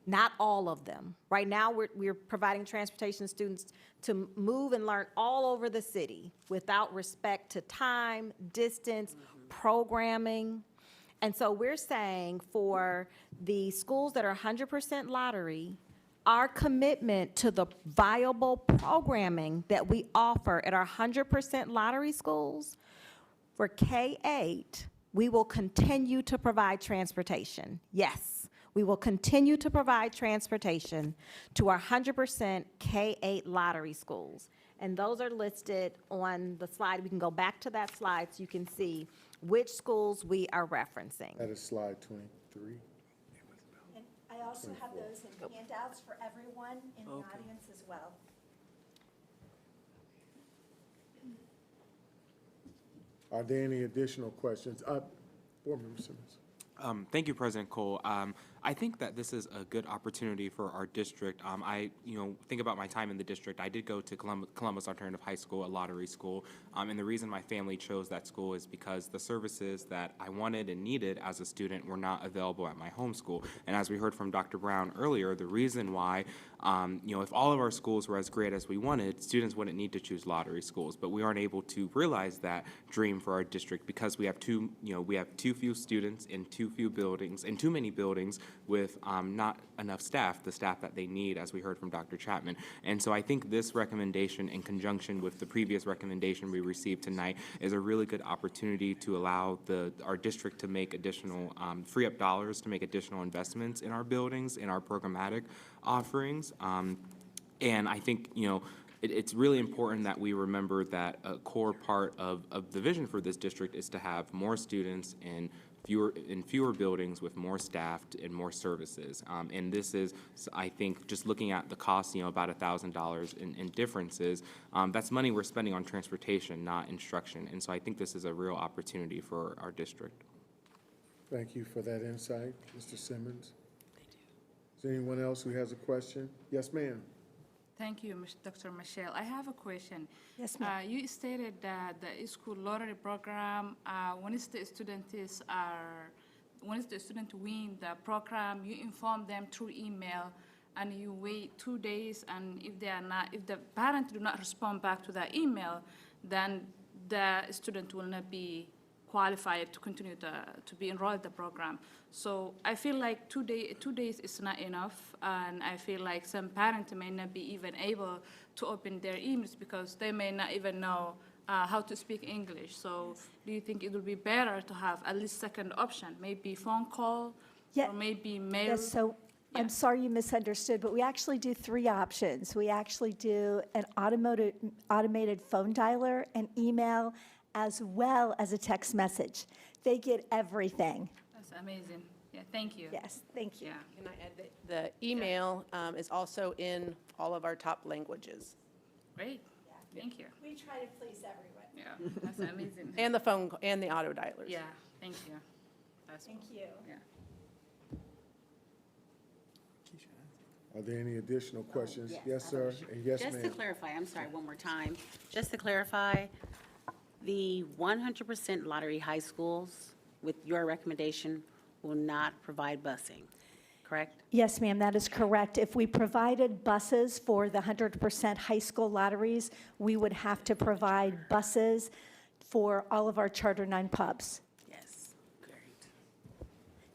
not all of them. Right now, we're providing transportation to students to move and learn all over the city without respect to time, distance, programming. And so we're saying for the schools that are 100% lottery, our commitment to the viable programming that we offer at our 100% lottery schools, for K-8, we will continue to provide transportation. Yes, we will continue to provide transportation to our 100% K-8 lottery schools. And those are listed on the slide. We can go back to that slide so you can see which schools we are referencing. That is slide 23. And I also have those in handouts for everyone in the audience as well. Are there any additional questions? Board Member Simmons. Thank you, President Cole. I think that this is a good opportunity for our district. I think about my time in the district. I did go to Columbus Alternative High School, a lottery school, and the reason my family chose that school is because the services that I wanted and needed as a student were not available at my home school. And as we heard from Dr. Brown earlier, the reason why, if all of our schools were as great as we wanted, students wouldn't need to choose lottery schools. But we aren't able to realize that dream for our district because we have too few students in too few buildings, and too many buildings with not enough staff, the staff that they need, as we heard from Dr. Chapman. And so I think this recommendation, in conjunction with the previous recommendation we received tonight, is a really good opportunity to allow our district to make additional, free up dollars to make additional investments in our buildings, in our programmatic offerings. And I think, it's really important that we remember that a core part of the vision for this district is to have more students in fewer buildings with more staff and more services. And this is, I think, just looking at the cost, about $1,000 in differences, that's money we're spending on transportation, not instruction. And so I think this is a real opportunity for our district. Thank you for that insight, Mr. Simmons. Is there anyone else who has a question? Yes, ma'am. Thank you, Dr. Michelle. I have a question. Yes, ma'am. You stated that the school lottery program, once the student win the program, you inform them through email, and you wait 2 days. And if the parent do not respond back to that email, then the student will not be qualified to continue to be enrolled in the program. So I feel like 2 days is not enough, and I feel like some parents may not be even able to open their emails because they may not even know how to speak English. So do you think it would be better to have at least second option, maybe phone call, or maybe mail? Yes, so I'm sorry you misunderstood, but we actually do 3 options. We actually do an automated phone dialer, an email, as well as a text message. They get everything. That's amazing. Yeah, thank you. Yes, thank you. Yeah. Can I add that the email is also in all of our top languages? Great. Thank you. We try to please everyone. Yeah, that's amazing. And the phone, and the auto dialers. Yeah, thank you. Thank you. Yeah. Are there any additional questions? Yes, sir, and yes, Just to ma'am. clarify, I'm sorry, one more time. Just to clarify, the 100% lottery high schools, with your recommendation, will not provide busing, correct? Yes, ma'am, that is correct. If we provided buses for the 100% high school lotteries, we would have to provide buses for all of our Charter 9 pubs. Yes, great.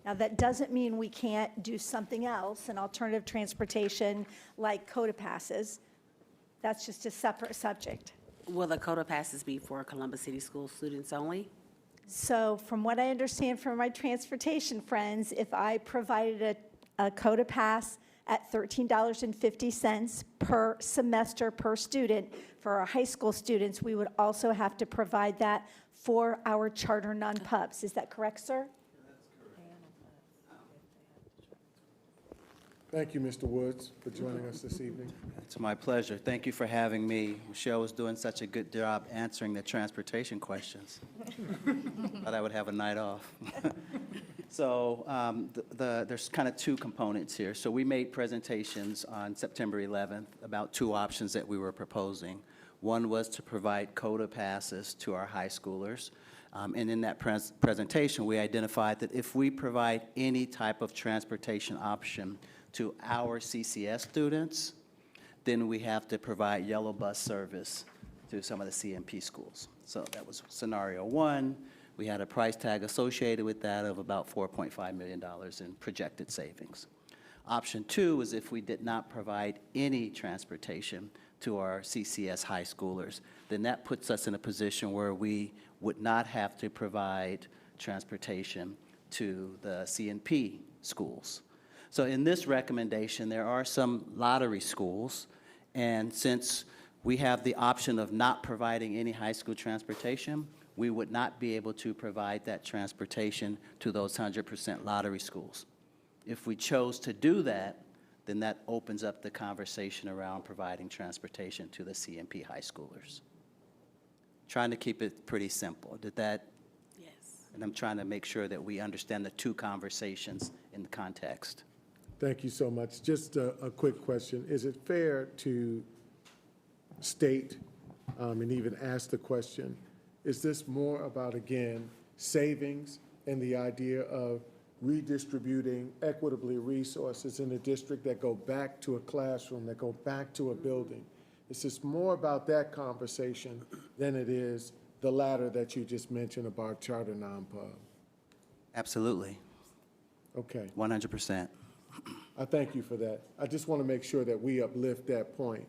Now, that doesn't mean we can't do something else, an alternative transportation like COTA passes. That's just a separate subject. Will the COTA passes be for Columbus City School students only? So from what I understand from my transportation friends, if I provided a COTA pass at $13.50 per semester per student. For our high school students, we would also have to provide that for our charter non-pubs. Is that correct, sir? Thank you, Mr. Woods, for joining us this evening. It's my pleasure. Thank you for having me. Michelle was doing such a good job answering the transportation questions. Thought I would have a night off. So there's kind of two components here. So we made presentations on September 11th about two options that we were proposing. One was to provide COTA passes to our high schoolers. And in that presentation, we identified that if we provide any type of transportation option to our CCS students, then we have to provide yellow bus service to some of the CMP schools. So that was scenario one. We had a price tag associated with that of about $4.5 million in projected savings. Option two is if we did not provide any transportation to our CCS high schoolers, then that puts us in a position where we would not have to provide transportation to the CNP schools. So in this recommendation, there are some lottery schools, and since we have the option of not providing any high school transportation, we would not be able to provide that transportation to those 100% lottery schools. If we chose to do that, then that opens up the conversation around providing transportation to the CMP high schoolers. Trying to keep it pretty simple. Did that? Yes. And I'm trying to make sure that we understand the two conversations in the context. Thank you so much. Just a quick question. Is it fair to state and even ask the question, is this more about, again, savings and the idea of redistributing equitably resources in a district that go back to a classroom, that go back to a building? It's just more about that conversation than it is the latter that you just mentioned about charter non-pub. Absolutely. Okay. 100%. I thank you for that. I just want to make sure that we uplift that point.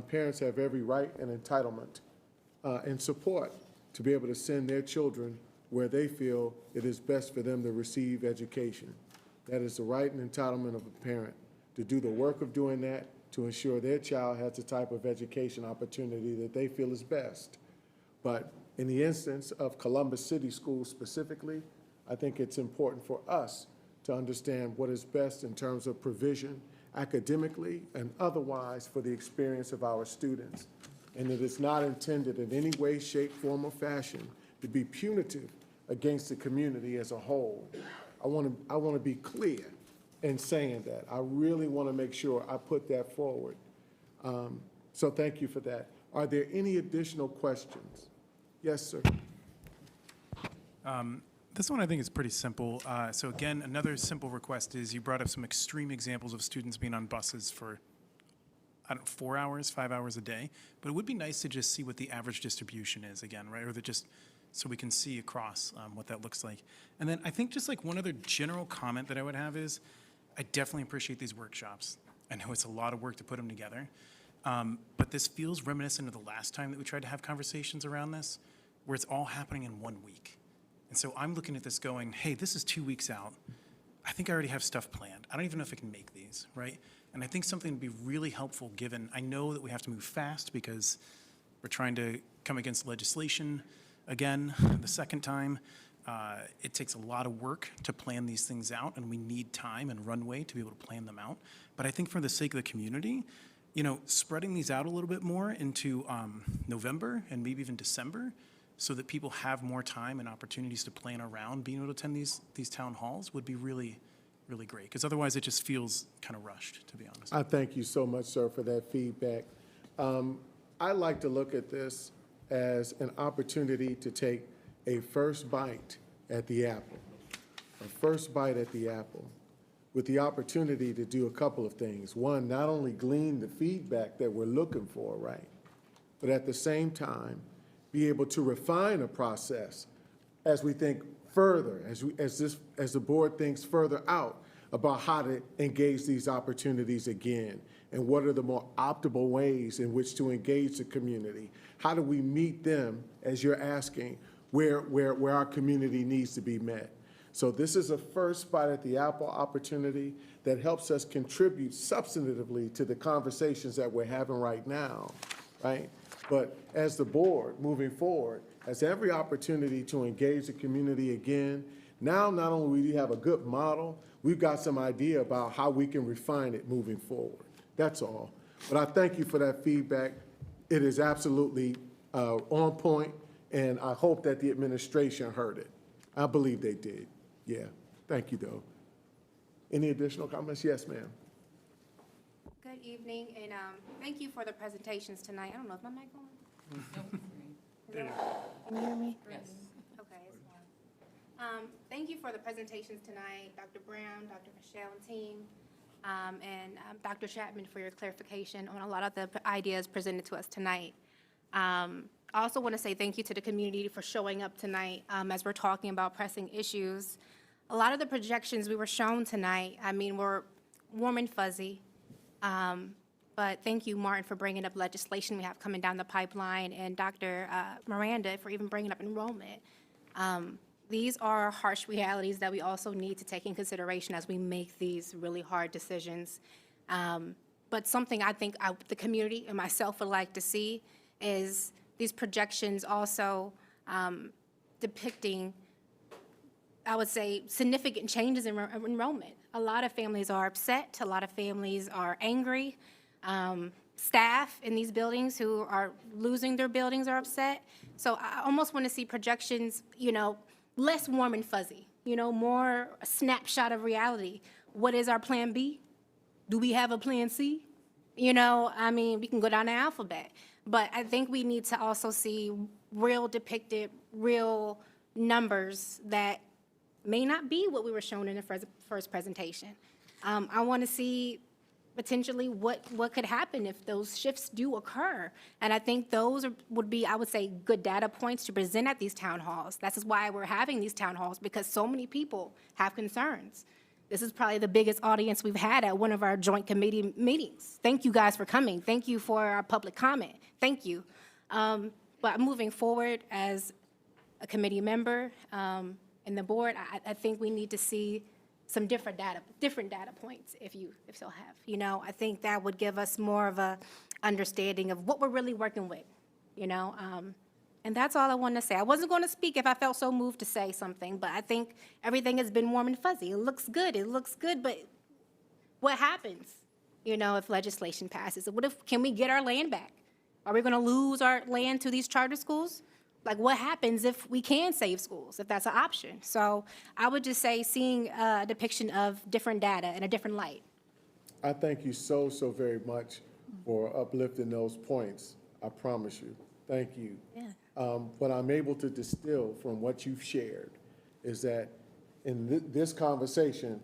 Parents have every right and entitlement and support to be able to send their children where they feel it is best for them to receive education. That is the right and entitlement of a parent to do the work of doing that, to ensure their child has the type of education opportunity that they feel is best. But in the instance of Columbus City Schools specifically, I think it's important for us to understand what is best in terms of provision academically and otherwise for the experience of our students. And it is not intended in any way, shape, form, or fashion to be punitive against the community as a whole. I want to be clear in saying that. I really want to make sure I put that forward. So thank you for that. Are there any additional questions? Yes, sir. This one I think is pretty simple. So again, another simple request is you brought up some extreme examples of students being on buses for, 4 hours, 5 hours a day. But it would be nice to just see what the average distribution is again, right? Or just so we can see across what that looks like. And then I think just like one other general comment that I would have is I definitely appreciate these workshops. I know it's a lot of work to put them together. But this feels reminiscent of the last time that we tried to have conversations around this, where it's all happening in 1 week. And so I'm looking at this going, hey, this is 2 weeks out. I think I already have stuff planned. I don't even know if I can make these, right? And I think something would be really helpful given, I know that we have to move fast because we're trying to come against legislation again the second time. It takes a lot of work to plan these things out, and we need time and runway to be able to plan them out. But I think for the sake of the community, spreading these out a little bit more into November and maybe even December, so that people have more time and opportunities to plan around being able to attend these town halls would be really, really great. Because otherwise, it just feels kind of rushed, to be honest. I thank you so much, sir, for that feedback. I like to look at this as an opportunity to take a first bite at the apple, with the opportunity to do a couple of things. One, not only glean the feedback that we're looking for, right, but at the same time, be able to refine a process as we think further, as the board thinks further out about how to engage these opportunities again, and what are the more optimal ways in which to engage the community. How do we meet them, as you're asking, where our community needs to be met? So this is a first bite at the apple opportunity that helps us contribute substantively to the conversations that we're having right now, right? But as the board, moving forward, has every opportunity to engage the community again. Now, not only do we have a good model, we've got some idea about how we can refine it moving forward. That's all. But I thank you for that feedback. It is absolutely on point, and I hope that the administration heard it. I believe they did. Yeah. Thank you, though. Any additional comments? Yes, ma'am. Good evening, and thank you for the presentations tonight. I don't know, is my mic on? Can you hear me? Yes. Okay, it's on. Thank you for the presentations tonight, Dr. Brown, Dr. Michelle, and team, and Dr. Chapman for your clarification on a lot of the ideas presented to us tonight. I also want to say thank you to the community for showing up tonight as we're talking about pressing issues. A lot of the projections we were shown tonight, I mean, were warm and fuzzy. But thank you, Martin, for bringing up legislation we have coming down the pipeline, and Dr. Miranda for even bringing up enrollment. These are harsh realities that we also need to take in consideration as we make these really hard decisions. But something I think the community and myself would like to see is these projections also depicting, I would say, significant changes in enrollment. A lot of families are upset. A lot of families are angry. Staff in these buildings who are losing their buildings are upset. So I almost want to see projections, less warm and fuzzy, more a snapshot of reality. What is our plan B? Do we have a plan C? We can go down the alphabet. But I think we need to also see real depicted, real numbers that may not be what we were shown in the first presentation. I want to see potentially what could happen if those shifts do occur. And I think those would be, I would say, good data points to present at these town halls. That's why we're having these town halls, because so many people have concerns. This is probably the biggest audience we've had at one of our joint committee meetings. Thank you guys for coming. Thank you for our public comment. Thank you. But moving forward as a committee member and the board, I think we need to see some different data points, if so have. I think that would give us more of a understanding of what we're really working with, And that's all I wanted to say. I wasn't going to speak if I felt so moved to say something, but I think everything has been warm and fuzzy. It looks good, but what happens, if legislation passes? Can we get our land back? Are we going to lose our land to these charter schools? Like, what happens if we can save schools, if that's an option? So I would just say seeing a depiction of different data in a different light. I thank you so very much for uplifting those points. I promise you. Thank you. Yeah. What I'm able to distill from what you've shared is that in this conversation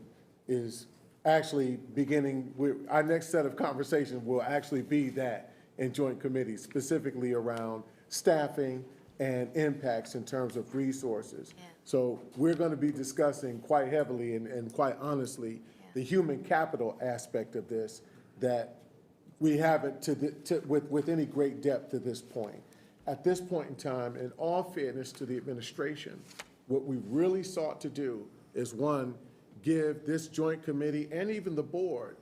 is actually beginning, our next set of conversations will actually be that in joint committees, specifically around staffing and impacts in terms of resources. Yeah. So we're going to be discussing quite heavily and quite honestly the human capital aspect of this that we haven't with any great depth to this point. At this point in time, in all fairness to the administration, what we really sought to do is, one, give this joint committee and even the board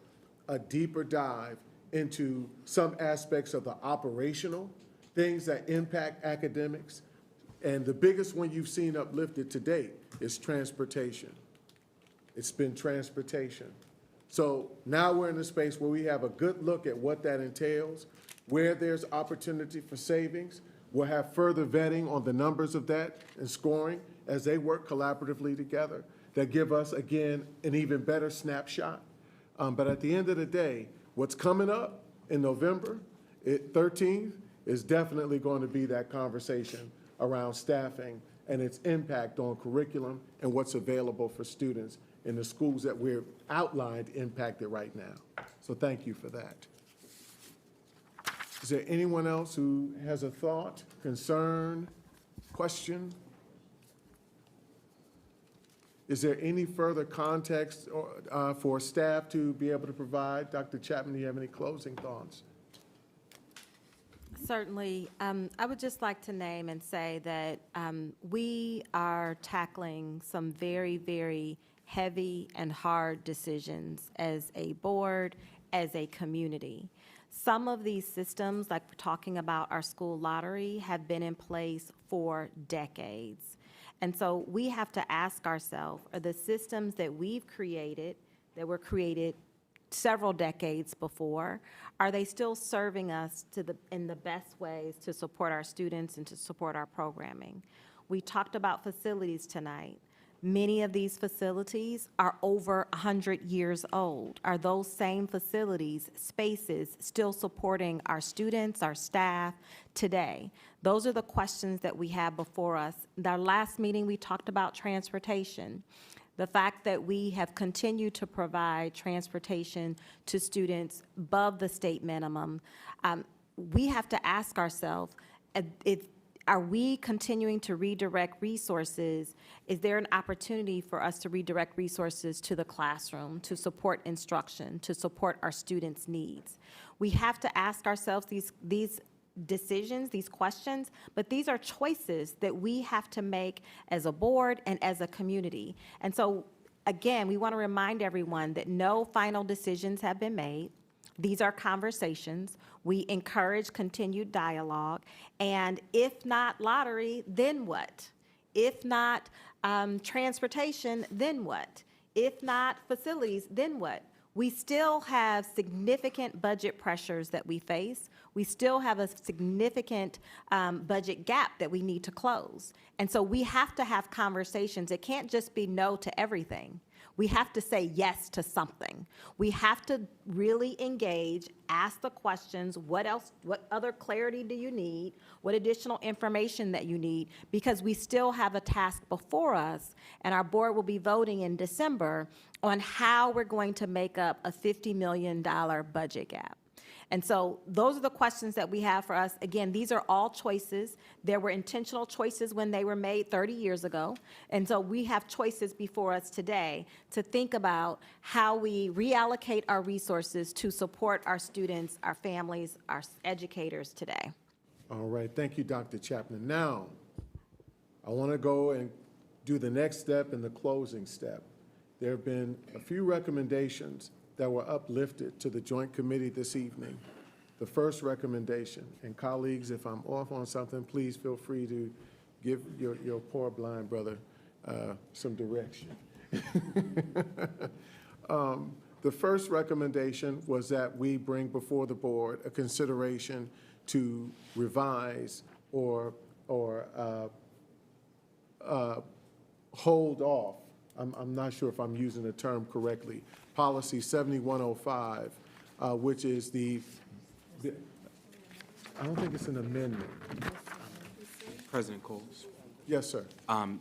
a deeper dive into some aspects of the operational things that impact academics. And the biggest one you've seen uplifted to date is transportation. It's been transportation. So now we're in a space where we have a good look at what that entails, where there's opportunity for savings. We'll have further vetting on the numbers of that and scoring as they work collaboratively together that give us, again, an even better snapshot. But at the end of the day, what's coming up in November 13th is definitely going to be that conversation around staffing and its impact on curriculum and what's available for students in the schools that we're outlined impacted right now. So thank you for that. Is there anyone else who has a thought, concern, question? Is there any further context for staff to be able to provide? Dr. Chapman, do you have any closing thoughts? Certainly. I would just like to name and say that we are tackling some very, very heavy and hard decisions as a board, as a community. Some of these systems, like we're talking about our school lottery, have been in place for decades. And so we have to ask ourselves, are the systems that we've created, that were created several decades before, are they still serving us in the best ways to support our students and to support our programming? We talked about facilities tonight. Many of these facilities are over 100 years old. Are those same facilities, spaces, still supporting our students, our staff today? Those are the questions that we have before us. In our last meeting, we talked about transportation. The fact that we have continued to provide transportation to students above the state minimum, we have to ask ourselves, are we continuing to redirect resources? Is there an opportunity for us to redirect resources to the classroom, to support instruction, to support our students' needs? We have to ask ourselves these decisions, these questions, but these are choices that we have to make as a board and as a community. And so, again, we want to remind everyone that no final decisions have been made. These are conversations. We encourage continued dialogue. And if not lottery, then what? If not transportation, then what? If not facilities, then what? We still have significant budget pressures that we face. We still have a significant budget gap that we need to close. And so we have to have conversations. It can't just be no to everything. We have to say yes to something. We have to really engage, ask the questions, what else, what other clarity do you need? What additional information that you need? Because we still have a task before us, and our board will be voting in December on how we're going to make up a $50 million budget gap. And so those are the questions that we have for us. Again, these are all choices. There were intentional choices when they were made 30 years ago. And so we have choices before us today to think about how we reallocate our resources to support our students, our families, our educators today. All right, thank you, Dr. Chapman. Now, I want to go and do the next step and the closing step. There have been a few recommendations that were uplifted to the Joint Committee this evening. The first recommendation, and colleagues, if I'm off on something, please feel free to give your poor blind brother some direction. The first recommendation was that we bring before the board a consideration to revise or hold off, I'm not sure if I'm using the term correctly, Policy 7105, which is I don't think it's an amendment. President Cole? Yes, sir.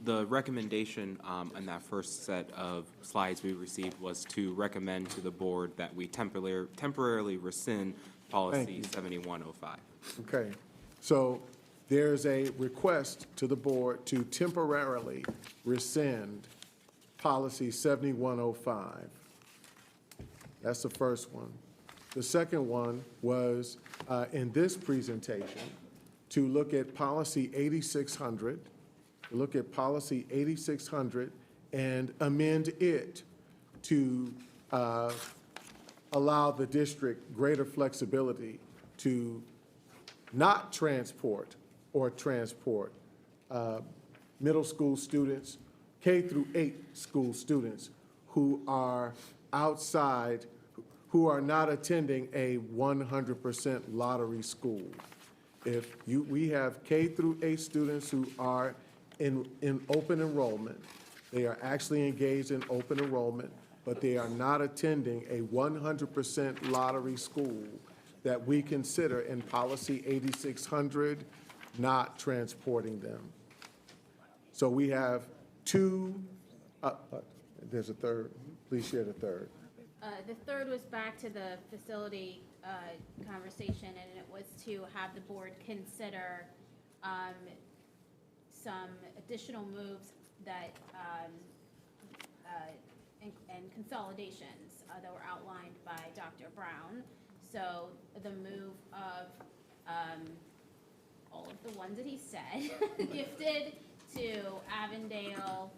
The recommendation in that first set of slides we received was to recommend to the board that we temporarily rescind Policy 7105. Okay. So there's a request to the board to temporarily rescind Policy 7105. That's the first one. The second one was, in this presentation, to look at Policy 8600, look at Policy 8600 and amend it to allow the district greater flexibility to not transport middle school students, K through 8 school students who are outside, who are not attending a 100% lottery school. If we have K through 8 students who are in open enrollment, they are actually engaged in open enrollment, but they are not attending a 100% lottery school, that we consider in Policy 8600 not transporting them. So we have two, there's a third. Please share the third. The third was back to the facility conversation, and it was to have the board consider some additional moves that and consolidations that were outlined by Dr. Brown. So the move of all of the ones that he said. Gifted to Avondale,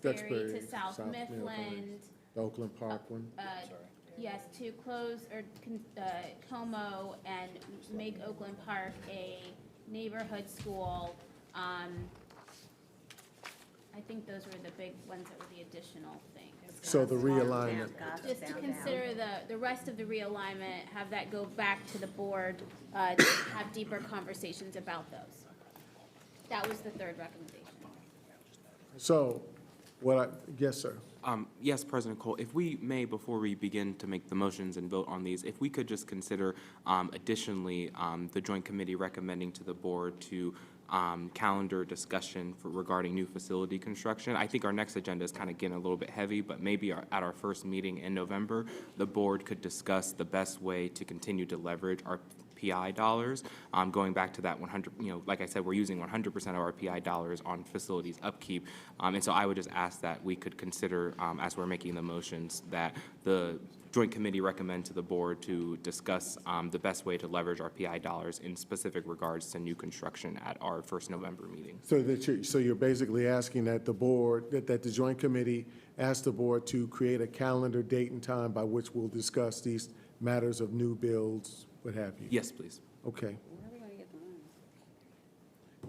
Duxbury to South Mifflin, The Oakland Park one. yes, to close or Como and make Oakland Park a neighborhood school. I think those were the big ones that were the additional things. So the realignment. Just to consider the rest of the realignment, have that go back to the board, to have deeper conversations about those. That was the third recommendation. So, yes, sir. Yes, President Cole, if we may, before we begin to make the motions and vote on these, if we could just consider additionally the Joint Committee recommending to the board to calendar discussion regarding new facility construction. I think our next agenda is kind of getting a little bit heavy, but maybe at our first meeting in November, the board could discuss the best way to continue to leverage our PI dollars. Going back to that 100, like I said, we're using 100% of our PI dollars on facilities upkeep. And so I would just ask that we could consider, as we're making the motions, that the Joint Committee recommend to the board to discuss the best way to leverage our PI dollars in specific regards to new construction at our first November meeting. So you're basically asking that the board, that the Joint Committee ask the board to create a calendar date and time by which we'll discuss these matters of new builds, what have you? Yes, please. Okay.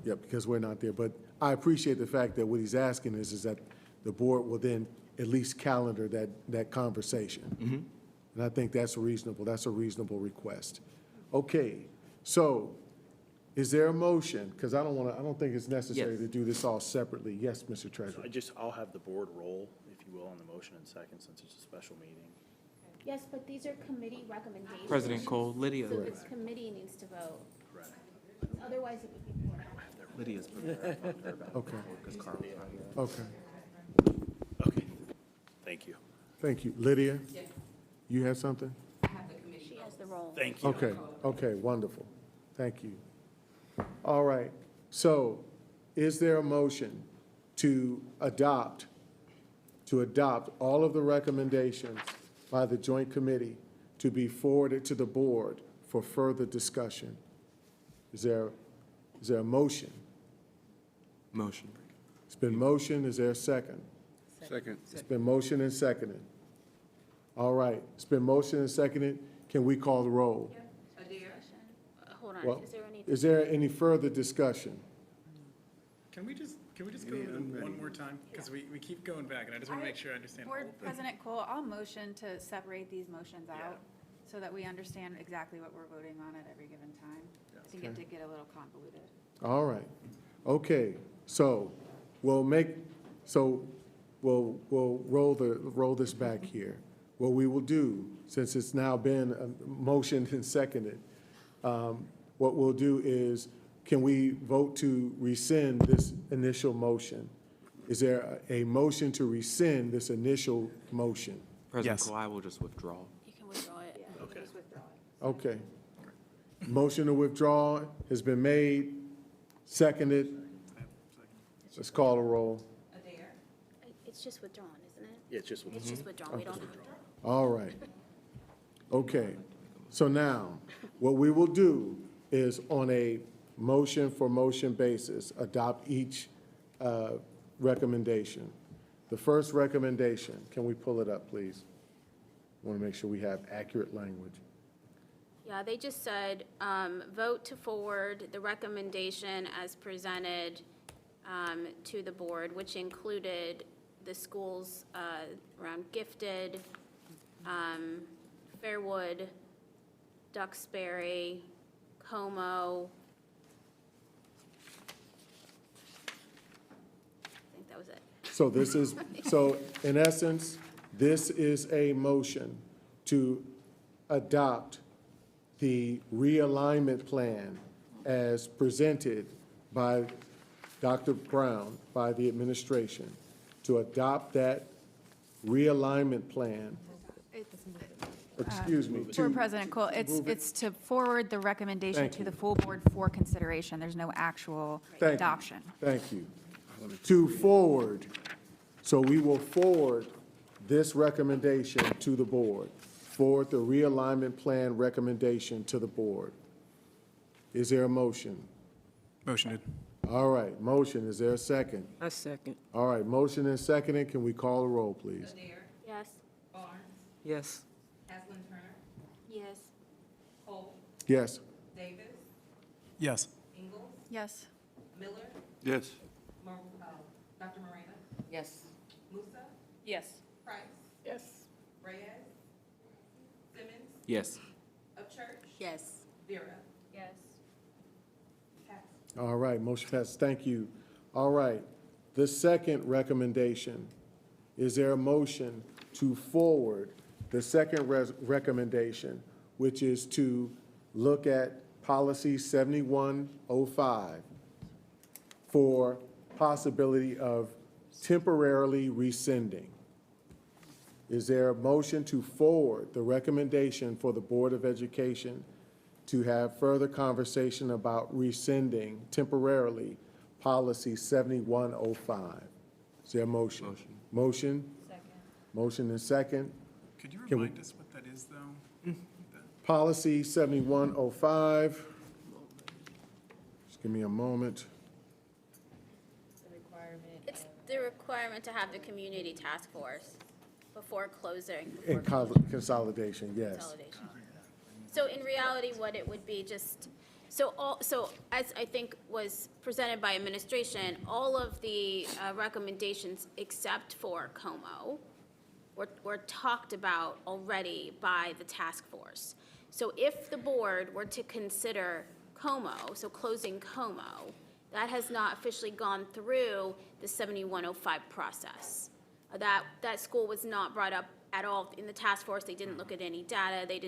Yeah, because we're not there, but I appreciate the fact that what he's asking is that the board will then at least calendar that conversation. And I think that's reasonable. That's a reasonable request. Okay, so is there a motion? Because I don't think it's necessary Yes. to do this all separately. Yes, Mr. Treasurer. I'll have the board roll, if you will, on the motion in second, since it's a special meeting. Yes, but these are committee recommendations. President Cole, Lydia. So the committee needs to vote. Correct. Otherwise, it would be board. Lydia's prepared. Okay. Because Carl's not here. Okay, Okay, thank you. thank you. Lydia? You have something? She has the role. Thank you. Okay, wonderful. Thank you. All right, so is there a motion to adopt all of the recommendations by the Joint Committee to be forwarded to the board for further discussion? Is there a motion? Motion. It's been motioned, is there a second? Second. It's been motioned and seconded. All right, it's been motioned and seconded. Can we call the roll? Hold Well, on, is there any? is there any further discussion? Can we just go over them one more time? Because we keep going back, and I just want to make sure I understand the whole Board thing. President Cole, I'll motion to separate these motions out so that we understand exactly what we're voting on at every given time. I think it did get a little convoluted. All right, okay, so we'll roll this back here. What we will do, since it's now been motioned and seconded, what we'll do is, can we vote to rescind this initial motion? Is there a motion to rescind this initial motion? President Yes. Cole, I will just withdraw. You can withdraw it. Okay. Okay. Motion to withdraw has been made, seconded. Let's call a roll. It's just withdrawn, isn't it? Yeah, it's just. It's just withdrawn, we don't have to. All right. Okay. So now, what we will do is on a motion-for-motion basis, adopt each recommendation. The first recommendation, can we pull it up, please? Want to make sure we have accurate language. Yeah, they just said, vote to forward the recommendation as presented to the board, which included the schools around Gifted, Fairwood, Duxbury, Como. I think that was it. So this is, so in essence, this is a motion to adopt the realignment plan as presented by Dr. Brown, by the administration, to adopt that realignment plan, excuse me, Board President Cole, it's to forward the recommendation Thank to you. the full board for consideration. There's no actual Thank you. adoption. Thank you. To forward, so we will forward this recommendation to the board, forward the realignment plan recommendation to the board. Is there a motion? Motioned. All right, motion, is there a second? I second. All right, motion and seconded, can we call a roll, please? Yes. Yes. Yes. Yes. Yes. Yes. Yes. Yes. Yes. Yes. Yes. Yes. Yes. All right, motion passes, thank you. All right, the second recommendation, is there a motion to forward the second recommendation, which is to look at policy 7105 for possibility of temporarily rescinding? Is there a motion to forward the recommendation for the Board of Education to have further conversation about rescinding temporarily policy 7105? Is there a motion? Motion? Second. Motion and second. Could you Can we- remind us what that is, though? Policy 7105. Just give me a moment. It's the requirement to have the community task force before closing. In consolidation, yes. Consolidation. So in reality, what it would be just, so as I think was presented by administration, all of the recommendations except for COMO were talked about already by the task force. So if the board were to consider COMO, so closing COMO, that has not officially gone through the 7105 process. That school was not brought up at all in the task force. They didn't look at any data. They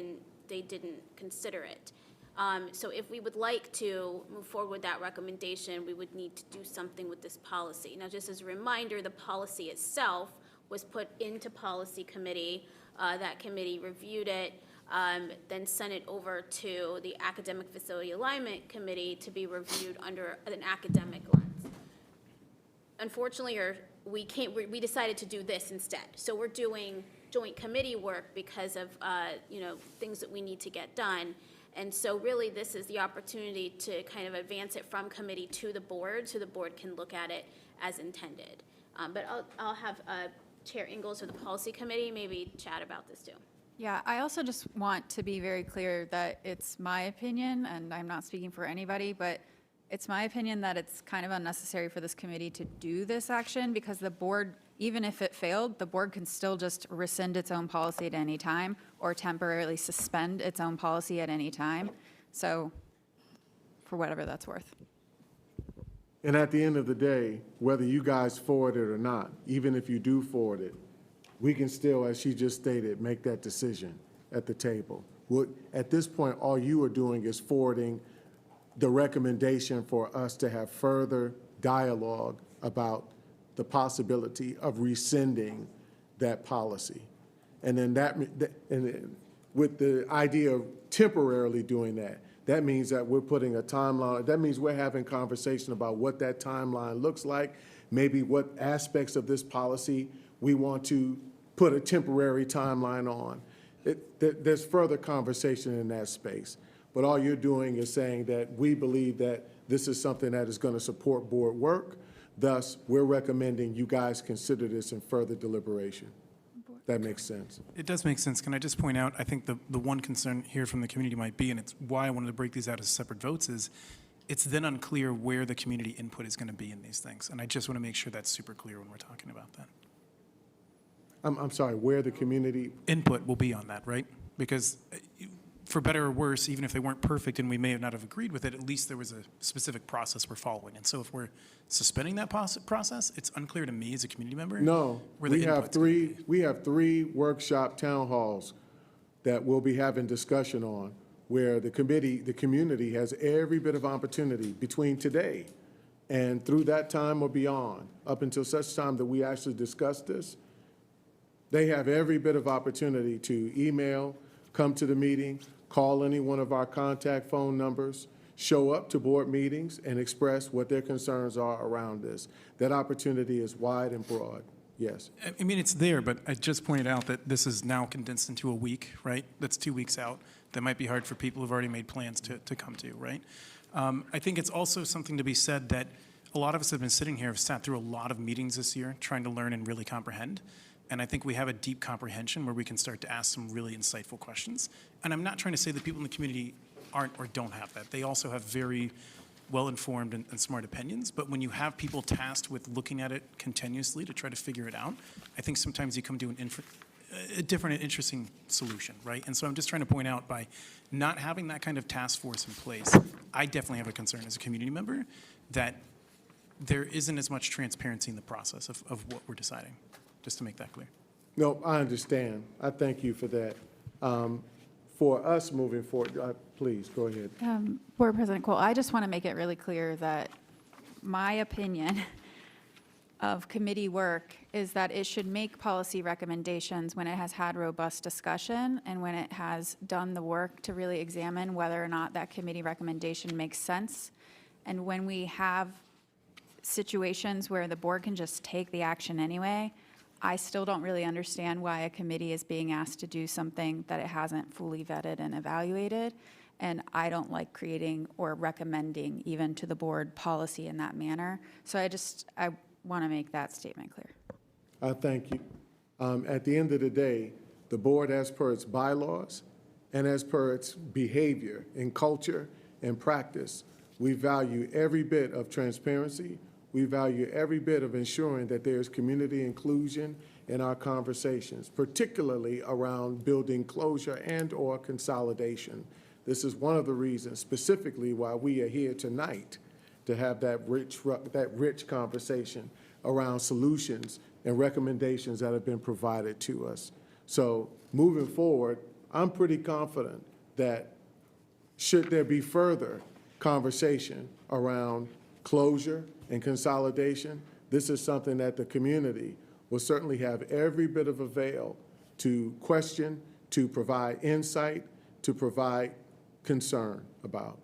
didn't consider it. So if we would like to move forward with that recommendation, we would need to do something with this policy. Now, just as a reminder, the policy itself was put into policy committee. That committee reviewed it, then sent it over to the Academic Facility Alignment Committee to be reviewed under an academic lens. Unfortunately, we decided to do this instead. So we're doing joint committee work because of, things that we need to get done. And so really, this is the opportunity to kind of advance it from committee to the board, so the board can look at it as intended. But I'll have Chair Ingalls or the policy committee maybe chat about this too. Yeah, I also just want to be very clear that it's my opinion, and I'm not speaking for anybody, but it's my opinion that it's kind of unnecessary for this committee to do this action, because the board, even if it failed, the board can still just rescind its own policy at any time or temporarily suspend its own policy at any time. So, for whatever that's worth. And at the end of the day, whether you guys forward it or not, even if you do forward it, we can still, as she just stated, make that decision at the table. At this point, all you are doing is forwarding the recommendation for us to have further dialogue about the possibility of rescinding that policy. And then with the idea of temporarily doing that, that means that we're putting a timeline, that means we're having conversation about what that timeline looks like, maybe what aspects of this policy we want to put a temporary timeline on. There's further conversation in that space. But all you're doing is saying that we believe that this is something that is going to support board work. Thus, we're recommending you guys consider this in further deliberation. That makes sense. It does make sense. Can I just point out, I think the one concern here from the community might be, and it's why I wanted to break these out as separate votes, is it's then unclear where the community input is going to be in these things. And I just want to make sure that's super clear when we're talking about that. I'm sorry, where the community? Input will be on that, right? Because for better or worse, even if they weren't perfect and we may not have agreed with it, at least there was a specific process we're following. And so if we're suspending that process, it's unclear to me as a community member. No, where the we have input's gonna be. we have three workshop town halls that we'll be having discussion on, where the community has every bit of opportunity between today and through that time or beyond, up until such time that we actually discuss this. They have every bit of opportunity to email, come to the meeting, call any one of our contact phone numbers, show up to board meetings and express what their concerns are around this. That opportunity is wide and broad. Yes. I mean, it's there, but I just pointed out that this is now condensed into a week, right? That's 2 weeks out. That might be hard for people who've already made plans to come to, right? I think it's also something to be said that a lot of us have been sitting here, have sat through a lot of meetings this year, trying to learn and really comprehend. And I think we have a deep comprehension where we can start to ask some really insightful questions. And I'm not trying to say that people in the community aren't or don't have that. They also have very well-informed and smart opinions, but when you have people tasked with looking at it continuously to try to figure it out, I think sometimes you come to a different and interesting solution, right? And so I'm just trying to point out, by not having that kind of task force in place, I definitely have a concern as a community member that there isn't as much transparency in the process of what we're deciding, just to make that clear. No, I understand. I thank you for that. For us moving forward, please, go ahead. Board President Cole, I just want to make it really clear that my opinion of committee work is that it should make policy recommendations when it has had robust discussion and when it has done the work to really examine whether or not that committee recommendation makes sense. And when we have situations where the board can just take the action anyway, I still don't really understand why a committee is being asked to do something that it hasn't fully vetted and evaluated. And I don't like creating or recommending even to the board policy in that manner. So I want to make that statement clear. I thank you. At the end of the day, the board, as per its bylaws and as per its behavior and culture and practice, we value every bit of transparency. We value every bit of ensuring that there's community inclusion in our conversations, particularly around building closure and/or consolidation. This is one of the reasons specifically why we are here tonight, to have that rich conversation around solutions and recommendations that have been provided to us. So moving forward, I'm pretty confident that should there be further conversation around closure and consolidation, this is something that the community will certainly have every bit of avail to question, to provide insight, to provide concern about.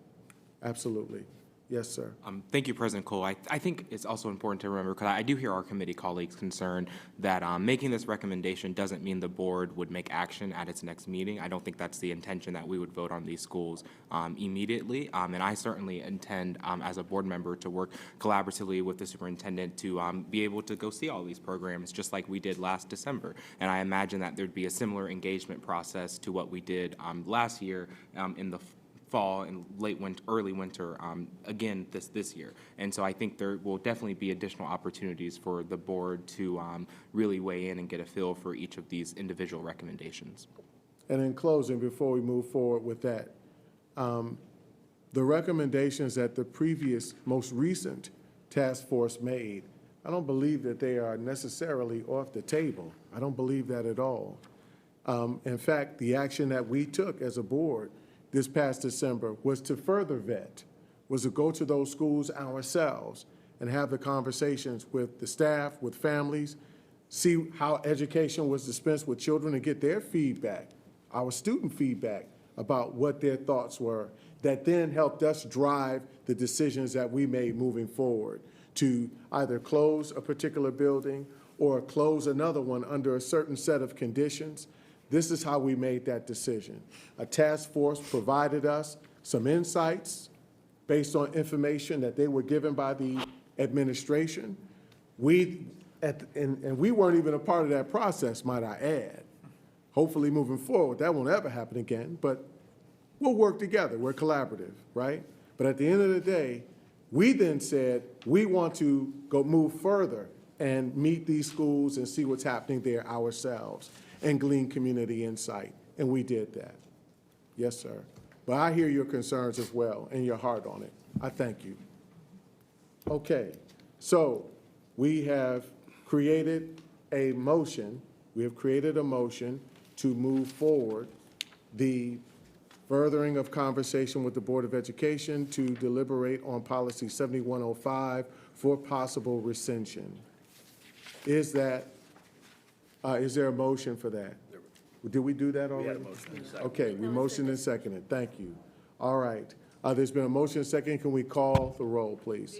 Absolutely. Yes, sir. Thank you, President Cole. I think it's also important to remember, because I do hear our committee colleagues concerned that making this recommendation doesn't mean the board would make action at its next meeting. I don't think that's the intention, that we would vote on these schools immediately. And I certainly intend, as a board member, to work collaboratively with the superintendent to be able to go see all these programs, just like we did last December. And I imagine that there'd be a similar engagement process to what we did last year in the fall and late winter, early winter, again this year. And so I think there will definitely be additional opportunities for the board to really weigh in and get a feel for each of these individual recommendations. And in closing, before we move forward with that, the recommendations that the previous, most recent task force made, I don't believe that they are necessarily off the table. I don't believe that at all. In fact, the action that we took as a board this past December was to further vet, was to go to those schools ourselves and have the conversations with the staff, with families, see how education was dispensed with children and get their feedback, our student feedback about what their thoughts were, that then helped us drive the decisions that we made moving forward to either close a particular building or close another one under a certain set of conditions. This is how we made that decision. A task force provided us some insights based on information that they were given by the administration. And we weren't even a part of that process, might I add. Hopefully moving forward, that won't ever happen again, but we'll work together. We're collaborative, right? But at the end of the day, we then said, we want to go move further and meet these schools and see what's happening there ourselves and glean community insight, and we did that. Yes, sir. But I hear your concerns as well and your heart on it. I thank you. Okay, so we have created a motion. We have created a motion to move forward the furthering of conversation with the Board of Education to deliberate on policy 7105 for possible rescission. Is there a motion for that? Did we do that already? We had a motion and a second. Okay, we motioned and seconded. Thank you. All right. There's been a motion and second. Can we call the roll, please?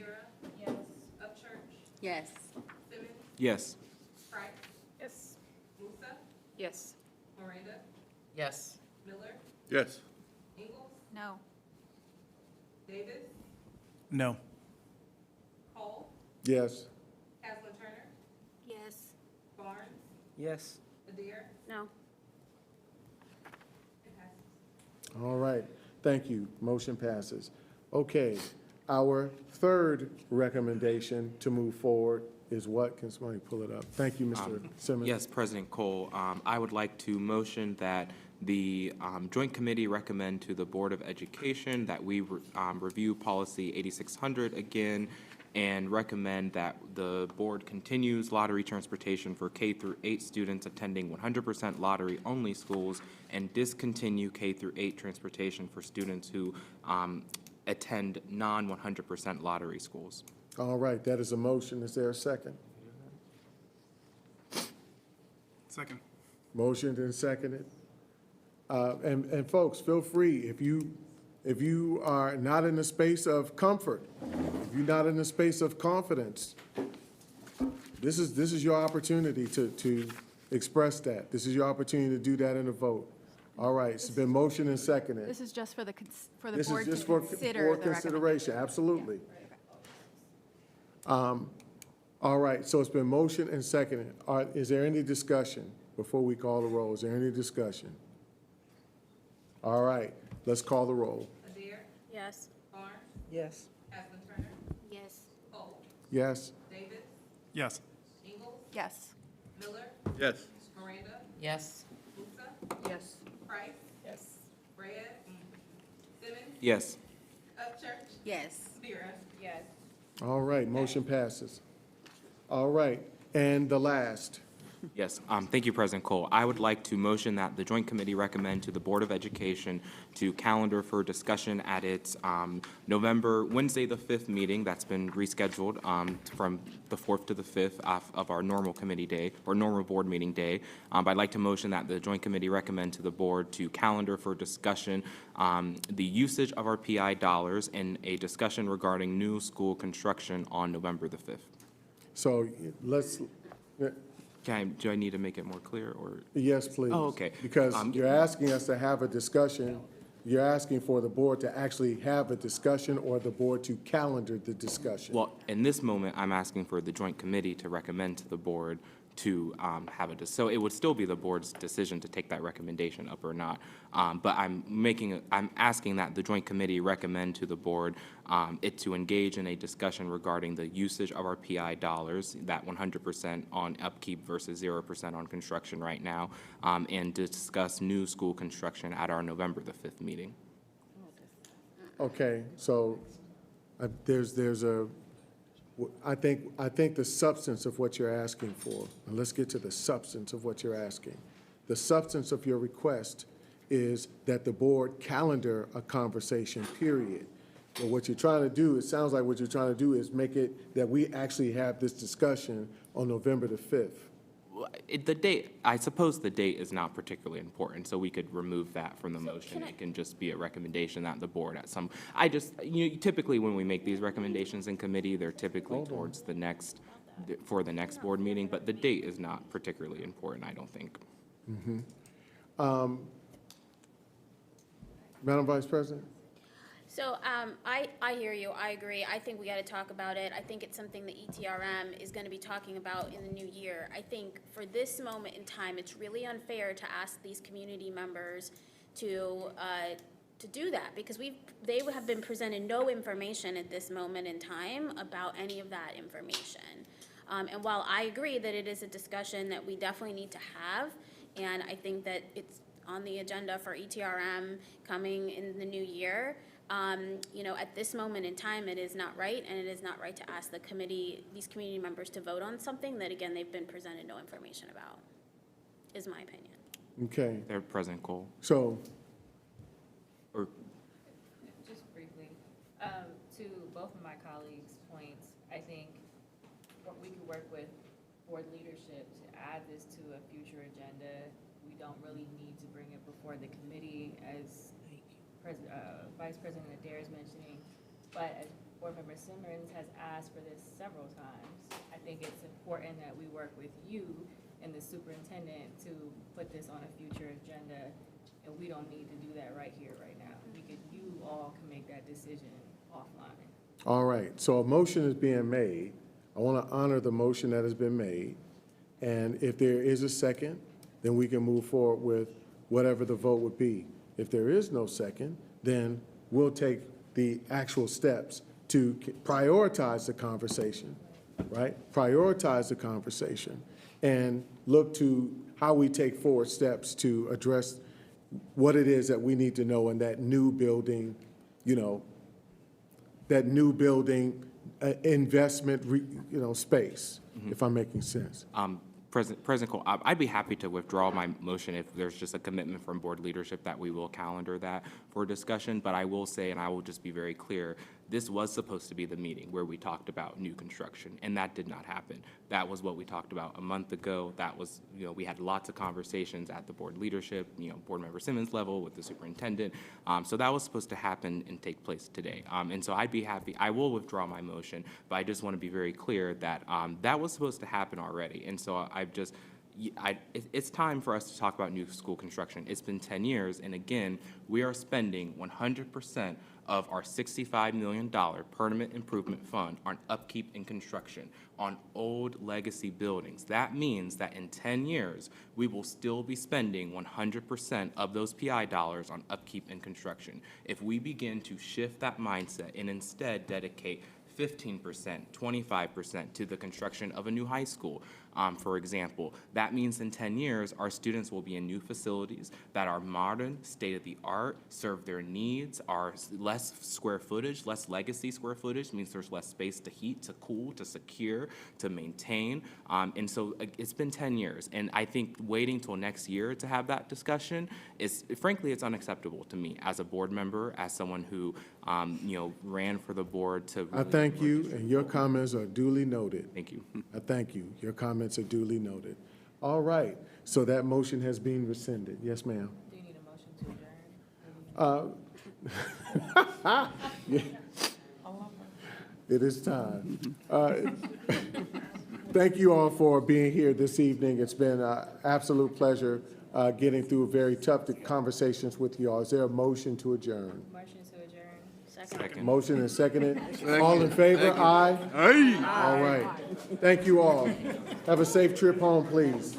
Yes. Yes. Price? Yes. Miranda, Yes. Miller, Yes. Ingalls, No. Davis, No. Cole, Yes. Haslam Turner, Yes. Barnes, Yes. Adair. No. It passes. All right, thank you. Motion passes. Okay, our third recommendation to move forward is what? Can somebody pull it up? Thank you, Mr. Simmons. Yes, President Cole, I would like to motion that the Joint Committee recommend to the Board of Education that we review policy 8600 again and recommend that the board continues lottery transportation for K through 8 students attending 100% lottery-only schools and discontinue K through 8 transportation for students who attend non-100% lottery schools. All right, that is a motion. Is there a second? Second. Motioned and seconded. And folks, feel free, if you are not in the space of comfort, if you're not in the space of confidence, this is your opportunity to express that. This is your opportunity to do that in a vote. All right, it's been motioned and seconded. This is just for the, for This is just for consideration, absolutely. All right, so it's been motioned and seconded. Is there any discussion before we call the roll? Is there any discussion? All right, let's call the roll. Adair, Yes. Barnes, Yes. Haslam Turner, Yes. Cole, Yes? Davis, Yes. Ingalls, Yes. Miller, Yes. Miranda, Yes. Musa, Yes. Price, Yes. Reyes, Simmons, Yes. Upchurch, Yes. Vera. Yes. All right, motion passes. All right, and the last. Yes, thank you, President Cole. I would like to motion that the Joint Committee recommend to the Board of Education to calendar for discussion at its Wednesday, the 5th meeting that's been rescheduled from the 4th to the 5th of our normal committee day, or normal board meeting day. But I'd like to motion that the Joint Committee recommend to the board to calendar for discussion the usage of our PI dollars and a discussion regarding new school construction on November the 5th. So let's, Do I need to make it more clear, or? yes, please. Oh, okay. Because you're asking us to have a discussion, you're asking for the board to actually have a discussion or the board to calendar the discussion. Well, in this moment, I'm asking for the Joint Committee to recommend to the board to have so it would still be the board's decision to take that recommendation up or not. But I'm asking that the Joint Committee recommend to the board it to engage in a discussion regarding the usage of our PI dollars, that 100% on upkeep versus 0% on construction right now, and discuss new school construction at our November the 5th meeting. Okay, so I think the substance of what you're asking for, and let's get to the substance of what you're asking. The substance of your request is that the board calendar a conversation, period. But what you're trying to do, it sounds like what you're trying to do is make it that we actually have this discussion on November the 5th. The date, I suppose the date is not particularly important, so we could remove that from the motion. It can just be a recommendation that the board typically when we make these recommendations in committee, they're typically towards for the next board meeting, but the date is not particularly important, I don't think. Madam Vice President? So I hear you. I agree. I think we got to talk about it. I think it's something the ETRM is going to be talking about in the new year. I think for this moment in time, it's really unfair to ask these community members to do that because they have been presented no information at this moment in time about any of that information. And while I agree that it is a discussion that we definitely need to have, and I think that it's on the agenda for ETRM coming in the new year, at this moment in time, it is not right, and it is not right to ask these community members to vote on something that, again, they've been presented no information about, is my opinion. Okay, They're President Cole. so, Just briefly, to both of my colleagues' points, I think we could work with board leadership to add this to a future agenda. We don't really need to bring it before the committee as Vice President Adair is mentioning, but as Board Member Simmons has asked for this several times, I think it's important that we work with you and the superintendent to put this on a future agenda, and we don't need to do that right here, right now. You all can make that decision offline. All right, so a motion is being made. I want to honor the motion that has been made. And if there is a second, then we can move forward with whatever the vote would be. If there is no second, then we'll take the actual steps to prioritize the conversation, right? Prioritize the conversation and look to how we take forward steps to address what it is that we need to know in that new building, that new building investment, space, if I'm making sense. President Cole, I'd be happy to withdraw my motion if there's just a commitment from board leadership that we will calendar that for discussion. But I will say, and I will just be very clear, this was supposed to be the meeting where we talked about new construction, and that did not happen. That was what we talked about a month ago. That was, we had lots of conversations at the board leadership, Board Member Simmons level with the superintendent. So that was supposed to happen and take place today. And so I'd be happy, I will withdraw my motion, but I just want to be very clear that that was supposed to happen already. And so it's time for us to talk about new school construction. It's been 10 years, and again, we are spending 100% of our $65 million permanent improvement fund on upkeep and construction on old legacy buildings. That means that in 10 years, we will still be spending 100% of those PI dollars on upkeep and construction. If we begin to shift that mindset and instead dedicate 15%, 25% to the construction of a new high school, for example. That means in 10 years, our students will be in new facilities that are modern, state-of-the-art, serve their needs, are less square footage, less legacy square footage, means there's less space to heat, to cool, to secure, to maintain. And so it's been 10 years. And I think waiting till next year to have that discussion is, frankly, it's unacceptable to me as a board member, as someone who, ran for the board to really. I thank you, and your comments are duly noted. Thank you. I thank you. Your comments are duly noted. All right, so that motion has been rescinded. Yes, ma'am. Do you need a motion to adjourn? Yeah. It is time. Thank you all for being here this evening. It's been an absolute pleasure getting through very tough conversations with you all. Is there a motion to adjourn? Motion to adjourn. Second. Motion is seconded. All in favor? Aye. Aye. All right. Thank you all. Have a safe trip home, please.